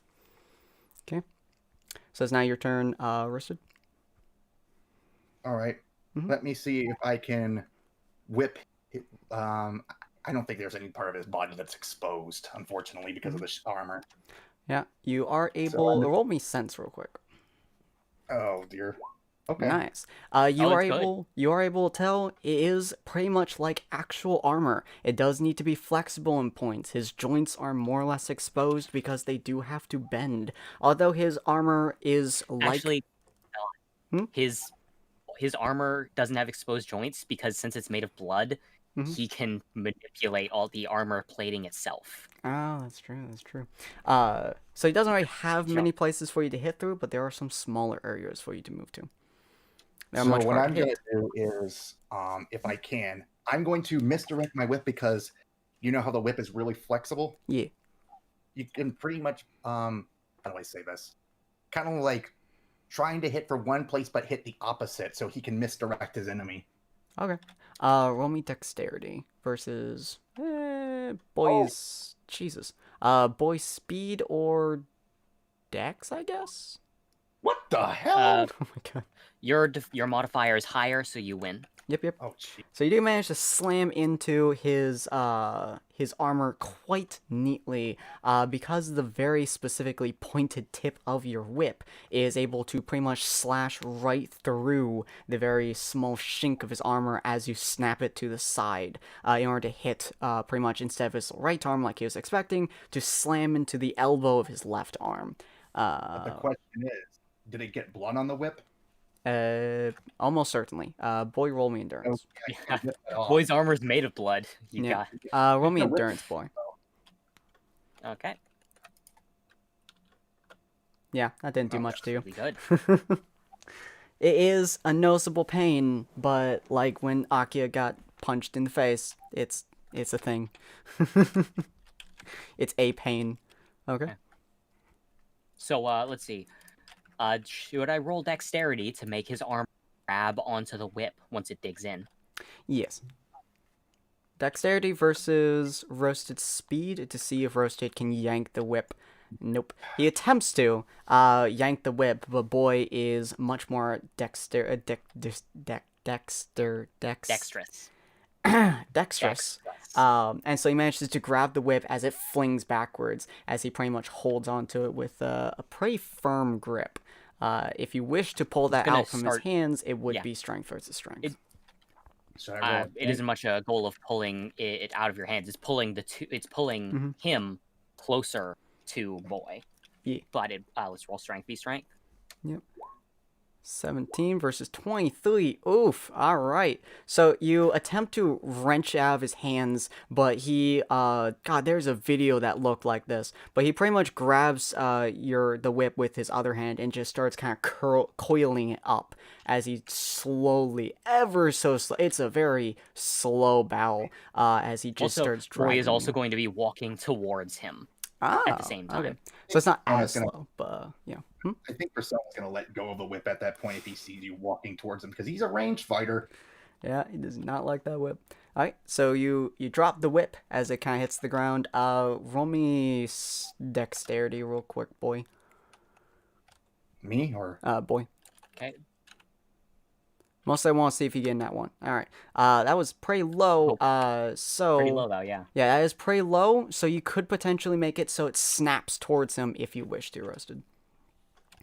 [SPEAKER 1] Okay. So it's now your turn, Roasted.
[SPEAKER 6] All right.
[SPEAKER 1] Mhm.
[SPEAKER 6] Let me see if I can whip. I don't think there's any part of his body that's exposed, unfortunately, because of the armor.
[SPEAKER 1] Yeah, you are able. Roll me sense real quick.
[SPEAKER 6] Oh dear. Okay.
[SPEAKER 1] Nice.
[SPEAKER 3] Oh, it's good.
[SPEAKER 1] You are able to tell it is pretty much like actual armor. It does need to be flexible in points. His joints are more or less exposed because they do have to bend. Although his armor is like
[SPEAKER 3] Actually,
[SPEAKER 1] Hmm?
[SPEAKER 3] his armor doesn't have exposed joints because since it's made of blood, he can manipulate all the armor plating itself.
[SPEAKER 1] Oh, that's true. That's true. So he doesn't really have many places for you to hit through, but there are some smaller areas for you to move to. They're
[SPEAKER 6] So
[SPEAKER 1] much
[SPEAKER 6] what
[SPEAKER 1] harder
[SPEAKER 6] I'm
[SPEAKER 1] to
[SPEAKER 6] going
[SPEAKER 1] hit.
[SPEAKER 6] to do is, if I can, I'm going to misdirect my whip because you know how the whip is really flexible.
[SPEAKER 1] Yeah.
[SPEAKER 6] You can pretty much, how do I say this? Kind of like trying to hit for one place but hit the opposite, so he can misdirect his enemy.
[SPEAKER 1] Okay. Roll me dexterity versus boys. Jesus. Boy speed or dex, I guess.
[SPEAKER 6] What the hell?
[SPEAKER 1] Oh my god.
[SPEAKER 3] Your modifier is higher, so you win.
[SPEAKER 1] Yep.
[SPEAKER 6] Oh, gee.
[SPEAKER 1] So you do manage to slam into his armor quite neatly, because the very specifically pointed tip of your whip is able to pretty much slash right through the very small chink of his armor as you snap it to the side, in order to hit pretty much instead of his right arm like he was expecting, to slam into the elbow of his left arm.
[SPEAKER 6] But the question is, did it get blood on the whip?
[SPEAKER 1] Almost certainly. Boy, roll me endurance.
[SPEAKER 6] Okay, I can get that off.
[SPEAKER 3] Boy's armor is made of blood. You
[SPEAKER 1] Yeah.
[SPEAKER 3] got
[SPEAKER 1] Roll me endurance, boy.
[SPEAKER 3] okay.
[SPEAKER 1] Yeah, that didn't do much to you.
[SPEAKER 3] Really good.
[SPEAKER 1] It is a noticeable pain, but like when Akia got punched in the face, it's a thing. It's a pain. Okay.
[SPEAKER 3] So let's see. Should I roll dexterity to make his arm grab onto the whip once it digs in?
[SPEAKER 1] Yes. Dexterity versus Roasted speed to see if Roasted can yank the whip. Nope. He attempts to yank the whip, but Boy is much more dexterous. Dexterous. And so he manages to grab the whip as it flings backwards, as he pretty much holds onto it with a pretty firm grip. If you wish to pull that out from his hands, it would be strength versus strength.
[SPEAKER 3] It isn't much a goal of pulling it out of your hands. It's pulling him closer to Boy.
[SPEAKER 1] Yeah.
[SPEAKER 3] But let's roll strength v strength.
[SPEAKER 1] Yep. 17 versus 23. Oof. All right. So you attempt to wrench out of his hands, but he, God, there's a video that looked like this. But he pretty much grabs the whip with his other hand and just starts kind of coiling it up as he slowly, ever so slow. It's a very slow bow as he just
[SPEAKER 3] Also,
[SPEAKER 1] starts dragging.
[SPEAKER 3] Boy is also going to be walking towards him
[SPEAKER 1] at
[SPEAKER 3] at the same time.
[SPEAKER 1] Okay. So it's not
[SPEAKER 6] Oh,
[SPEAKER 1] as
[SPEAKER 6] it's gonna-
[SPEAKER 1] slow, but yeah.
[SPEAKER 6] I think Persona's going to let go of the whip at that point if he sees you walking towards him because he's a ranged fighter.
[SPEAKER 1] Yeah, he does not like that whip. All right, so you drop the whip as it kind of hits the ground. Roll me dexterity real quick, boy.
[SPEAKER 6] Me or
[SPEAKER 1] Boy.
[SPEAKER 3] Okay.
[SPEAKER 1] Mostly I want to see if you get in that one. All right. That was pretty low. So
[SPEAKER 3] Pretty low though, yeah.
[SPEAKER 1] Yeah, that is pretty low. So you could potentially make it so it snaps towards him if you wish to, Roasted.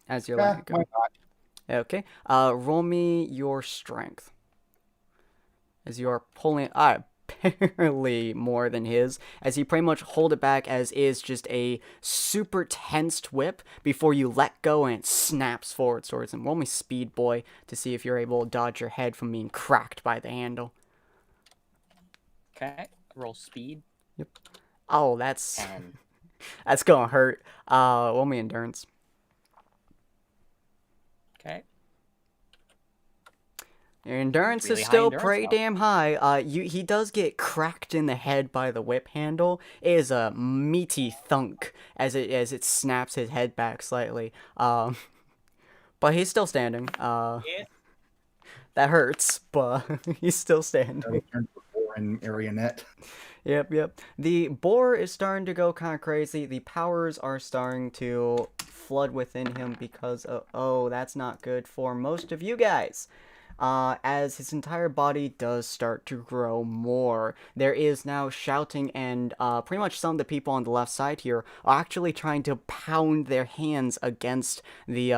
[SPEAKER 1] As you're letting it go.
[SPEAKER 6] why not?
[SPEAKER 1] Okay. Roll me your strength. As you are pulling barely more than his, as you pretty much hold it back as is just a super tensed whip before you let go and it snaps forward towards him. Roll me speed, boy, to see if you're able to dodge your head from being cracked by the handle.
[SPEAKER 3] Okay. Roll speed.
[SPEAKER 1] Oh, that's
[SPEAKER 3] 10.
[SPEAKER 1] that's gonna hurt. Roll me endurance.
[SPEAKER 3] Okay.
[SPEAKER 1] Your endurance
[SPEAKER 3] Really
[SPEAKER 1] is
[SPEAKER 3] high
[SPEAKER 1] still
[SPEAKER 3] endurance,
[SPEAKER 1] pretty
[SPEAKER 3] though.
[SPEAKER 1] damn high. He does get cracked in the head by the whip handle. It is a meaty thunk as it snaps his head back slightly. But he's still standing.
[SPEAKER 2] Yes.
[SPEAKER 1] That hurts, but he's still standing.
[SPEAKER 6] Turn to a foreign marionette.
[SPEAKER 1] Yep. The boar is starting to go kind of crazy. The powers are starting to flood within him because oh, that's not good for most of you guys. As his entire body does start to grow more. There is now shouting, and pretty much some of the people on the left side here are actually trying to pound their hands against the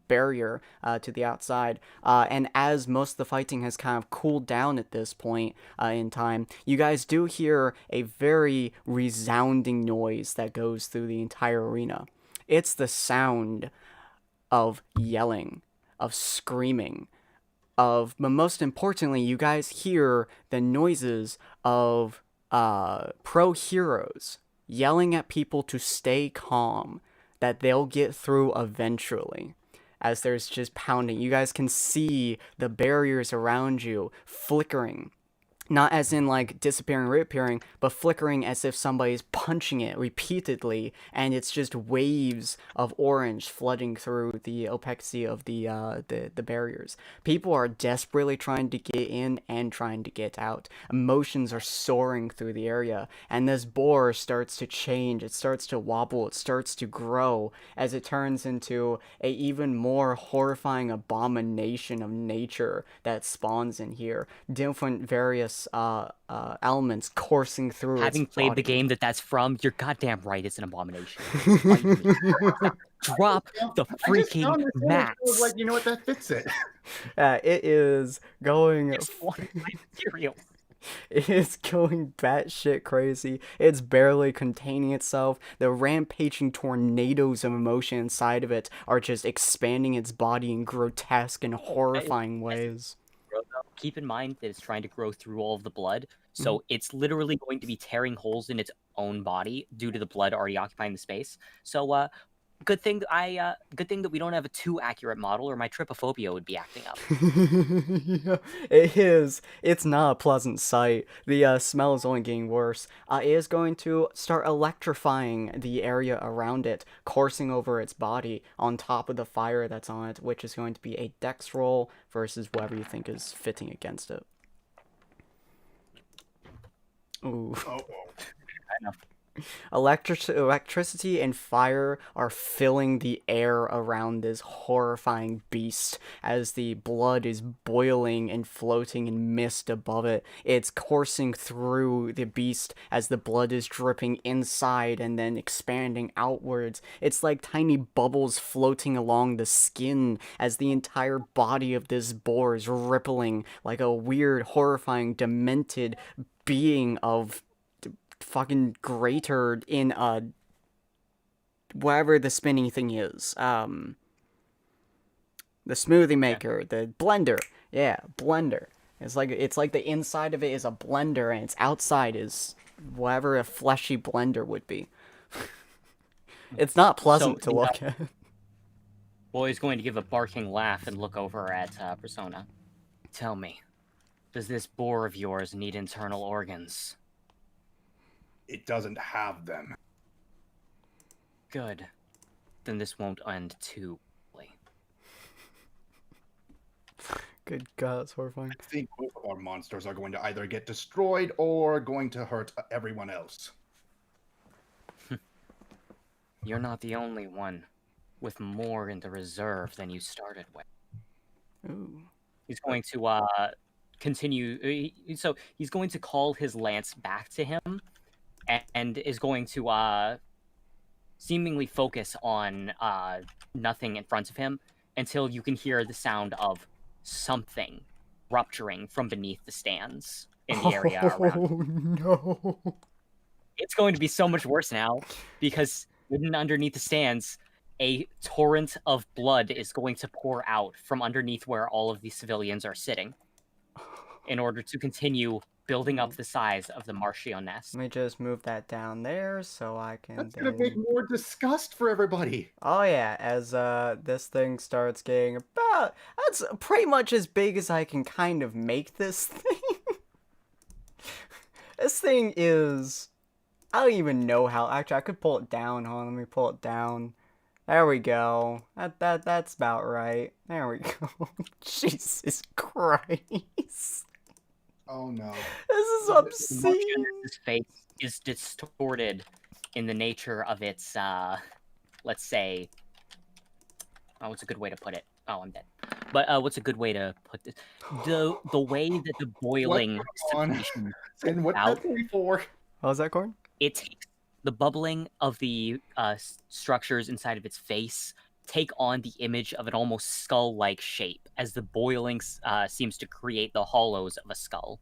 [SPEAKER 1] barrier to the outside. And as most of the fighting has kind of cooled down at this point in time, you guys do hear a very resounding noise that goes through the entire arena. It's the sound of yelling, of screaming, but most importantly, you guys hear the noises of pro heroes yelling at people to stay calm, that they'll get through eventually. As there's just pounding, you guys can see the barriers around you flickering. Not as in, like, disappearing, reappearing, but flickering as if somebody's punching it repeatedly, and it's just waves of orange flooding through the opacity of the barriers. People are desperately trying to get in and trying to get out. Emotions are soaring through the area, and this boar starts to change, it starts to wobble, it starts to grow, as it turns into a even more horrifying abomination of nature that spawns in here. Different various elements coursing through
[SPEAKER 3] Having
[SPEAKER 1] its
[SPEAKER 3] played
[SPEAKER 1] body.
[SPEAKER 3] the game that's from, you're goddamn right, it's an abomination. Drop the freaking mats.
[SPEAKER 6] I was like, you know what? That fits it.
[SPEAKER 1] It is going.
[SPEAKER 3] It's one material.
[SPEAKER 1] It is going batshit crazy. It's barely containing itself. The rampaging tornadoes of emotion inside of it are just expanding its body in grotesque and horrifying ways.
[SPEAKER 3] Keep in mind that it's trying to grow through all of the blood, so it's literally going to be tearing holes in its own body due to the blood already occupying the space. So, good thing that we don't have a too accurate model, or my trypophobia would be acting up.
[SPEAKER 1] Yeah, it is. It's not a pleasant sight. The smell is only getting worse. It is going to start electrifying the area around it, coursing over its body on top of the fire that's on it, which is going to be a dex roll versus whatever you think is fitting against it. Ooh.
[SPEAKER 3] Enough.
[SPEAKER 1] Electricity and fire are filling the air around this horrifying beast as the blood is boiling and floating in mist above it. It's coursing through the beast as the blood is dripping inside and then expanding outwards. It's like tiny bubbles floating along the skin as the entire body of this boar is rippling like a weird, horrifying, demented being of fucking greater in whatever the spinning thing is. The smoothie maker, the blender. Yeah, blender. It's like the inside of it is a blender and its outside is whatever a fleshy blender would be. It's not pleasant to
[SPEAKER 3] the,
[SPEAKER 1] look at.
[SPEAKER 3] Boy is going to give a barking laugh and look over at Persona. Tell me, does this boar of yours need internal organs?
[SPEAKER 6] It doesn't have them.
[SPEAKER 3] Good. Then this won't end too poorly.
[SPEAKER 1] Good God, that's horrifying.
[SPEAKER 6] I think both of our monsters are going to either get destroyed or going to hurt everyone else.
[SPEAKER 3] You're not the only one with more in the reserve than you started with.
[SPEAKER 1] Ooh.
[SPEAKER 3] He's going to continue. So he's going to call his lance back to him, and is going to seemingly focus on nothing in front of him until you can hear the sound of something rupturing from beneath the stands in the area around.
[SPEAKER 1] Oh no!
[SPEAKER 3] It's going to be so much worse now because hidden underneath the stands, a torrent of blood is going to pour out from underneath where all of the civilians are sitting in order to continue building up the size of the Marchioness.
[SPEAKER 1] Let me just move that down there so I can.
[SPEAKER 6] That's gonna make more disgust for everybody.
[SPEAKER 1] Oh yeah, as this thing starts getting about, that's pretty much as big as I can kind of make this thing. This thing is, I don't even know how. Actually, I could pull it down. Hold on, let me pull it down. There we go. That's about right. There we go. Jesus Christ.
[SPEAKER 6] Oh no.
[SPEAKER 1] This is obscene.
[SPEAKER 3] His face is distorted in the nature of its, let's say, oh, what's a good way to put it? Oh, I'm dead. But what's a good way to put this? The way that the boiling situation
[SPEAKER 6] And what
[SPEAKER 3] out,
[SPEAKER 6] that's for?
[SPEAKER 1] What was that, Corn?
[SPEAKER 3] it takes the bubbling of the structures inside of its face take on the image of an almost skull-like shape as the boiling seems to create the hollows of a skull.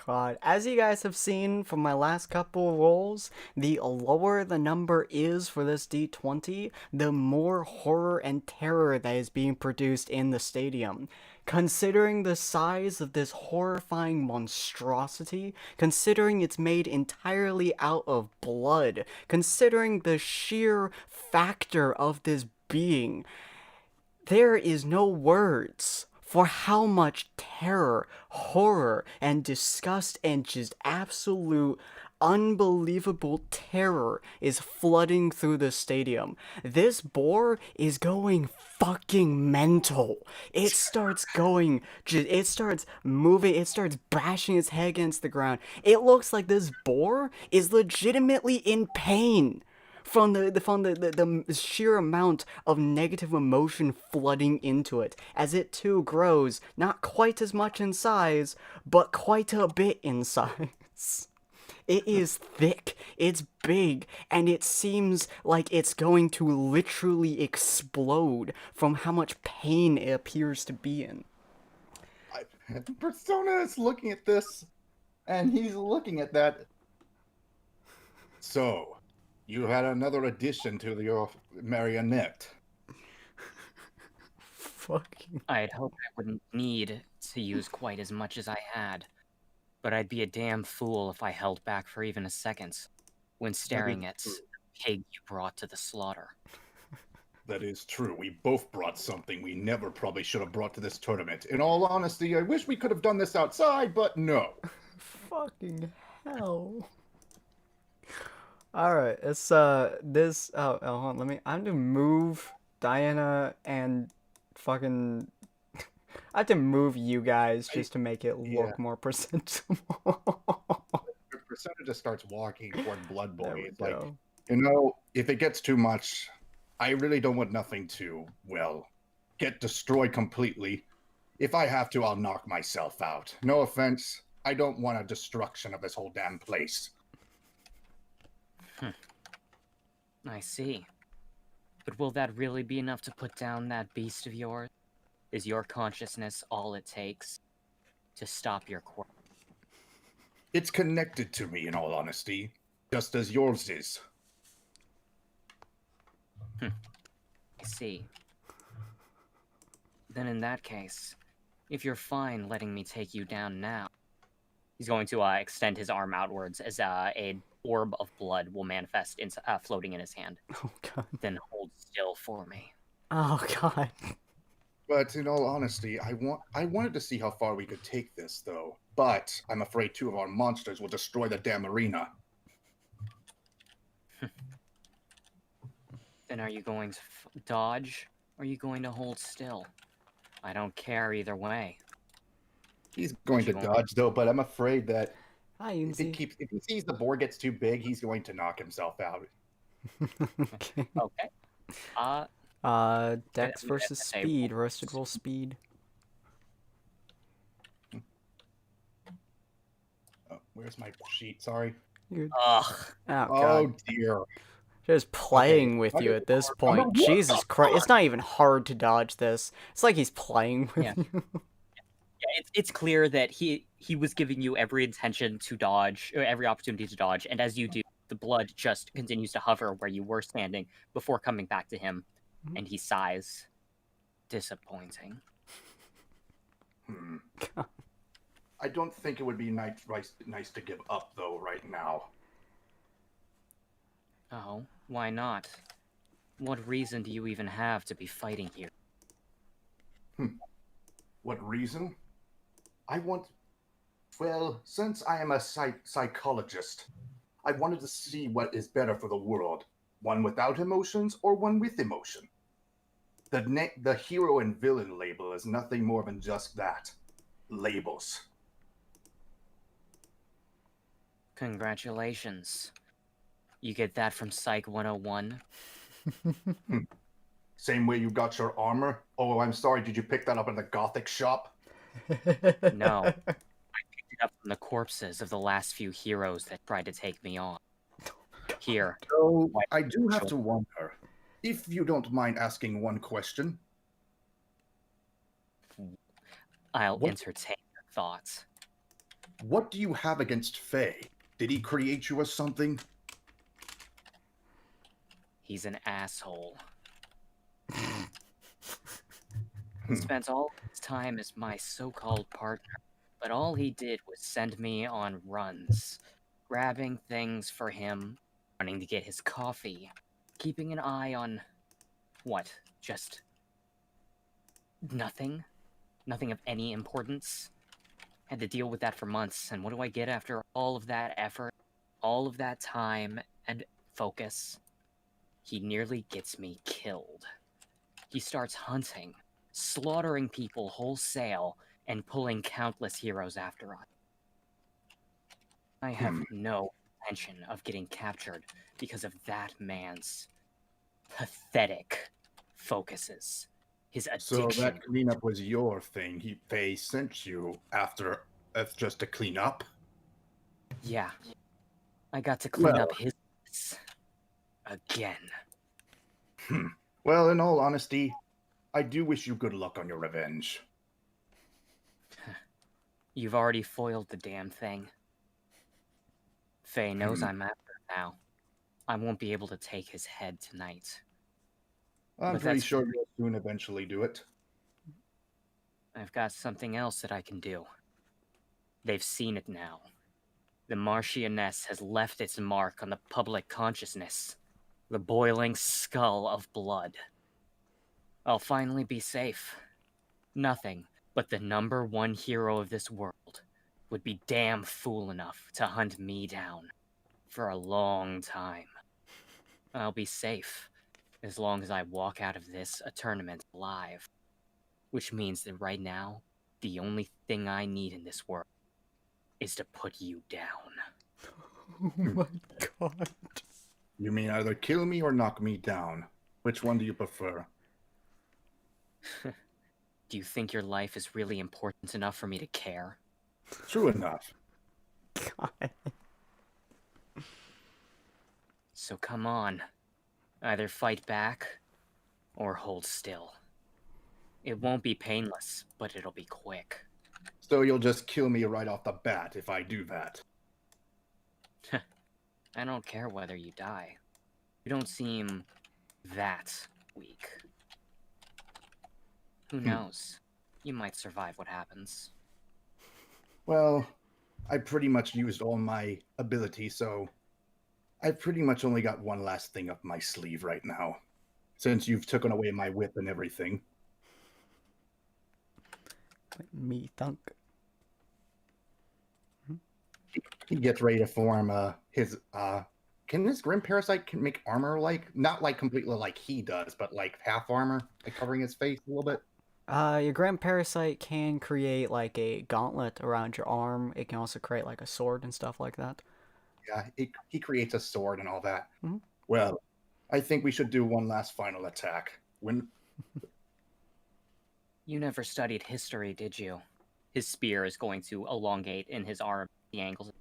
[SPEAKER 1] God, as you guys have seen from my last couple rolls, the lower the number is for this D20, the more horror and terror that is being produced in the stadium. Considering the size of this horrifying monstrosity, considering it's made entirely out of blood, considering the sheer factor of this being, there is no words for how much terror, horror, and disgust and just absolute unbelievable terror is flooding through the stadium. This boar is going fucking mental. It starts going, it starts moving, it starts bashing its head against the ground. It looks like this boar is legitimately in pain from the sheer amount of negative emotion flooding into it, as it too grows not quite as much in size, but quite a bit in size. It is thick, it's big, and it seems like it's going to literally explode from how much pain it appears to be in.
[SPEAKER 6] Persona is looking at this, and he's looking at that. So, you had another addition to your marionette.
[SPEAKER 1] Fucking.
[SPEAKER 3] I'd hoped I wouldn't need to use quite as much as I had, but I'd be a damn fool if I held back for even a second when staring at the pig you brought to the slaughter.
[SPEAKER 6] That is true. We both brought something we never probably should have brought to this tournament. In all honesty, I wish we could have done this outside, but no.
[SPEAKER 1] Fucking hell. Alright, it's, this, hold on, I'm gonna move Diana and fucking, I have to move you guys just to make it look more presentable.
[SPEAKER 6] Persona just starts walking toward Blood
[SPEAKER 1] There
[SPEAKER 6] Boy.
[SPEAKER 1] we
[SPEAKER 6] It's like,
[SPEAKER 1] go.
[SPEAKER 6] you know, if it gets too much, I really don't want nothing to, well, get destroyed completely. If I have to, I'll knock myself out. No offense, I don't want a destruction of this whole damn place.
[SPEAKER 3] I see. But will that really be enough to put down that beast of yours? Is your consciousness all it takes to stop your quirk?
[SPEAKER 6] It's connected to me, in all honesty, just as yours is.
[SPEAKER 3] I see. Then in that case, if you're fine letting me take you down now, he's going to extend his arm outwards as a orb of blood will manifest floating in his hand.
[SPEAKER 1] Oh god.
[SPEAKER 3] Then hold still for me.
[SPEAKER 1] Oh god.
[SPEAKER 6] But in all honesty, I wanted to see how far we could take this, though. But I'm afraid 2 of our monsters will destroy the damn arena.
[SPEAKER 3] Then are you going to dodge, or are you going to hold still? I don't care either way.
[SPEAKER 6] He's going to dodge, though, but I'm afraid that
[SPEAKER 1] Hi,
[SPEAKER 6] if he sees the board gets too big, he's going to knock himself out.
[SPEAKER 1] Okay.
[SPEAKER 3] Okay.
[SPEAKER 1] Dex
[SPEAKER 3] Yeah,
[SPEAKER 1] versus
[SPEAKER 3] that's a
[SPEAKER 1] speed.
[SPEAKER 3] roll.
[SPEAKER 1] Roasted roll speed.
[SPEAKER 6] Oh, where's my sheet? Sorry.
[SPEAKER 1] You're...
[SPEAKER 3] Ugh.
[SPEAKER 1] Oh
[SPEAKER 6] Oh
[SPEAKER 1] god.
[SPEAKER 6] dear.
[SPEAKER 1] Just playing with you
[SPEAKER 6] Okay,
[SPEAKER 1] at this
[SPEAKER 6] number
[SPEAKER 1] point.
[SPEAKER 6] one.
[SPEAKER 1] Jesus Christ. It's not even hard to dodge this. It's like he's playing with
[SPEAKER 3] Yeah.
[SPEAKER 1] you.
[SPEAKER 3] Yeah, it's clear that he was giving you every intention to dodge, or every opportunity to dodge, and as you do, the blood just continues to hover where you were standing before coming back to him, and he sighs. Disappointing.
[SPEAKER 6] I don't think it would be nice to give up, though, right now.
[SPEAKER 3] Oh, why not? What reason do you even have to be fighting here?
[SPEAKER 6] What reason? Well, since I am a psychologist, I wanted to see what is better for the world. One without emotions or one with emotion. The hero and villain label is nothing more than just that. Labels.
[SPEAKER 3] Congratulations. You get that from Psych 101?
[SPEAKER 6] Same way you got your armor? Oh, I'm sorry, did you pick that up in the Gothic shop?
[SPEAKER 3] No. I picked it up from the corpses of the last few heroes that tried to take me on. Here.
[SPEAKER 6] So, I do have to wonder, if you don't mind asking one question.
[SPEAKER 3] I'll
[SPEAKER 6] What?
[SPEAKER 3] entertain your thoughts.
[SPEAKER 6] What do you have against Faye? Did he create you as something?
[SPEAKER 3] He's an asshole. He spent all his time as my so-called partner, but all he did was send me on runs, grabbing things for him, running to get his coffee, keeping an eye on... what? Just... nothing? Nothing of any importance? Had to deal with that for months, and what do I get after all of that effort, all of that time, and focus? He nearly gets me killed. He starts hunting, slaughtering people wholesale, and pulling countless heroes after us. I have no intention of getting captured because of that man's pathetic focuses. His addiction.
[SPEAKER 6] So that cleanup was your thing. Faye sent you after just to clean up?
[SPEAKER 3] Yeah. I got to clean
[SPEAKER 6] Well.
[SPEAKER 3] up his mess. Again.
[SPEAKER 6] Well, in all honesty, I do wish you good luck on your revenge.
[SPEAKER 3] You've already foiled the damn thing. Faye knows I'm after him now. I won't be able to take his head tonight.
[SPEAKER 6] I'm
[SPEAKER 3] But
[SPEAKER 6] pretty
[SPEAKER 3] that's-
[SPEAKER 6] sure you'll soon eventually do it.
[SPEAKER 3] I've got something else that I can do. They've seen it now. The Marchioness has left its mark on the public consciousness. The boiling skull of blood. I'll finally be safe. Nothing but the #1 hero of this world would be damn fool enough to hunt me down for a long time. I'll be safe as long as I walk out of this tournament alive. Which means that right now, the only thing I need in this world is to put you down.
[SPEAKER 1] Oh my god.
[SPEAKER 6] You mean either kill me or knock me down. Which one do you prefer?
[SPEAKER 3] Do you think your life is really important enough for me to care?
[SPEAKER 6] True enough.
[SPEAKER 1] God.
[SPEAKER 3] So come on. Either fight back, or hold still. It won't be painless, but it'll be quick.
[SPEAKER 6] So you'll just kill me right off the bat if I do that.
[SPEAKER 3] I don't care whether you die. You don't seem that weak. Who knows? You might survive what happens.
[SPEAKER 6] Well, I pretty much used all my ability, so I pretty much only got one last thing up my sleeve right now. Since you've taken away my whip and everything.
[SPEAKER 1] Me thunk.
[SPEAKER 6] He gets ready to form his can this Grim Parasite can make armor like not like completely like he does, but like half armor, like covering his face a little bit?
[SPEAKER 1] Your Grand Parasite can create like a gauntlet around your arm. It can also create like a sword and stuff like that.
[SPEAKER 6] Yeah, he creates a sword and all that.
[SPEAKER 1] Mhm.
[SPEAKER 6] Well, I think we should do one last final attack. When
[SPEAKER 3] You never studied history, did you? His spear is going to elongate in his arm. The angles.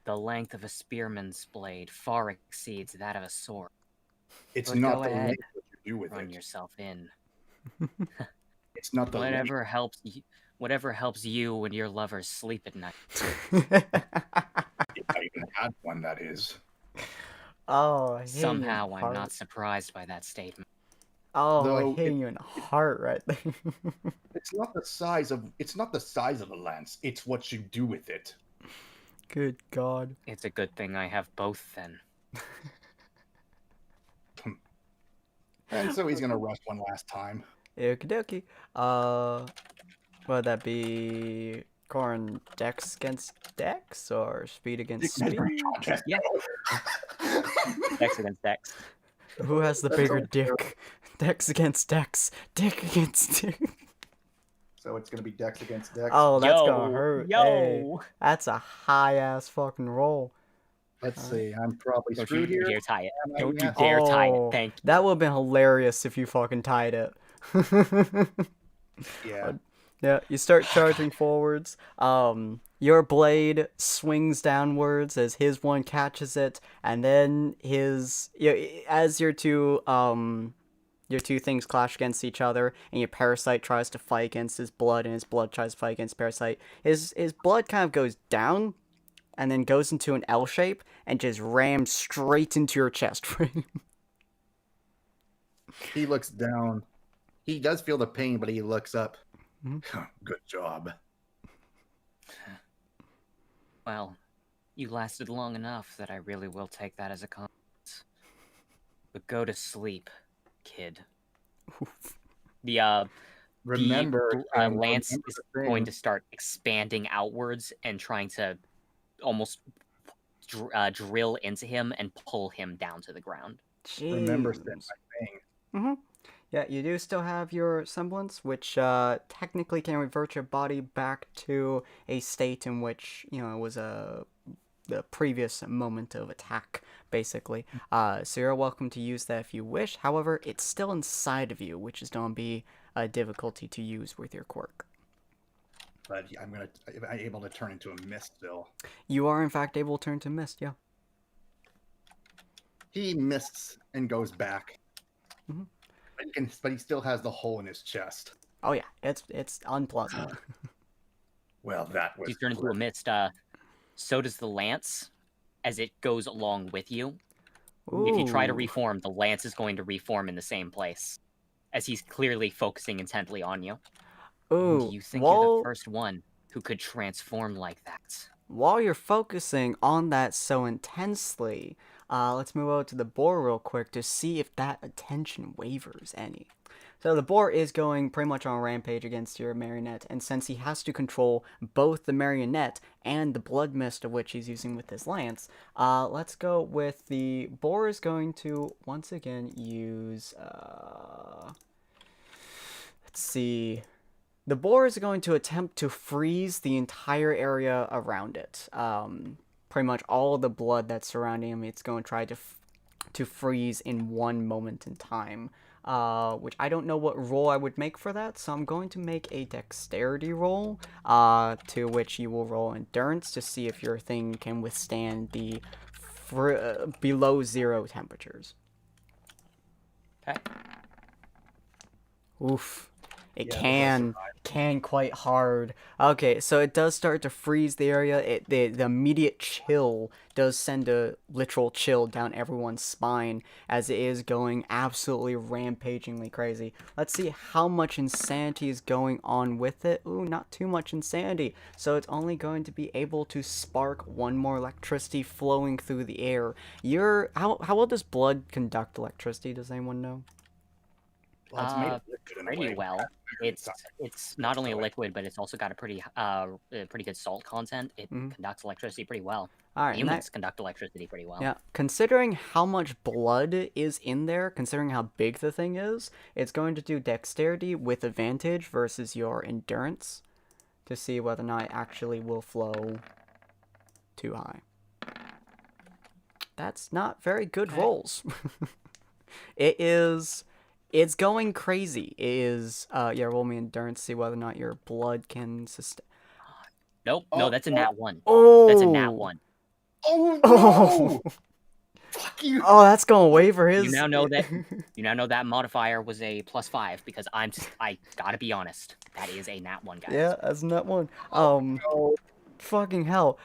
[SPEAKER 3] The length of a spearman's blade far exceeds that of a sword.
[SPEAKER 6] it's
[SPEAKER 3] But
[SPEAKER 6] not
[SPEAKER 3] go
[SPEAKER 6] the
[SPEAKER 3] ahead,
[SPEAKER 6] length that you do with
[SPEAKER 3] run
[SPEAKER 6] it.
[SPEAKER 3] yourself in.
[SPEAKER 6] It's not the length.
[SPEAKER 3] Whatever helps you when your lovers sleep at night.
[SPEAKER 6] If I even had one, that is.
[SPEAKER 1] Oh, hitting you in
[SPEAKER 3] Somehow
[SPEAKER 1] the
[SPEAKER 3] I'm
[SPEAKER 1] heart.
[SPEAKER 3] not surprised by that statement.
[SPEAKER 1] Oh,
[SPEAKER 6] Though
[SPEAKER 1] hitting you in the heart right there.
[SPEAKER 6] It's not the size of the lance. It's what you do with it.
[SPEAKER 1] Good God.
[SPEAKER 3] It's a good thing I have both then.
[SPEAKER 6] And so he's gonna rush one last time.
[SPEAKER 1] Okie dokie. Would that be Corn Dex against Dex or Speed against Speed?
[SPEAKER 3] Yeah. Dex against Dex.
[SPEAKER 1] Who has the
[SPEAKER 6] That's
[SPEAKER 1] bigger
[SPEAKER 6] all.
[SPEAKER 1] dick? Dex against Dex. Dick against Dick.
[SPEAKER 6] So it's gonna be Dex against Dex.
[SPEAKER 1] Oh, that's gonna hurt.
[SPEAKER 3] Yo!
[SPEAKER 1] Hey, that's a high ass fucking roll.
[SPEAKER 6] Let's see. I'm probably
[SPEAKER 3] Don't
[SPEAKER 6] screwed
[SPEAKER 3] you
[SPEAKER 6] here.
[SPEAKER 3] dare tie it.
[SPEAKER 6] Am I
[SPEAKER 3] Don't you
[SPEAKER 6] yet?
[SPEAKER 3] dare tie it.
[SPEAKER 1] Oh,
[SPEAKER 3] Thank you.
[SPEAKER 1] that would have been hilarious if you fucking tied it.
[SPEAKER 6] Yeah.
[SPEAKER 1] Yeah, you start charging forwards. Your blade swings downwards as his one catches it, and then as your two things clash against each other, and your parasite tries to fight against his blood, and his blood tries to fight against parasite. His blood kind of goes down, and then goes into an L shape, and just rams straight into your chest frame.
[SPEAKER 6] He looks down. He does feel the pain, but he looks up.
[SPEAKER 1] Mhm.
[SPEAKER 6] Good job.
[SPEAKER 3] Well, you lasted long enough that I really will take that as a compliment. But go to sleep, kid. The
[SPEAKER 6] Remember, Tim,
[SPEAKER 3] lance
[SPEAKER 6] remember
[SPEAKER 3] is
[SPEAKER 6] the
[SPEAKER 3] going
[SPEAKER 6] thing.
[SPEAKER 3] to start expanding outwards and trying to almost drill into him and pull him down to the ground.
[SPEAKER 6] Remember,
[SPEAKER 1] Jeez.
[SPEAKER 6] Tim, my thing.
[SPEAKER 1] Mm-hmm. Yeah, you do still have your semblance, which technically can revert your body back to a state in which, it was the previous moment of attack, basically. So you're welcome to use that if you wish. However, it's still inside of you, which is going to be a difficulty to use with your quirk.
[SPEAKER 6] But I'm able to turn into a mist still.
[SPEAKER 1] You are, in fact, able to turn to mist, yeah.
[SPEAKER 6] He mists and goes back.
[SPEAKER 1] Mhm.
[SPEAKER 6] But he still has the hole in his chest.
[SPEAKER 1] Oh, yeah, it's unpleasant.
[SPEAKER 6] Well, that was.
[SPEAKER 3] You turn into a mist. So does the lance, as it goes along with you. If you try to
[SPEAKER 1] Ooh.
[SPEAKER 3] reform, the lance is going to reform in the same place, as he's clearly focusing intently on you.
[SPEAKER 1] Ooh,
[SPEAKER 3] Do you think you're the first one who could transform like that?
[SPEAKER 1] while you're focusing on that so intensely, let's move over to the boar real quick to see if that attention wavers any. So the boar is going pretty much on a rampage against your marionette, and since he has to control both the marionette and the blood mist of which he's using with his lance, let's go with the boar is going to once again use, let's see. The boar is going to attempt to freeze the entire area around it. Pretty much all of the blood that's surrounding him, it's going to try to freeze in one moment in time. Which I don't know what roll I would make for that, so I'm going to make a dexterity roll, to which you will roll endurance to see if your thing can withstand the below 0 temperatures.
[SPEAKER 3] Okay.
[SPEAKER 1] Oof. It
[SPEAKER 6] Yeah,
[SPEAKER 1] can quite hard. Okay, so it does start to freeze the area. The immediate chill does send a literal chill down everyone's spine as it is going absolutely rampagingly crazy. Let's see how much insanity is going on with it. Ooh, not too much insanity. So it's only going to be able to spark one more electricity flowing through the air. How well does blood conduct electricity? Does anyone know?
[SPEAKER 6] Well, it's made of liquid in a
[SPEAKER 3] Pretty
[SPEAKER 6] way.
[SPEAKER 3] well.
[SPEAKER 6] Very
[SPEAKER 3] It's not only a liquid, but it's also got a pretty good salt content. It
[SPEAKER 1] Mhm.
[SPEAKER 3] conducts electricity pretty well.
[SPEAKER 1] All right,
[SPEAKER 3] Humans conduct electricity pretty well.
[SPEAKER 1] yeah, considering how much blood is in there, considering how big the thing is, it's going to do dexterity with advantage versus your endurance to see whether or not it actually will flow too high. That's not very good rolls. It's going crazy. It is, yeah, roll me endurance, see whether or not your blood can sustain.
[SPEAKER 3] Nope. No, that's a nat 1.
[SPEAKER 1] Oh!
[SPEAKER 3] That's a nat 1.
[SPEAKER 6] Oh no!
[SPEAKER 1] Oh!
[SPEAKER 6] Fuck you!
[SPEAKER 1] Oh, that's gonna waver his.
[SPEAKER 3] You now know that modifier was a +5 because I gotta be honest. That is a nat 1, guys.
[SPEAKER 1] Yeah, that's not one.
[SPEAKER 6] No.
[SPEAKER 1] Fucking hell.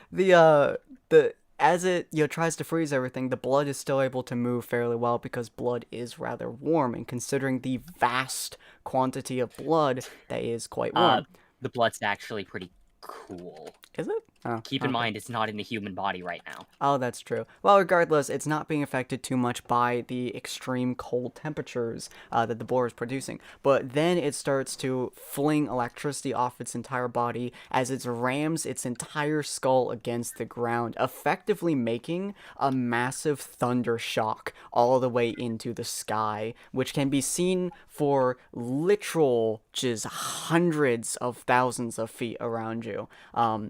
[SPEAKER 1] As it tries to freeze everything, the blood is still able to move fairly well because blood is rather warm, and considering the vast quantity of blood, that is quite warm.
[SPEAKER 3] The blood's actually pretty cool.
[SPEAKER 1] Is it? Oh,
[SPEAKER 3] Keep in mind, it's not in the human body right now.
[SPEAKER 1] Oh, that's true. Well, regardless, it's not being affected too much by the extreme cold temperatures that the boar is producing. But then it starts to fling electricity off its entire body as it rams its entire skull against the ground, effectively making a massive thunder shock all the way into the sky, which can be seen for literal just hundreds of thousands of feet around you.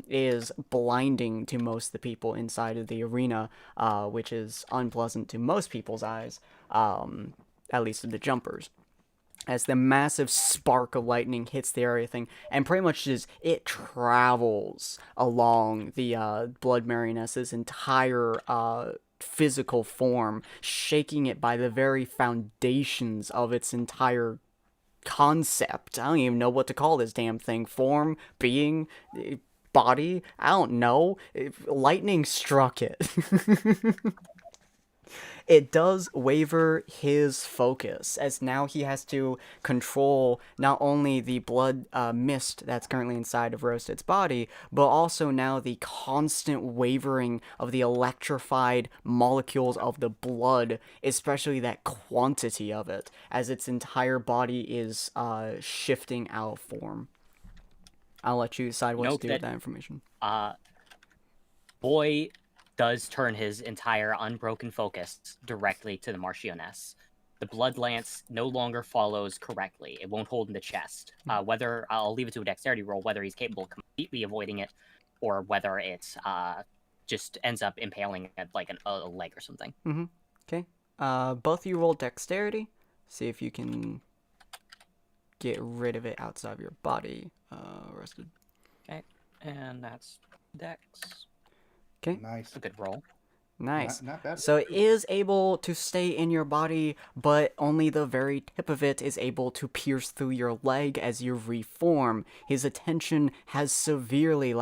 [SPEAKER 1] Is blinding to most of the people inside of the arena, which is unpleasant to most people's eyes, at least of the jumpers. As the massive spark of lightning hits the area thing, and pretty much just it travels along the Blood Marioness's entire physical form, shaking it by the very foundations of its entire concept. I don't even know what to call this damn thing. Form, being, body, I don't know. Lightning struck it. It does waver his focus, as now he has to control not only the blood mist that's currently inside of Roasted's body, but also now the constant wavering of the electrified molecules of the blood, especially that quantity of it, as its entire body is shifting out of form. I'll let you decide what to do with that information.
[SPEAKER 3] Boy does turn his entire unbroken focus directly to the Marchioness. The blood lance no longer follows correctly. It won't hold in the chest. Whether I'll leave it to a dexterity roll, whether he's capable of completely avoiding it, or whether it's just ends up impaling at like a leg or something.
[SPEAKER 1] Mm-hmm. Okay. Both of you roll dexterity. See if you can get rid of it outside of your body. Rested.
[SPEAKER 3] Okay, and that's dex.
[SPEAKER 1] Okay.
[SPEAKER 6] Nice.
[SPEAKER 3] A good roll.
[SPEAKER 1] Nice.
[SPEAKER 6] Not bad.
[SPEAKER 1] So it is able to stay in your body, but only the very tip of it is able to pierce through your leg as you reform. His attention has severely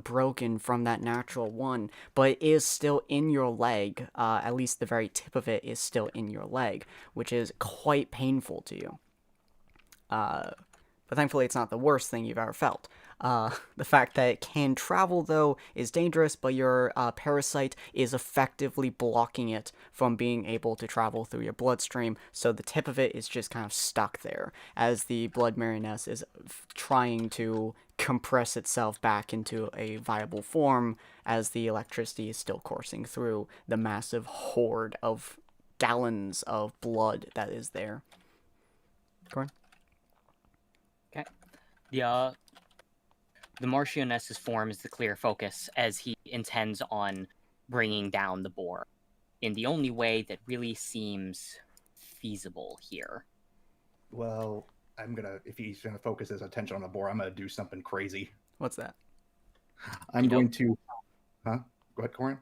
[SPEAKER 1] broken from that natural one, but it is still in your leg. At least the very tip of it is still in your leg, which is quite painful to you. But thankfully it's not the worst thing you've ever felt. The fact that it can travel, though, is dangerous, but your parasite is effectively blocking it from being able to travel through your bloodstream, so the tip of it is just kind of stuck there, as the blood marioness is trying to compress itself back into a viable form, as the electricity is still coursing through the massive horde of gallons of blood that is there. Corn?
[SPEAKER 3] Okay. The Marchioness's form is the clear focus, as he intends on bringing down the boar in the only way that really seems feasible here.
[SPEAKER 6] Well, if he's gonna focus his attention on the boar, I'm gonna do something crazy.
[SPEAKER 1] What's that?
[SPEAKER 6] I'm going to, Go ahead, Corin.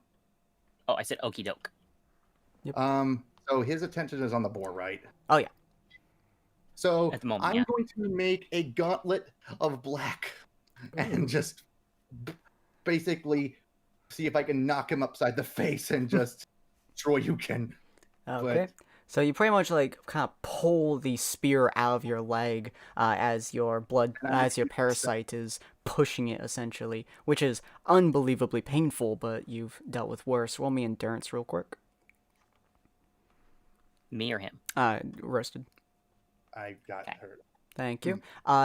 [SPEAKER 3] Oh, I said okie doke.
[SPEAKER 1] Yep.
[SPEAKER 6] So his attention is on the boar, right?
[SPEAKER 1] Oh, yeah.
[SPEAKER 6] So
[SPEAKER 3] At the moment,
[SPEAKER 6] I'm
[SPEAKER 3] yeah.
[SPEAKER 6] going to make a gauntlet of black and just basically see if I can knock him upside the face and just destroy you can.
[SPEAKER 1] Okay. So you pretty much like kind of pull the spear out of your leg as your parasite is pushing it essentially, which is unbelievably painful. But you've dealt with worse. Roll me endurance real quick.
[SPEAKER 3] Me or him?
[SPEAKER 1] Roasted.
[SPEAKER 6] I got
[SPEAKER 3] Okay.
[SPEAKER 6] hurt.
[SPEAKER 1] Thank you.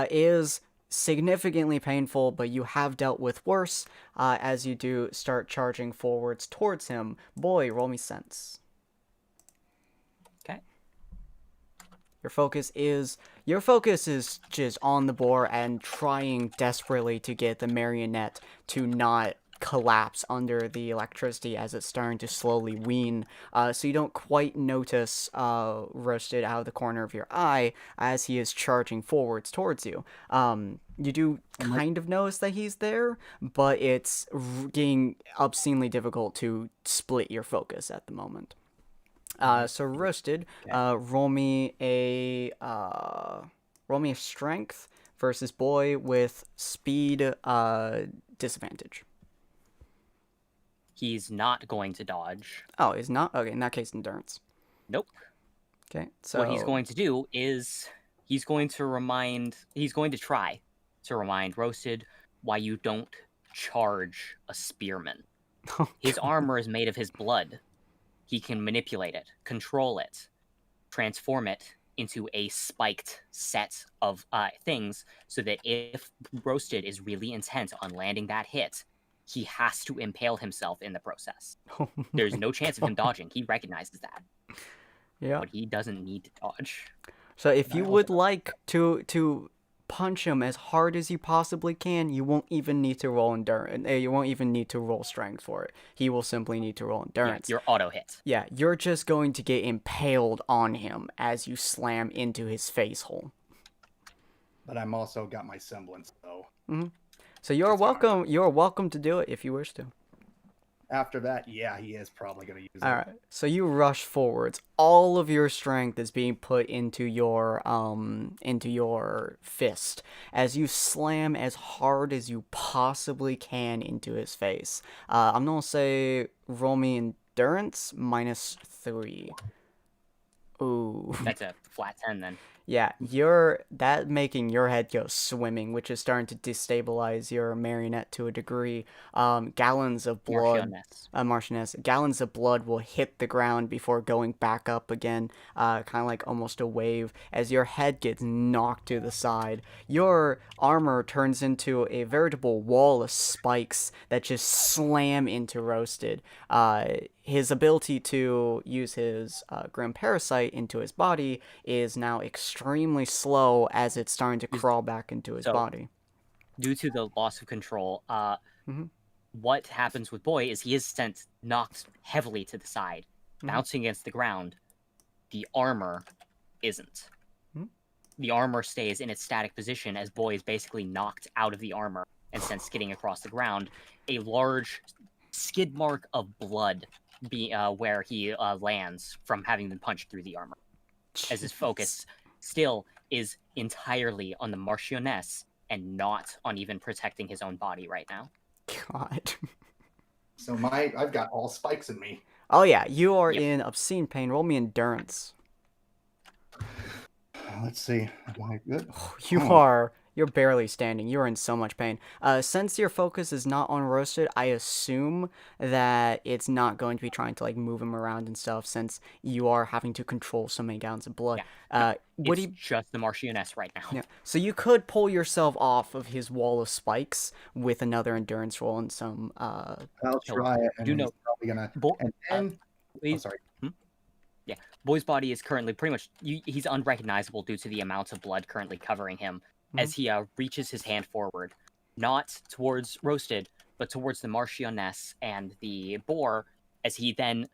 [SPEAKER 1] Is significantly painful, but you have dealt with worse as you do start charging forwards towards him. Boy, roll me sense.
[SPEAKER 3] Okay.
[SPEAKER 1] Your focus is just on the boar and trying desperately to get the marionette to not collapse under the electricity as it's starting to slowly wean. So you don't quite notice Roasted out of the corner of your eye as he is charging forwards towards you. You do kind of notice that he's there, but it's getting obscenely difficult to split your focus at the moment. So Roasted, roll me a strength versus boy with speed disadvantage.
[SPEAKER 3] He's not going to dodge.
[SPEAKER 1] Oh, he's not? Okay, in that case, endurance.
[SPEAKER 3] Nope.
[SPEAKER 1] Okay, so
[SPEAKER 3] What he's going to do is he's going to try to remind Roasted why you don't charge a spearman. His armor is made of his blood. He can manipulate it, control it, transform it into a spiked set of things so that if Roasted is really intent on landing that hit, he has to impale himself in the process. There's no chance of him dodging. He recognizes that.
[SPEAKER 1] Yeah.
[SPEAKER 3] But he doesn't need to dodge.
[SPEAKER 1] So if you would like to punch him as hard as you possibly can, you won't even need to roll endurance. You won't even need to roll strength for it. He will simply need to roll endurance.
[SPEAKER 3] Yeah, your auto hit.
[SPEAKER 1] Yeah, you're just going to get impaled on him as you slam into his face hole.
[SPEAKER 6] But I'm also got my semblance, though.
[SPEAKER 1] So you're welcome. You're welcome to do it if you wish to.
[SPEAKER 6] After that, yeah, he is probably going to use it.
[SPEAKER 1] All right. So you rush forwards. All of your strength is being put into your fist as you slam as hard as you possibly can into his face. I'm gonna say roll me endurance -3. Ooh.
[SPEAKER 3] That's a flat 10 then.
[SPEAKER 1] Yeah, that making your head go swimming, which is starting to destabilize your marionette to a degree. Gallons of blood, Marchioness, gallons of blood will hit the ground before going back up again, kind of like almost a wave. As your head gets knocked to the side, your armor turns into a veritable wall of spikes that just slam into Roasted. His ability to use his Grim Parasite into his body is now extremely slow as it's starting to crawl back into his body.
[SPEAKER 3] Due to the loss of control, what happens with Boy is he is knocked heavily to the side, bouncing against the ground. The armor isn't. The armor stays in its static position as Boy is basically knocked out of the armor and sent skidding across the ground. A large skid mark of blood where he lands from having been punched through the armor, as his focus still is entirely on the Marchioness and not on even protecting his own body right now.
[SPEAKER 1] God.
[SPEAKER 6] So I've got all spikes in me.
[SPEAKER 1] Oh yeah, you are in obscene pain. Roll me endurance.
[SPEAKER 6] Let's see. Am I good?
[SPEAKER 1] You're barely standing. You're in so much pain. Since your focus is not on Roasted, I assume that it's not going to be trying to like move him around and stuff, since you are having to control so many gallons of blood.
[SPEAKER 3] It's just the Marchioness right now.
[SPEAKER 1] Yeah. So you could pull yourself off of his wall of spikes with another endurance roll and some.
[SPEAKER 6] I'll try it. And he's probably gonna. Sorry.
[SPEAKER 3] Yeah, Boy's body is currently pretty much he's unrecognizable due to the amount of blood currently covering him. As he reaches his hand forward, not towards Roasted, but towards the Marchioness and the boar, as he then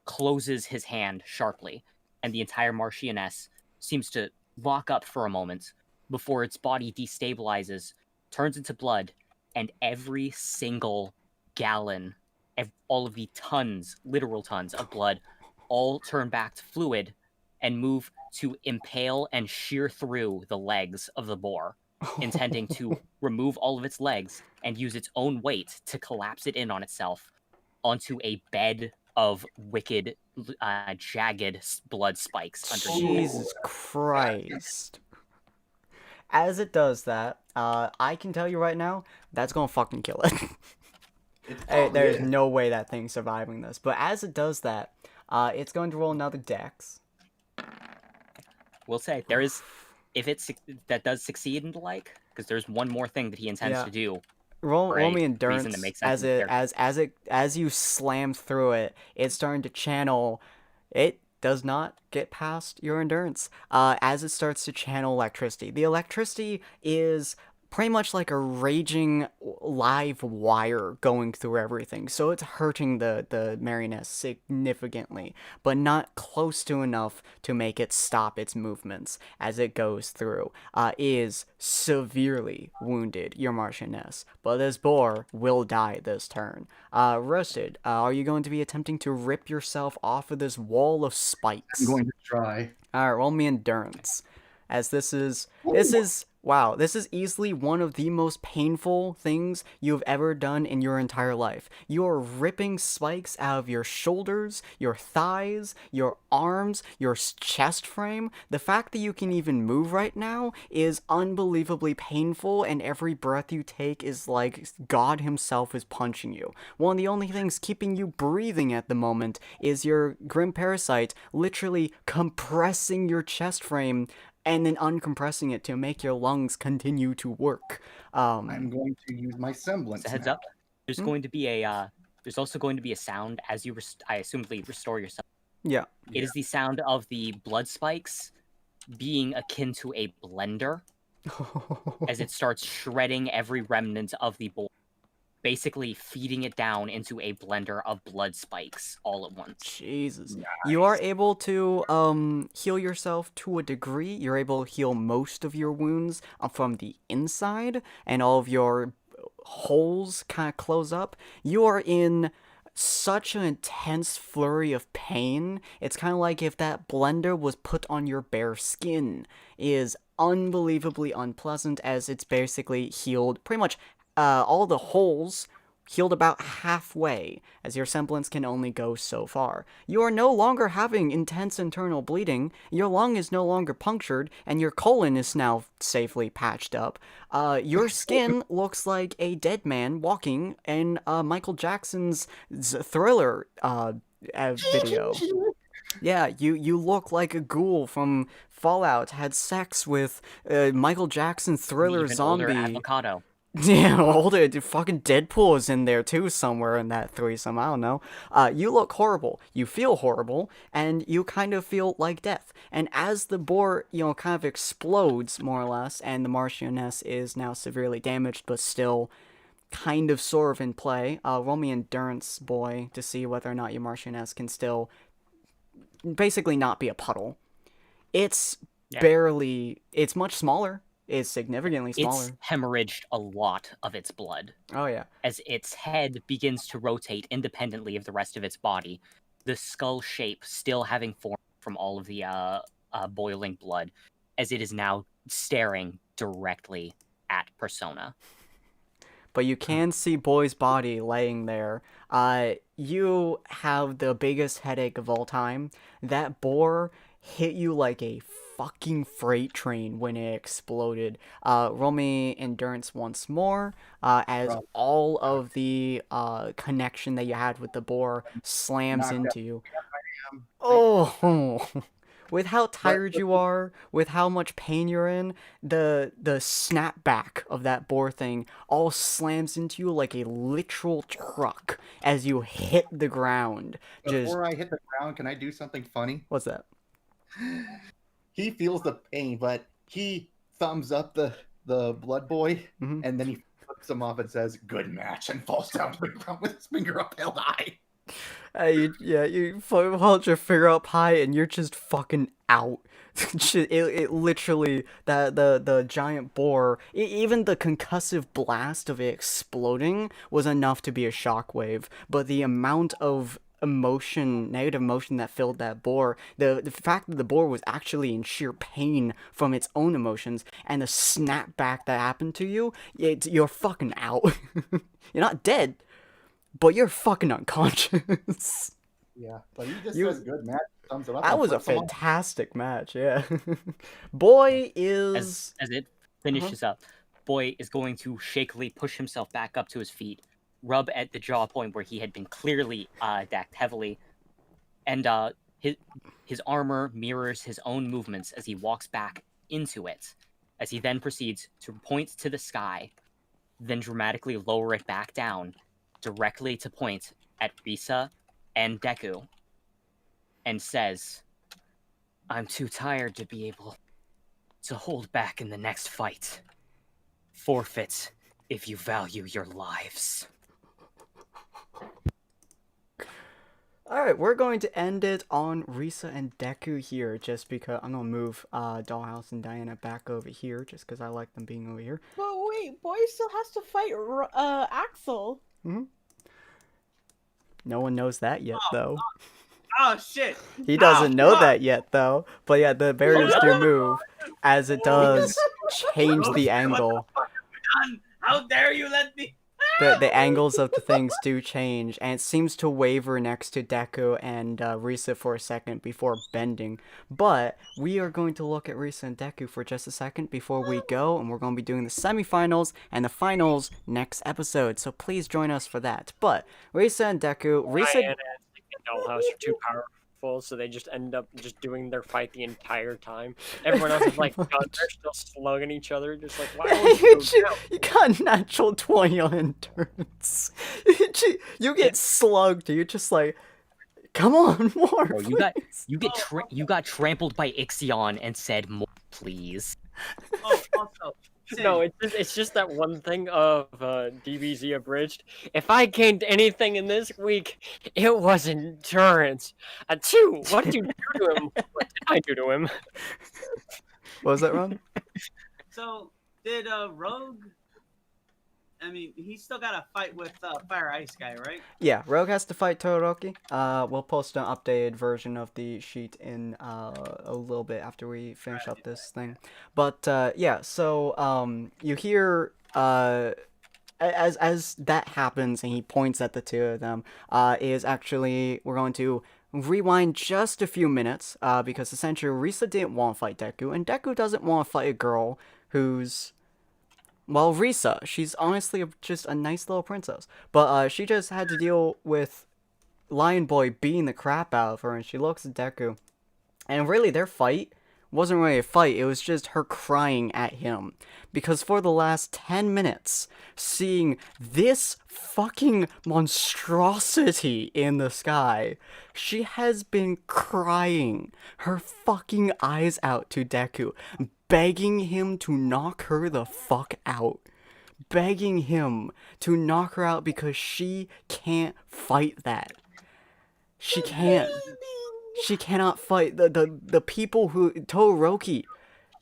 [SPEAKER 3] closes his hand sharply, and the entire Marchioness seems to lock up for a moment before its body destabilizes, turns into blood, and every single gallon, all of the tons, literal tons of blood, all turn back to fluid and move to impale and shear through the legs of the boar, intending to remove all of its legs and use its own weight to collapse it in on itself onto a bed of wicked, jagged blood spikes underneath.
[SPEAKER 1] Jesus Christ. As it does that, I can tell you right now, that's gonna fucking kill it. There's no way that thing's surviving this. But as it does that, it's going to roll another dex.
[SPEAKER 3] We'll say there is, if that does succeed in the like, because there's one more thing that he intends to do.
[SPEAKER 1] Roll me
[SPEAKER 3] reason
[SPEAKER 1] endurance
[SPEAKER 3] that makes sense in the
[SPEAKER 1] as you slam through it. It's starting to channel. It does not get past your endurance. As it starts to channel electricity, the electricity is pretty much like a raging live wire going through everything. So it's hurting the marionette significantly, but not close to enough to make it stop its movements as it goes through. Is severely wounded, your marchioness, but this boar will die this turn. Roasted, are you going to be attempting to rip yourself off of this wall of spikes?
[SPEAKER 6] I'm going to try.
[SPEAKER 1] Alright, roll me endurance. As this is easily one of the most painful things you've ever done in your entire life. You're ripping spikes out of your shoulders, your thighs, your arms, your chest frame. The fact that you can even move right now is unbelievably painful, and every breath you take is like God himself is punching you. One of the only things keeping you breathing at the moment is your grim parasite literally compressing your chest frame and then uncompressing it to make your lungs continue to work.
[SPEAKER 6] I'm going to use my semblance.
[SPEAKER 3] So heads
[SPEAKER 6] now.
[SPEAKER 3] up, there's going to be a there's also going to be a sound as you I assumably restore yourself.
[SPEAKER 1] Yeah.
[SPEAKER 3] It is the sound of the blood spikes being akin to a blender as it starts shredding every remnant of the boar, basically feeding it down into a blender of blood spikes all at once.
[SPEAKER 1] Jesus.
[SPEAKER 6] Nice.
[SPEAKER 1] You are able to heal yourself to a degree. You're able to heal most of your wounds from the inside, and all of your holes kind of close up. You are in such an intense flurry of pain. It's kind of like if that blender was put on your bare skin. It is unbelievably unpleasant, as it's basically healed pretty much all the holes healed about halfway, as your semblance can only go so far. You are no longer having intense internal bleeding, your lung is no longer punctured, and your colon is now safely patched up. Your skin looks like a dead man walking in Michael Jackson's Thriller video. Yeah, you look like a ghoul from Fallout had sex with Michael Jackson Thriller
[SPEAKER 3] Even
[SPEAKER 1] zombie.
[SPEAKER 3] older avocado.
[SPEAKER 1] Yeah, older. Fucking Deadpool is in there too somewhere in that threesome. I don't know. You look horrible. You feel horrible, and you kind of feel like death. And as the boar, kind of explodes more or less, and the Marchioness is now severely damaged, but still kind of sort of in play. Roll me endurance, boy, to see whether or not your Marchioness can still basically not be a puddle. It's barely. It's much smaller. Is significantly smaller.
[SPEAKER 3] It's hemorrhaged a lot of its blood.
[SPEAKER 1] Oh, yeah.
[SPEAKER 3] As its head begins to rotate independently of the rest of its body, the skull shape still having formed from all of the boiling blood, as it is now staring directly at Persona.
[SPEAKER 1] But you can see Boy's body laying there. You have the biggest headache of all time. That boar hit you like a fucking freight train when it exploded. Roll me endurance once more, as all of the connection that you had with the boar slams into you. Oh, with how tired you are, with how much pain you're in, the snapback of that boar thing all slams into you like a literal truck as you hit the ground.
[SPEAKER 6] Before I hit the ground, can I do something funny?
[SPEAKER 1] What's that?
[SPEAKER 6] He feels the pain, but he thumbs up the blood boy, and then he flips him off and says, "Good match," and falls down to the ground with his finger up held high.
[SPEAKER 1] You hold your finger up high, and you're just fucking out. it literally, the giant boar, even the concussive blast of it exploding was enough to be a shockwave, but the amount of negative emotion that filled that boar, the fact that the boar was actually in sheer pain from its own emotions, and the snapback that happened to you, you're fucking out. You're not dead, but you're fucking unconscious.
[SPEAKER 6] Yeah, but he just
[SPEAKER 1] You-
[SPEAKER 6] says good match. Thumbs it up.
[SPEAKER 1] That
[SPEAKER 6] and
[SPEAKER 1] was a
[SPEAKER 6] flips him off.
[SPEAKER 1] fantastic match, yeah. Boy is...
[SPEAKER 3] As it finishes up, Boy is going to shakily push himself back up to his feet, rub at the jaw point where he had been clearly decked heavily, and his armor mirrors his own movements as he walks back into it, as he then proceeds to point to the sky, then dramatically lower it back down, directly to point at Risa and Deku, and says, "I'm too tired to be able to hold back in the next fight. Forfeit if you value your lives."
[SPEAKER 1] Alright, we're going to end it on Risa and Deku here, just because I'm gonna move Dollhouse and Diana back over here, just because I like them being over here.
[SPEAKER 5] But wait, Boy still has to fight Axel.
[SPEAKER 1] No one knows that yet, though.
[SPEAKER 2] Oh shit!
[SPEAKER 1] He doesn't know
[SPEAKER 2] fuck.
[SPEAKER 1] that yet, though. But yeah, the barriers do move, as it does change the angle.
[SPEAKER 2] Done. How dare you let me?
[SPEAKER 1] The angles of the things do change, and it seems to waver next to Deku and Risa for a second before bending. But we are going to look at Risa and Deku for just a second before we go, and we're going to be doing the semifinals and the finals next episode. So please join us for that. But Risa and Deku,
[SPEAKER 7] Diana and Dollhouse are too powerful, so they just end up just doing their fight the entire time. Everyone else is like, God, they're still slugging each other, just like, why would you go down?
[SPEAKER 1] You got a natural 20 on endurance. You get slugged. You're just like, come on, more.
[SPEAKER 3] Bro, you got trampled by Ixion and said, "More, please."
[SPEAKER 2] Oh, also, Sin,
[SPEAKER 7] No, it's just that one thing of DBZ abridged. If I gained anything in this week, it was endurance. Two, what did you do to him? What did I do to him?
[SPEAKER 1] What was that, Ron?
[SPEAKER 2] So did Rogue? I mean, he's still got to fight with Fire Ice guy, right?
[SPEAKER 1] Yeah, Rogue has to fight Todoroki. We'll post an updated version of the sheet in a little bit after we finish up this thing. But yeah, so you hear as that happens and he points at the two of them, is actually we're going to rewind just a few minutes because essentially Risa didn't want to fight Deku, and Deku doesn't want to fight a girl who's, well, Risa, she's honestly just a nice little princess. But she just had to deal with Lion Boy beating the crap out of her, and she looks at Deku. And really, their fight wasn't really a fight, it was just her crying at him. Because for the last 10 minutes, seeing this fucking monstrosity in the sky, she has been crying her fucking eyes out to Deku, begging him to knock her the fuck out. Begging him to knock her out because she can't fight that. She can't. She cannot fight the people who... Todoroki,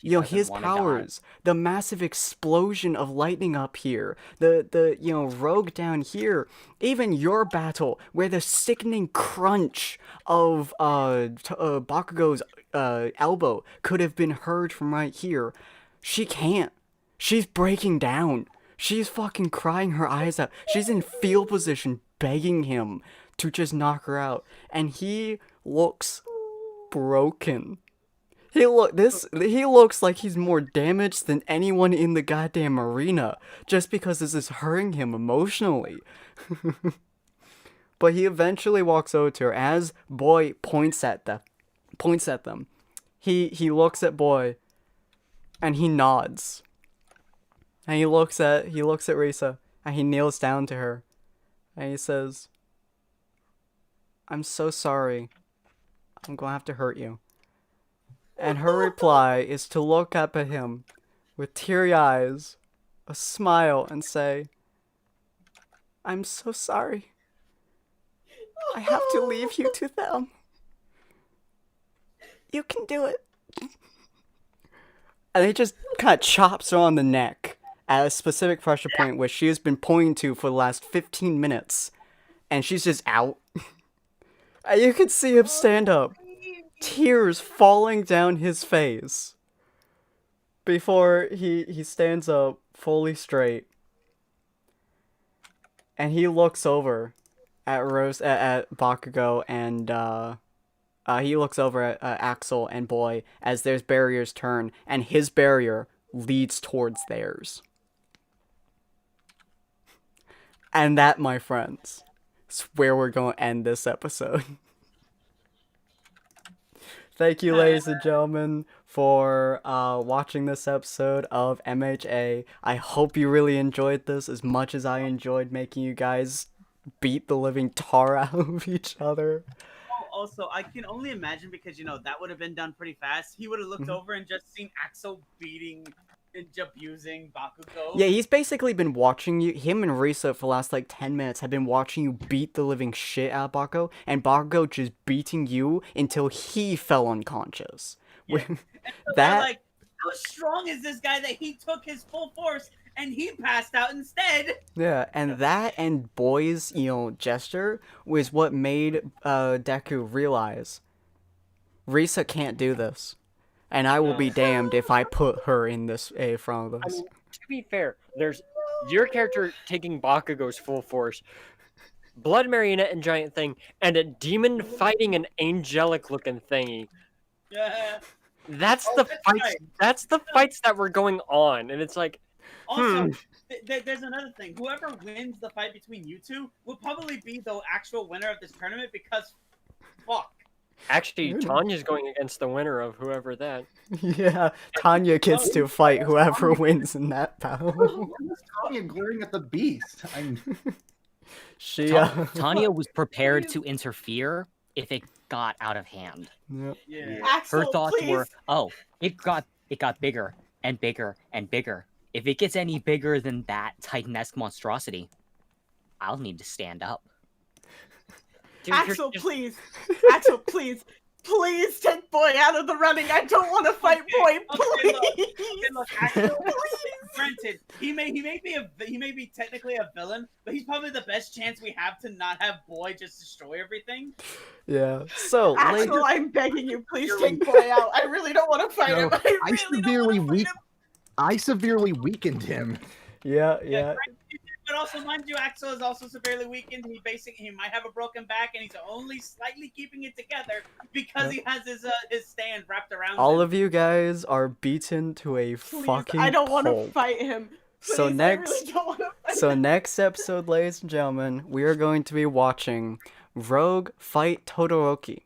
[SPEAKER 1] you know,
[SPEAKER 3] doesn't
[SPEAKER 1] his
[SPEAKER 3] wanna
[SPEAKER 1] powers, the massive explosion of lightning up here, the you know, Rogue down here, even your battle, where the sickening crunch of Bakugo's elbow could have been heard from right here. She can't. She's breaking down. She's fucking crying her eyes out. She's in field position begging him to just knock her out. And he looks broken. He looks like he's more damaged than anyone in the goddamn arena, just because this is hurting him emotionally. But he eventually walks over to her as Boy points at them. He looks at Boy, and he nods. And he looks at Risa, and he kneels down to her, and he says, "I'm so sorry. I'm gonna have to hurt you." And her reply is to look up at him with teary eyes, a smile, and say, "I'm so sorry. I have to leave you to them. You can do it." And he just kind of chops her on the neck at a specific pressure point which she has been pointing to for the last 15 minutes. And she's just out. And you can see him stand up, tears falling down his face, before he stands up fully straight, and he looks over at Bakugo, and he looks over at Axel and Boy as their barriers turn, and his barrier leads towards theirs. And that, my friends, is where we're going to end this episode. Thank you, ladies and gentlemen, for watching this episode of MHA. I hope you really enjoyed this as much as I enjoyed making you guys beat the living tar out of each other.
[SPEAKER 2] Also, I can only imagine, because that would have been done pretty fast. He would have looked over and just seen Axel beating and abusing Bakugo.
[SPEAKER 1] Yeah, he's basically been watching you. Him and Risa for the last 10 minutes have been watching you beat the living shit out of Bakugo, and Bakugo just beating you until he fell unconscious.
[SPEAKER 2] Yeah.
[SPEAKER 1] That
[SPEAKER 2] how strong is this guy that he took his full force and he passed out instead?
[SPEAKER 1] Yeah, and that and Boy's, gesture was what made Deku realize Risa can't do this. And I will be damned if I put her in this front of this.
[SPEAKER 7] To be fair, there's your character taking Bakugo's full force, Blood Marionette and Giant Thing, and a demon fighting an angelic looking thingy.
[SPEAKER 2] Yeah.
[SPEAKER 7] That's the fights.
[SPEAKER 2] Right.
[SPEAKER 7] That's the fights that were going on, and it's like.
[SPEAKER 2] Also, there's another thing. Whoever wins the fight between you two will probably be the actual winner of this tournament, because fuck.
[SPEAKER 7] Actually, Tanya's going against the winner of whoever that.
[SPEAKER 1] Yeah, Tanya gets to fight whoever wins in that battle.
[SPEAKER 6] Tanya glaring at the beast.
[SPEAKER 3] Tanya was prepared to interfere if it got out of hand.
[SPEAKER 1] Yep.
[SPEAKER 2] Yeah.
[SPEAKER 5] Axel,
[SPEAKER 3] Her thoughts
[SPEAKER 5] please.
[SPEAKER 3] were, "Oh, it got bigger and bigger and bigger. If it gets any bigger than that Titanesque monstrosity, I'll need to stand up."
[SPEAKER 7] Dude,
[SPEAKER 5] Axel, please. Axel, please. Please take Boy out of the running. I don't want to fight Boy. Please.
[SPEAKER 2] Look, Axel, granted, he may be technically a villain, but he's probably the best chance we have to not have Boy just destroy everything.
[SPEAKER 1] Yeah. So,
[SPEAKER 5] Axel, I'm begging you, please take Boy out. I really don't want to fight him.
[SPEAKER 6] I severely weakened him.
[SPEAKER 1] yeah.
[SPEAKER 2] But also, mind you, Axel is also severely weakened. He might have a broken back, and he's only slightly keeping it together because he has his stand wrapped around
[SPEAKER 1] All
[SPEAKER 2] him.
[SPEAKER 1] of you guys are beaten to a
[SPEAKER 5] Please,
[SPEAKER 1] fucking
[SPEAKER 5] I don't want to
[SPEAKER 1] pulp.
[SPEAKER 5] fight him. Please,
[SPEAKER 1] So
[SPEAKER 5] I
[SPEAKER 1] next-
[SPEAKER 5] really don't want to fight
[SPEAKER 1] So
[SPEAKER 5] him.
[SPEAKER 1] next episode, ladies and gentlemen, we are going to be watching Rogue fight Todoroki,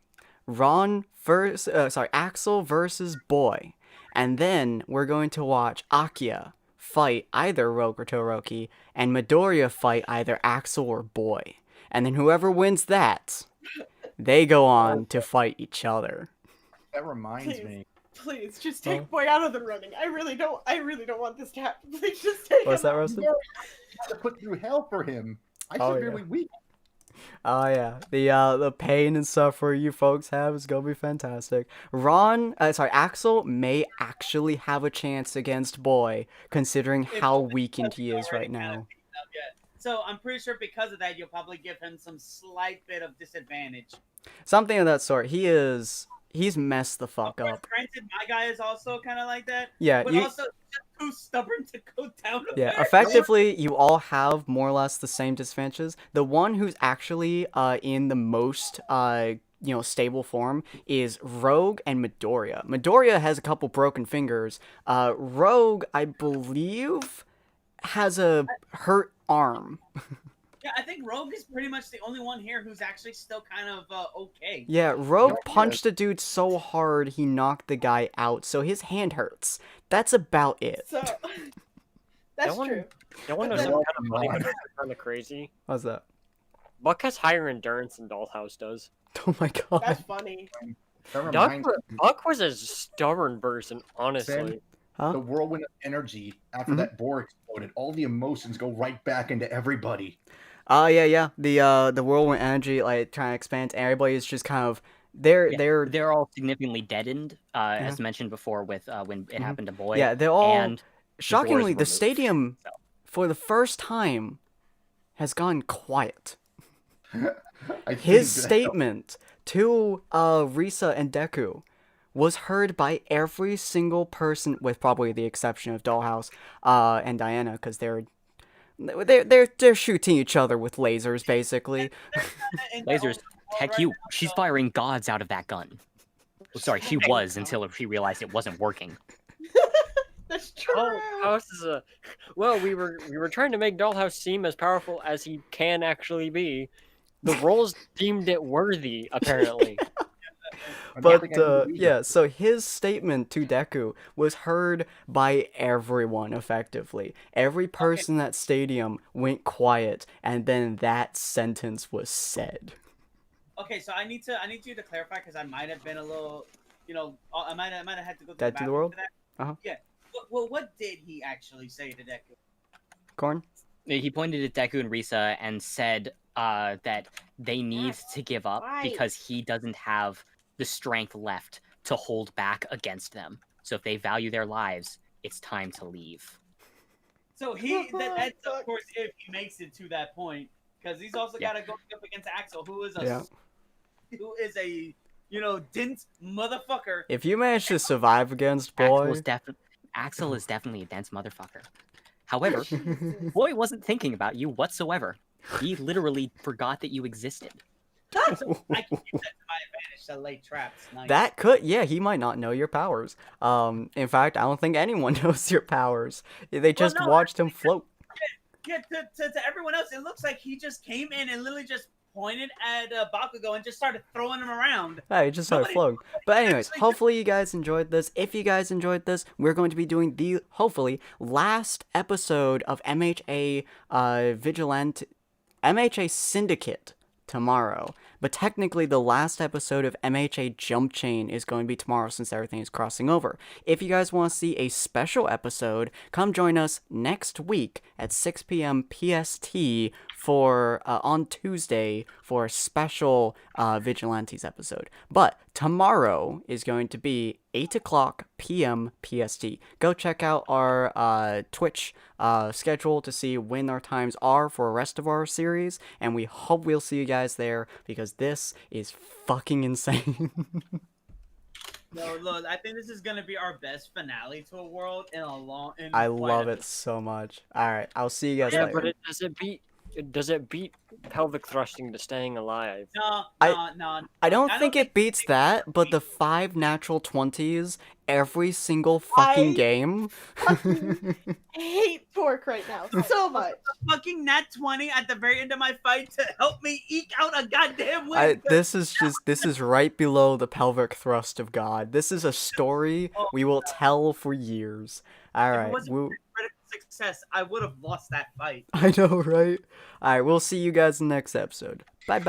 [SPEAKER 1] Axel versus Boy, and then we're going to watch Akia fight either Rogue or Todoroki, and Midoriya fight either Axel or Boy, and then whoever wins that, they go on to fight each other.
[SPEAKER 6] That reminds
[SPEAKER 5] Please.
[SPEAKER 6] me.
[SPEAKER 5] Please, just take Boy out of the running. I really don't want this to happen. Please, just take
[SPEAKER 1] What's
[SPEAKER 5] him
[SPEAKER 1] that,
[SPEAKER 5] out.
[SPEAKER 1] Rustin?
[SPEAKER 6] You had to put through hell for him. I
[SPEAKER 1] Oh,
[SPEAKER 6] severely weakened.
[SPEAKER 1] Oh yeah, the pain and suffering you folks have is gonna be fantastic. Axel may actually have a chance against Boy, considering how weakened he is right now.
[SPEAKER 2] So I'm pretty sure because of that, you'll probably give him some slight bit of disadvantage.
[SPEAKER 1] Something of that sort. He's messed the fuck up.
[SPEAKER 2] Granted, my guy is also kind of like that.
[SPEAKER 1] Yeah,
[SPEAKER 2] But also just too stubborn to go down.
[SPEAKER 1] Yeah,
[SPEAKER 2] there.
[SPEAKER 1] effectively, you all have more or less the same disadvantages. The one who's actually in the most stable form is Rogue and Midoriya. Midoriya has a couple broken fingers. Rogue, I believe, has a hurt arm.
[SPEAKER 2] Yeah, I think Rogue is pretty much the only one here who's actually still kind of okay.
[SPEAKER 1] Yeah, Rogue punched a dude so hard he knocked the guy out, so his hand hurts. That's about it.
[SPEAKER 5] So, that's
[SPEAKER 7] That one-
[SPEAKER 5] true.
[SPEAKER 7] No one knows
[SPEAKER 5] Then-
[SPEAKER 7] what kind of money, but it's kind of crazy.
[SPEAKER 1] What's that?
[SPEAKER 7] Buck has higher endurance than Dollhouse does.
[SPEAKER 1] Oh my god.
[SPEAKER 5] That's funny.
[SPEAKER 6] That
[SPEAKER 7] Buck,
[SPEAKER 6] reminds me.
[SPEAKER 7] Buck was a stubborn person, honestly.
[SPEAKER 1] Huh?
[SPEAKER 6] The whirlwind of energy after that boar exploded. All the emotions go right back into everybody.
[SPEAKER 1] Yeah. The whirlwind energy trying to expand. Everybody is just kind of
[SPEAKER 3] They're all significantly deadened, as mentioned before with when it happened to Boy.
[SPEAKER 1] Yeah, they're all
[SPEAKER 3] and
[SPEAKER 1] shockingly the
[SPEAKER 3] removed,
[SPEAKER 1] stadium
[SPEAKER 3] so.
[SPEAKER 1] for the first time has gone quiet.
[SPEAKER 6] I
[SPEAKER 1] His
[SPEAKER 6] think that-
[SPEAKER 1] statement to Risa and Deku was heard by every single person, with probably the exception of Dollhouse and Diana, because they're shooting each other with lasers, basically.
[SPEAKER 2] In the
[SPEAKER 3] Lasers,
[SPEAKER 2] world
[SPEAKER 3] heck
[SPEAKER 2] right
[SPEAKER 3] you.
[SPEAKER 2] now,
[SPEAKER 3] She's
[SPEAKER 2] so-
[SPEAKER 3] firing gods out of that gun. Well, sorry, she was until she realized it wasn't working.
[SPEAKER 5] That's true.
[SPEAKER 7] Dollhouse is a well. We were trying to make Dollhouse seem as powerful as he can actually be. The roles deemed it worthy, apparently.
[SPEAKER 6] I don't
[SPEAKER 1] But
[SPEAKER 6] think I can believe
[SPEAKER 1] yeah,
[SPEAKER 6] it.
[SPEAKER 1] so his statement to Deku was heard by everyone effectively. Every person in that stadium went quiet, and then that sentence was said.
[SPEAKER 2] Okay, so I need you to clarify because I might have been a little, I might have had to go to
[SPEAKER 1] Dead
[SPEAKER 2] the
[SPEAKER 1] to the
[SPEAKER 2] bathroom
[SPEAKER 1] world?
[SPEAKER 2] for that.
[SPEAKER 1] Uh-huh.
[SPEAKER 2] Yeah. Well, what did he actually say to Deku?
[SPEAKER 1] Corn?
[SPEAKER 3] He pointed at Deku and Risa and said that they need to give up
[SPEAKER 5] Why?
[SPEAKER 3] because he doesn't have the strength left to hold back against them. So if they value their lives, it's time to leave.
[SPEAKER 2] So that's of course if he makes it to that point, because he's also
[SPEAKER 3] Yeah.
[SPEAKER 2] got to go up against Axel, who is
[SPEAKER 1] Yeah.
[SPEAKER 2] a dense motherfucker.
[SPEAKER 1] If you manage to survive against
[SPEAKER 3] Axel
[SPEAKER 1] Boy,
[SPEAKER 3] is definitely a dense motherfucker. However,
[SPEAKER 5] Jesus.
[SPEAKER 3] Boy wasn't thinking about you whatsoever. He literally forgot that you existed.
[SPEAKER 2] I can use that to my advantage to lay traps. Nice.
[SPEAKER 1] that could, yeah, he might not know your powers. In fact, I don't think anyone knows your powers. They just
[SPEAKER 2] no,
[SPEAKER 1] watched him float.
[SPEAKER 2] Yeah, to everyone else, it looks like he just came in and literally just pointed at Bakugo and just started throwing him around.
[SPEAKER 1] Yeah, he just started
[SPEAKER 2] Nobody-
[SPEAKER 1] floating. But anyways,
[SPEAKER 2] actually-
[SPEAKER 1] hopefully you guys enjoyed this. If you guys enjoyed this, we're going to be doing the, hopefully, last episode of MHA MHA Syndicate tomorrow. But technically, the last episode of MHA Jumpchain is going to be tomorrow since everything is crossing over. If you guys want to see a special episode, come join us next week at 6 p.m. PST for on Tuesday for a special Vigilantes episode. But tomorrow is going to be 8 o'clock p.m. PST. Go check out our Twitch schedule to see when our times are for the rest of our series, and we hope we'll see you guys there because this is fucking insane.
[SPEAKER 2] No, look, I think this is gonna be our best finale to a world in a long.
[SPEAKER 1] I love it so much. All right, I'll see you guys
[SPEAKER 7] Yeah,
[SPEAKER 1] later.
[SPEAKER 7] but does it beat pelvic thrusting to staying alive?
[SPEAKER 2] No.
[SPEAKER 1] I don't think it beats that, but the 5 natural 20s every single fucking
[SPEAKER 5] I-
[SPEAKER 1] game.
[SPEAKER 5] Hate Torque right now so much.
[SPEAKER 2] Fucking nat 20 at the very end of my fight to help me eke out a goddamn win.
[SPEAKER 1] This is right below the pelvic thrust of God. This is a story we will tell for years. All
[SPEAKER 2] If it
[SPEAKER 1] right,
[SPEAKER 2] wasn't for critical success, I would have lost that fight.
[SPEAKER 1] I know, right? All right, we'll see you guys in the next episode. Bye bye.